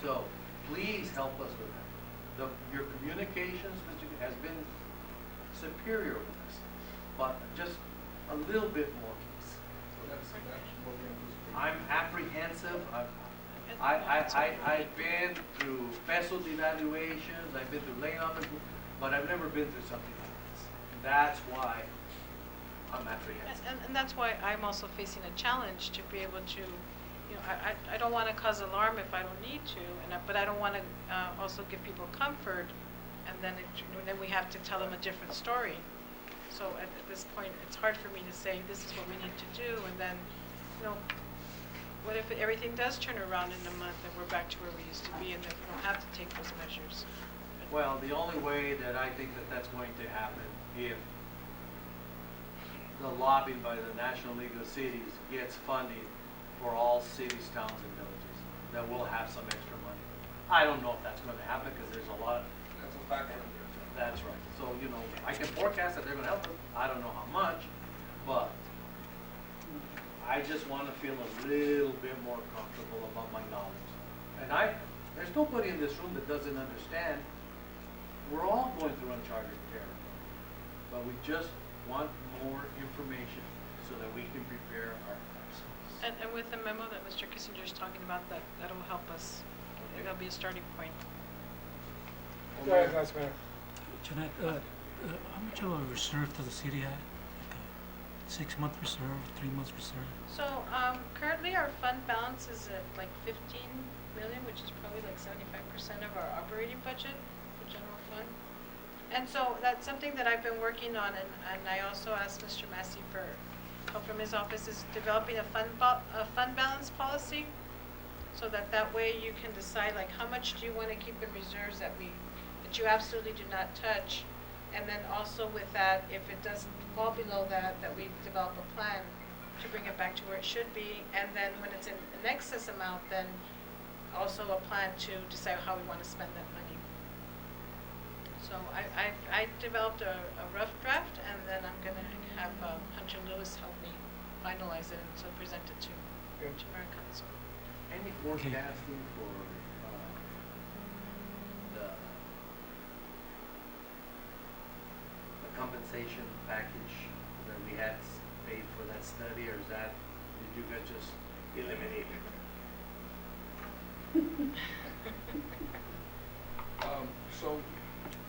So, please help us with that. Your communications, Mr. has been superior with us, but just a little bit more, please. That's what we anticipate. I'm apprehensive. I've been through peso devaluations, I've been through laying on the, but I've never been through something like this. That's why I'm apprehensive. And that's why I'm also facing a challenge to be able to, you know, I don't want to cause alarm if I don't need to, but I don't want to also give people comfort, and then then we have to tell them a different story. So at this point, it's hard for me to say this is what we need to do, and then, you know, what if everything does turn around in a month and we're back to where we used to be, and then we don't have to take those measures? Well, the only way that I think that that's going to happen if the lobbying by the National League of Cities gets funding for all cities, towns, and villages, that we'll have some extra money. I don't know if that's going to happen because there's a lot of, That's a factor in there. that's right. So, you know, I can forecast that they're going to help us. I don't know how much, but I just want to feel a little bit more comfortable about my knowledge. And there's nobody in this room that doesn't understand. We're all going through uncharted territory, but we just want more information so that we can prepare ourselves. And with the memo that Mr. Kissinger is talking about, that'll help us. Okay. That'll be a starting point. Go ahead, Vice Mayor. Jeanette, how much of a reserve does the city have? Like a 6-month reserve, 3 months reserve? So currently our fund balance is at like 15 million, which is probably like 75% of our operating budget for general fund. And so that's something that I've been working on, and I also asked Mr. Massey for help from his office, is developing a fund balance policy, so that way you can decide like how much do you want to keep in reserves that you absolutely do not touch, and then also with that, if it doesn't fall below that we develop a plan to bring it back to where it should be, and then when it's in an excess amount, then also a plan to decide how we want to spend that money. So I developed a rough draft, and then I'm going to have Hunter Lewis help me finalize it and so present it to Mayor and Council. Any forecasting for the compensation package that we had paid for that study, or did you guys just eliminate it?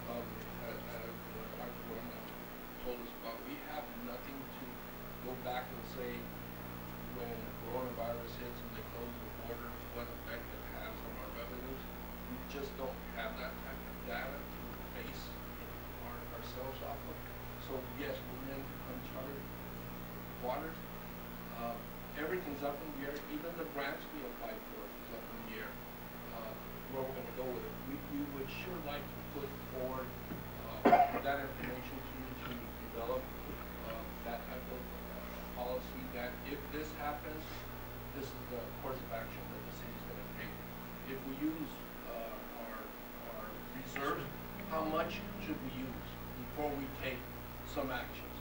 As Dr. Buena told us about, we have nothing to go back and say when coronavirus hits and they close the border, what effect it has on our revenues. We just don't have that type of data to base ourselves off of. So yes, we're in uncharted waters. Everything's up in the air. Even the grants we applied for is up in the air. Where we're going to go with it. We would sure like to put forward that information to you to develop that type of policy, that if this happens, this is the course of action that the city's going to take. If we use our reserves, how much should we use before we take some actions?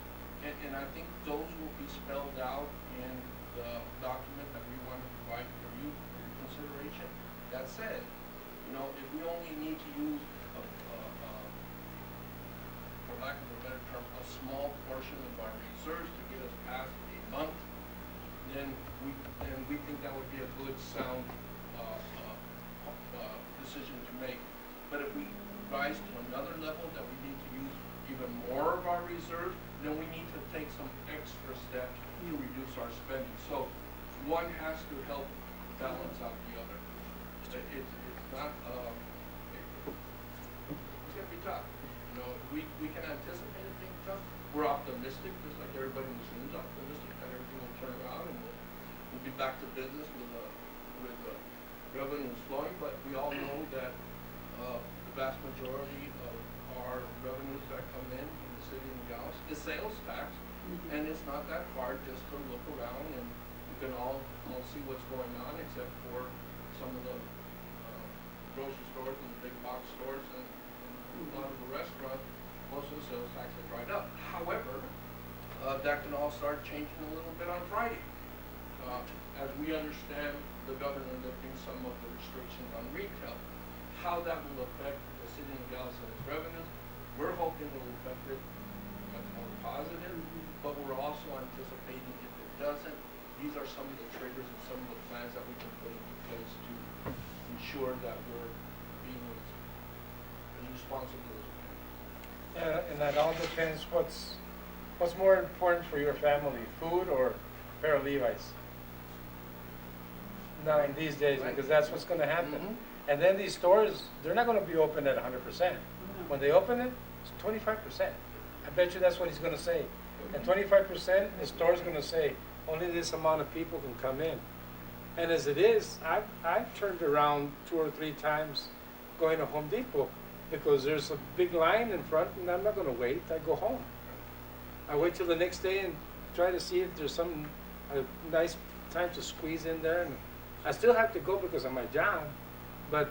And I think those will be spelled out in the document that we want to provide for you for your consideration. That said, you know, if we only need to use, for lack of a better term, a small portion of our reserves to get us past a month, then we think that would be a good, sound decision to make. But if we rise to another level that we need to use even more of our reserves, then we need to take some extra steps to reduce our spending. So one has to help balance out the other. It's not, it's gonna be tough. You know, we can anticipate it being tough. We're optimistic, just like everybody in this room is optimistic that everything will turn around and we'll be back to business with revenues flowing. But we all know that the vast majority of our revenues that come in the city of Nogales is sales tax, and it's not that hard just to look around and we can all see what's going on, except for some of the grocery stores and the big box stores and a lot of the restaurants. Most of the sales tax has dried up. However, that can all start changing a little bit on Friday. As we understand the governor lifting some of the restrictions on retail, how that will affect the city of Nogales and its revenues, we're hoping it will affect it much more positive, but we're also anticipating if it doesn't, these are some of the triggers and some of the plans that we can put into place to ensure that we're being as responsible as we can. And that all depends what's more important for your family, food or pair of Levi's? Now in these days, Right. because that's what's gonna happen. Mhm. And then these stores, they're not gonna be open at 100%. When they open it, it's 25%. I bet you that's what he's gonna say. And 25%, the store's gonna say, only this amount of people can come in. And as it is, I've turned around 2 or 3 times going to Home Depot because there's a big line in front and I'm not gonna wait, I go home. I wait till the next day and try to see if there's some a nice time to squeeze in there. And I still have to go because of my job, but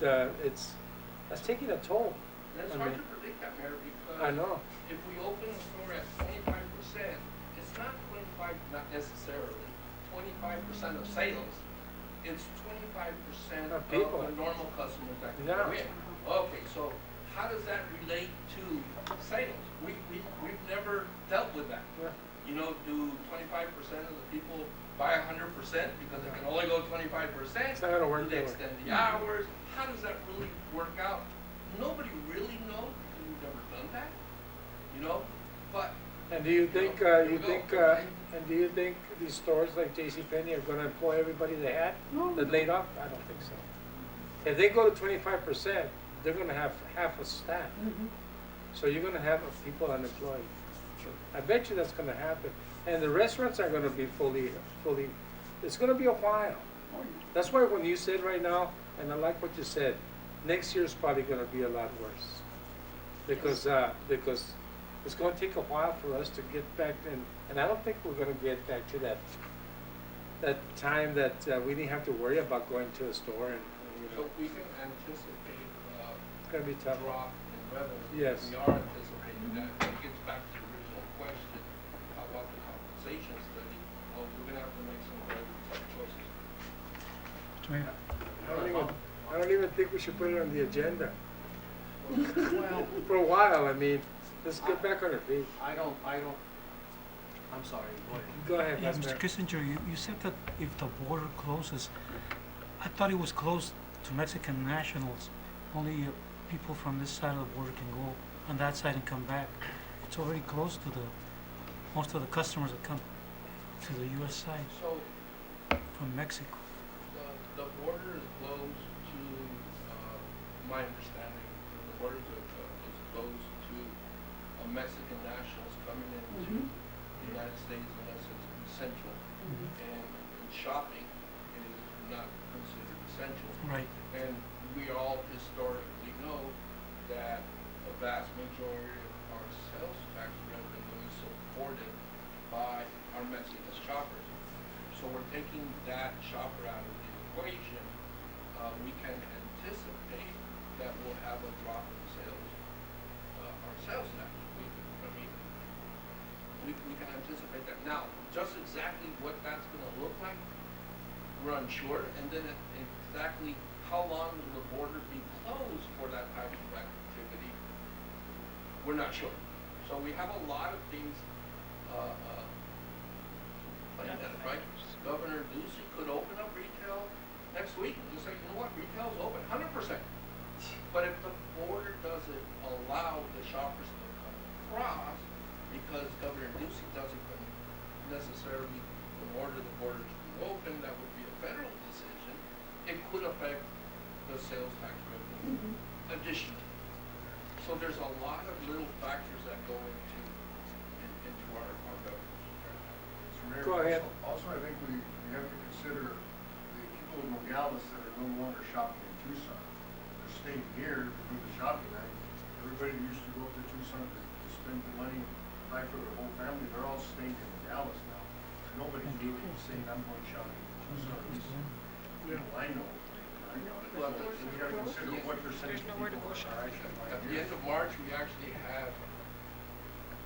that's taking a toll. And it's I hard mean, to predict that, Mayor, because I know. if we open a store at 25%, it's not 25, not necessarily 25% of sales. It's 25% Of of people. the normal customers that can Yeah. go in. Okay, so how does that relate to sales? We've never dealt with that. Yeah. You know, do 25% of the people buy 100% because they can only go 25%? It's not gonna work Do they that way. extend the hours? How does that really work out? Nobody really knows because we've never done that, you know? But And do you think, here we go. and do you think these stores like JCPenney are gonna employ everybody they had that laid off? I don't think so. If they go to 25%, they're gonna have half a staff. So you're gonna have people unemployed. I bet you that's gonna happen. And the restaurants are gonna be fully, it's gonna be a while. That's why when you said right now, and I like what you said, next year's probably gonna be a lot worse. Because it's gonna take a while for us to get back in, and I don't think we're gonna get back to that time that we didn't have to worry about going to a store and you So know, we can anticipate it's gonna be a tough. drop in revenue. Yes. We are anticipating that. It gets back to the original question, how about the compensation study? Well, we're gonna have to make some very tough choices. I don't even think we should put it on the agenda. Well, For a while, I mean, let's get back on our feet. I don't, I'm sorry, go ahead. Go ahead, Yeah, Vice Mr. Mayor. Kissinger, you said that if the border closes, I thought it was closed to Mexican nationals. Only people from this side of the border can go on that side and come back. It's already closed to most of the customers that come to the U.S. side So from Mexico. the border is closed to, my understanding, the border is closed to Mexican nationals coming into the United States unless it's essential. And shopping is not considered essential. Right. And we all historically know that a vast majority of our sales tax revenue is supported by our Mexican shoppers. So we're taking that shopper out of the equation. We can anticipate that we'll have a drop in sales, our sales tax. We can anticipate that. Now, just exactly what that's gonna look like, we're unsure, and then exactly how long will the border be closed for that type of activity, we're not sure. So we have a lot of things, like that, right? Governor Ducey could open up retail next week and just say, you know what, retail's open, 100%. But if the border doesn't allow the shoppers to come across, because Governor Ducey doesn't necessarily order the border to be open, that would be a federal decision, it could affect the sales tax revenue additionally. So there's a lot of little factors that go into our government. Mr. Mayor, Go ahead. Also, I think we have to consider the people in Nogales that are no longer shopping in Tucson. They're staying here to do the shopping. Everybody who used to go up to Tucson to spend the money, buy for their whole family, they're all staying in Nogales now. Nobody's really saying, I'm going shopping in Tucson. At least, I know. Well, So we gotta consider what percentage There's of nowhere to people go are shopping. actually At buying the here. end of March, we actually have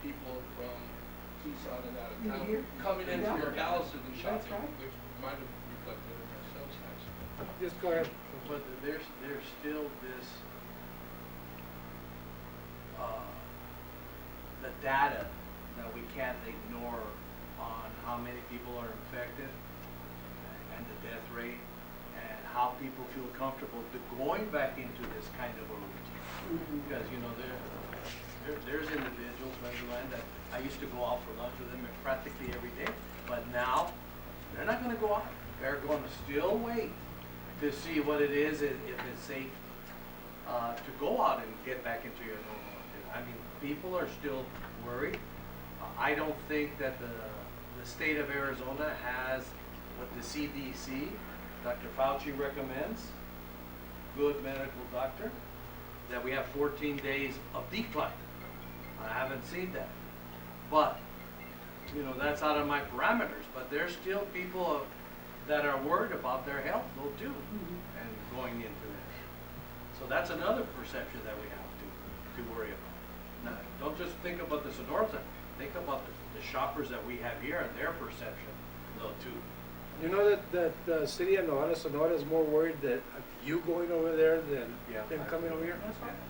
people from Tucson and out of town, coming into Nogales to do shopping, which might have reflected in our sales tax. Just go ahead. But there's still this, the data that we can't ignore on how many people are infected and the death rate and how people feel comfortable to going back into this kind of a routine. Because, you know, there's individuals, Wonderland, that I used to go out for lunch with them practically every day, but now they're not gonna go out. They're gonna still wait to see what it is, if it's safe to go out and get back into your normal activity. I mean, people are still worried. I don't think that the state of Arizona has what the CDC, Dr. Fauci recommends, good medical doctor, that we have 14 days of decline. I haven't seen that. But, you know, that's out of my parameters. But there's still people that are worried about their health, though, too, and going into this. So that's another perception that we have to worry about. Now, don't just think about the Sonoras, think about the shoppers that we have here and their perception, though, too. You know that the city of Nogales, Sonora is more worried that you going over there than them coming over here?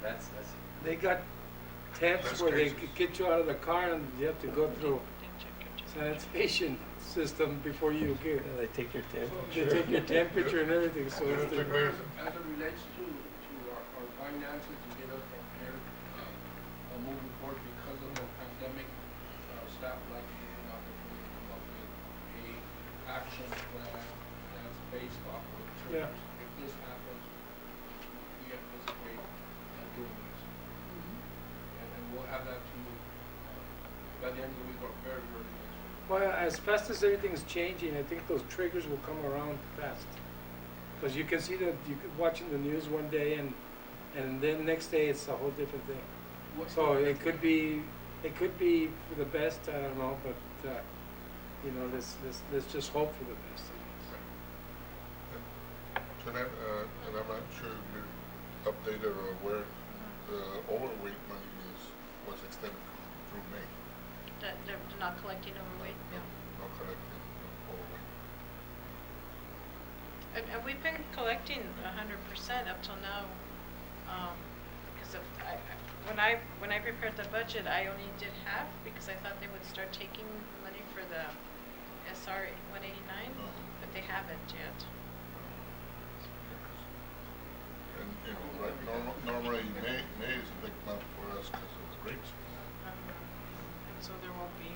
That's They got tents That's where they crazy. could get you out of the car and you have to go through sanitation system before you get. They take your They temperature. take your temperature and everything, so it's Take the, Mayor. As it relates to our finances, to get us prepared, moving forward because of the pandemic, staff like to be an opportunity to come up with a action plan that's based off of Yeah. triggers. If this happens, we anticipate doing this. And we'll have that to you by the end of the week or very early next week. well, as fast as everything's changing, I think those triggers will come around fast. Because you can see that, you could watching the news one day and then next day it's a whole different thing. So it could be for the best, I don't know, but, you know, let's just hope for the best. So then, and I'm not sure if you're updated or aware, the overweight money was extended through May. That they're not collecting overweight. No collecting overweight. And we've been collecting 100% up till now, because of, when I prepared the budget, I only did half because I thought they would start taking money for the SR 189, but they haven't yet. And, you know, right, normally May is a big month for us because of the grapes. And so there won't be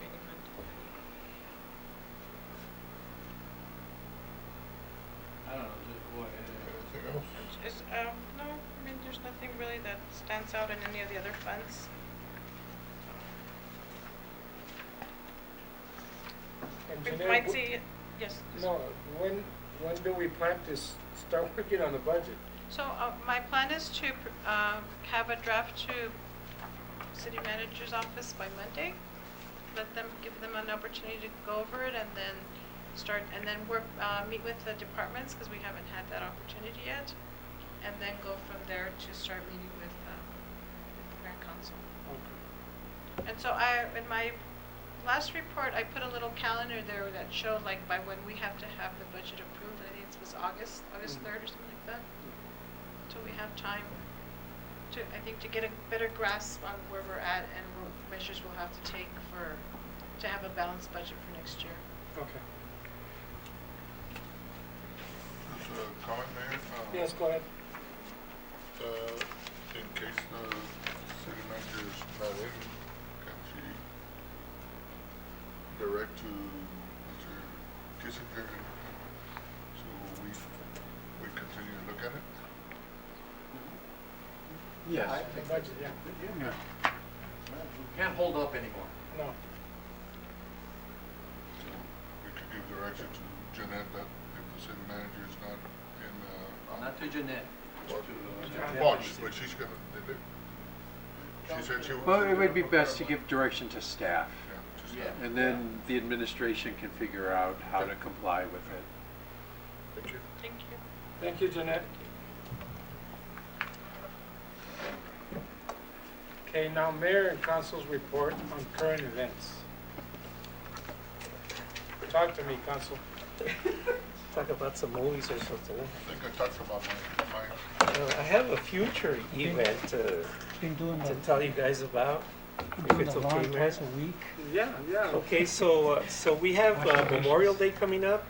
any money. I don't know, just go ahead. Anything else? No, I mean, there's nothing really that stands out in any of the other funds. And We Jeanette, might see, yes. No, when do we plan to start working on the budget? So my plan is to have a draft to city manager's office by Monday. Give them an opportunity to go over it and then start, and then meet with the departments because we haven't had that opportunity yet. And then go from there to start meeting with the mayor and council. Okay. And so in my last report, I put a little calendar there that showed like by when we have to have the budget approved. I think it was August 3rd or something like that. So we have time to, I think, to get a better grasp on where we're at and what measures we'll have to take to have a balanced budget for next year. Okay. Just a comment, Mayor? Yes, go ahead. In case the city manager is not in, can she direct to Mr. Kissinger so we continue to look at it? Yes. The budget, yeah. We can't hold up anymore. No. So we could give direction to Jeanette that if the city manager is not in, Not to Jeanette. but she's gonna, she said she would. Well, it would be best to give direction to staff, Yeah, just Yeah. and then the administration can figure out how to comply with it. Thank you. Thank you. Thank you, Jeanette. Okay, now Mayor and Council's report on current events. Talk to me, Council. Talk about some movies or something. I think I talked about mine. I have a future event Been doing to the, tell you guys about. If doing it's the okay, lawn Mayor. twice a week. Yeah, yeah. Okay, so we have Memorial Day coming up,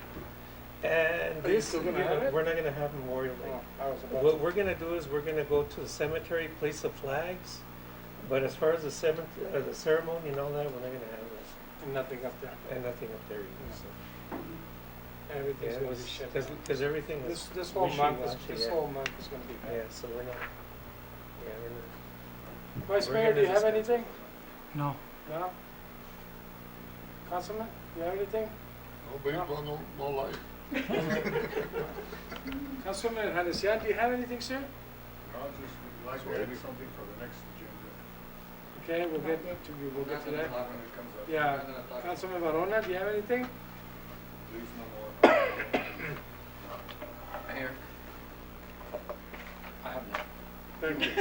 and Are you this still gonna year, have it? we're not gonna have Memorial Day. Oh, I was about What to. we're gonna do is we're gonna go to the cemetery, place the flags, but as far as the the ceremony and all that, we're not gonna have that, And nothing up there. and nothing up there either. So. Everything's Yeah, gonna be shut down. because everything is This whole month is, wishy-washy, this yeah. whole month is gonna be Yeah, bad. so we're not. Yeah, we're not. Vice We're Mayor, do you gonna have discuss anything? No. No? Councilman, do you have anything? No baseball, no life. Councilman Hanesian, do you have anything, sir? I'll just would like to add something for the next agenda. Okay, we'll get to that. When it comes up. Yeah, We're not gonna talk. Councilman Varona, do you have anything? Please no more. Mayor. I have none. Thank you.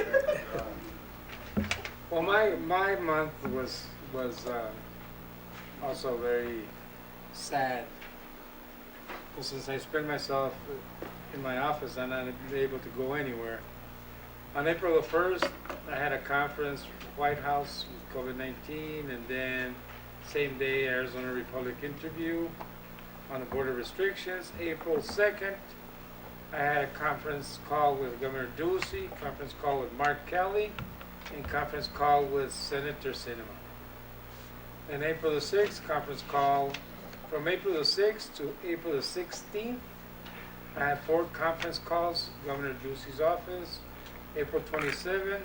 Well, my month was also very sad. Well, since I spent myself in my office, I'm not able to go anywhere. On April the 1st, I had a conference, White House with COVID-19, and then same day, Arizona Republic interview on the border restrictions. April 2nd, I had a conference call with Governor Ducey, conference call with Mark Kelly, and conference call with Senator Sinema. And April the 6th, conference call from April the 6th to April the 16th. I had 4 conference calls, Governor Ducey's office. April 27th,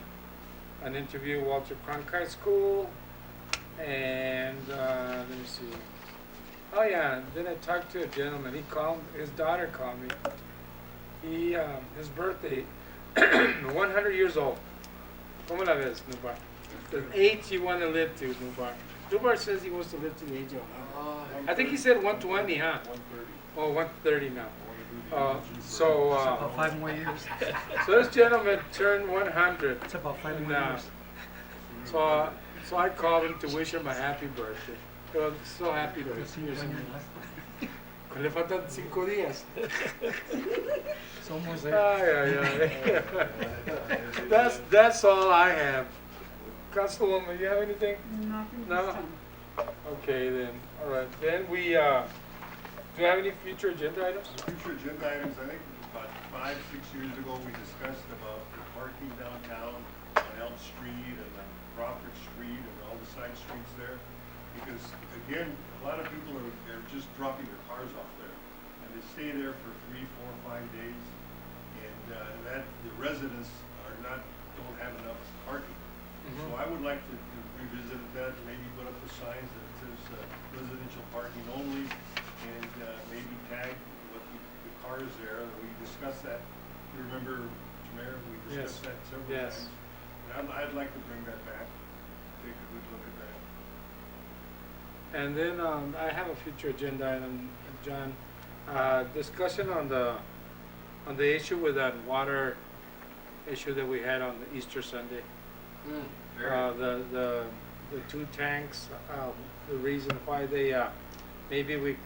an interview at Walter Cronkite School. And let me see. Oh yeah, then I talked to a gentleman. He called, his daughter called me. His birthday, 100 years old. ¿Cómo la ves, Nubar? The age you want to live to, Nubar. Nubar says he wants to live to the age of 100. I think he said 120, huh? 130. Oh, 130 now. About 5 more years. So this gentleman turned 100. It's about 5 more now. years. So I called him to wish him a happy birthday. He was so happy to see you. Le faltan 5 días. It's almost there. Ay, ay, ay. That's all I have. Councilwoman, you have anything? Nothing. No? Okay then, all right. Then we, do you have any future agenda items? Future agenda items, I think about 5-6 years ago, we discussed about the parking downtown on Elm Street and on Crawford Street and all the side streets there. Because again, a lot of people are just dropping their cars off there. And they stay there for 3, 4, 5 days. And the residents don't have enough parking. So I would like to revisit that, maybe put up the signs that says residential parking only, and maybe tag what the cars there. We discussed that. You remember, Mayor, we discussed that several times. And I'd like to bring that back, take a good look at that. And then I have a future agenda item, John. Discussion on the issue with that water issue that we had on the Easter Sunday. The 2 tanks, the reason why they, maybe we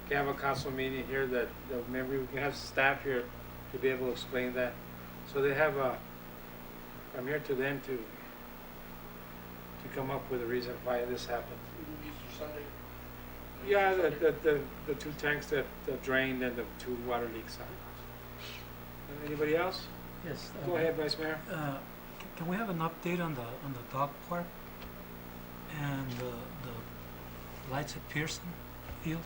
can have a council meeting here that maybe we can have staff here to be able to explain that. So they have, I'm here to them to come up with a reason why this happened. Easter Sunday. Yeah, the 2 tanks that drained and the 2 water leaks. Anybody else? Yes. Go ahead, Vice Mayor. Can we have an update on the dog park and the lights at Pearson Field?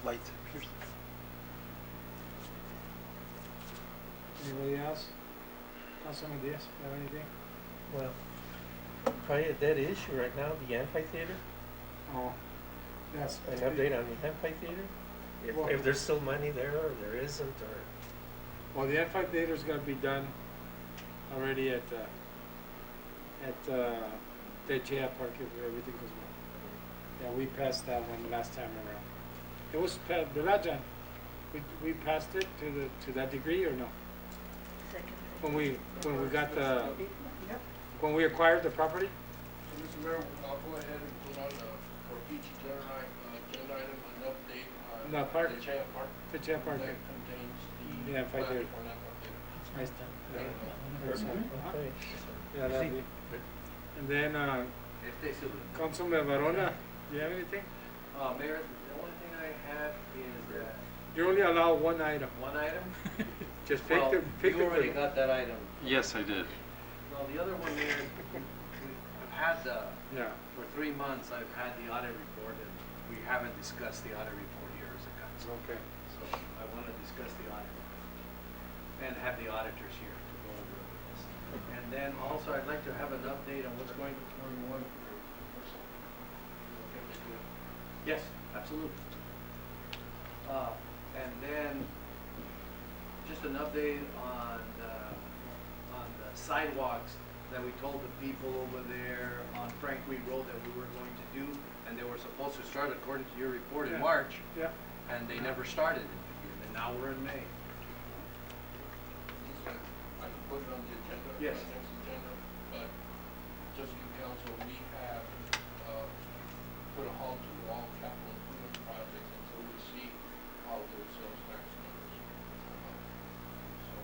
Lights at Pearson. Anybody else? Councilman Diaz, you have anything? Well, probably a dead issue right now, the amphitheater. Oh, yes. An update on the amphitheater? If there's still money there or there isn't, or... Well, the amphitheater's gonna be done already at Techea Park if everything goes well. Yeah, we passed that one last time around. It was passed, ¿verdad, John? We passed it to that degree or no? when we got when we acquired the property? So, Mr. Mayor, I'll go ahead and put on, for each agenda item, an update on No, park. the Chaya Park. The Chaya Park. That contains the. Yeah, if I did. plan for that update. Okay. Yeah, that'd be. And then, Councilman Varona, do you have anything? Mayor, the only thing I have is that You're only allowed one item. one item. Just pick Well, pick you already got that item. Yes, I did. No, the other one there, I've had Yeah. for 3 months, I've had the audit report, and we haven't discussed the audit report here as a council. Okay. So I want to discuss the audit and have the auditors here to go over it with us. And then also, I'd like to have an update on what's going on. Yes, absolutely. And then just an update on the sidewalks that we told the people over there on Frank Wheat Road that we were going to do, and they were supposed to start according to your report in Yeah. March, Yeah. and they never started in June, and now we're in May. I can put it on the agenda. Yes. The next agenda, but just in council, we have, put a halt to all capital improvement projects until we see how those sales tax numbers come out. So,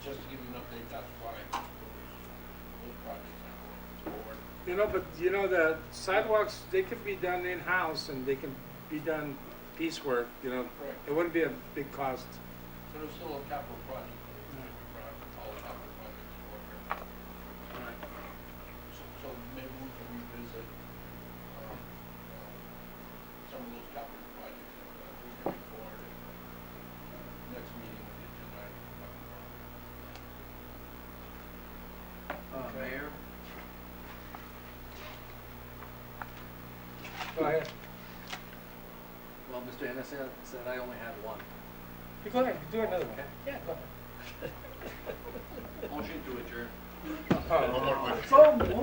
just to give you an update, that's why those projects are going forward. You know, but you know, the sidewalks, they can be done in-house and they can be done piecework, you know. Correct. It wouldn't be a big cost. So there's still a capital project, we brought all capital projects forward. So maybe we can revisit, some of those capital projects that we bring forward in next meeting with the agenda item. Mayor? Go ahead. Well, Mr. Ennis said I only had one. You go ahead, do another one. Okay. Yeah, go ahead. Motion to adjourn. One more question.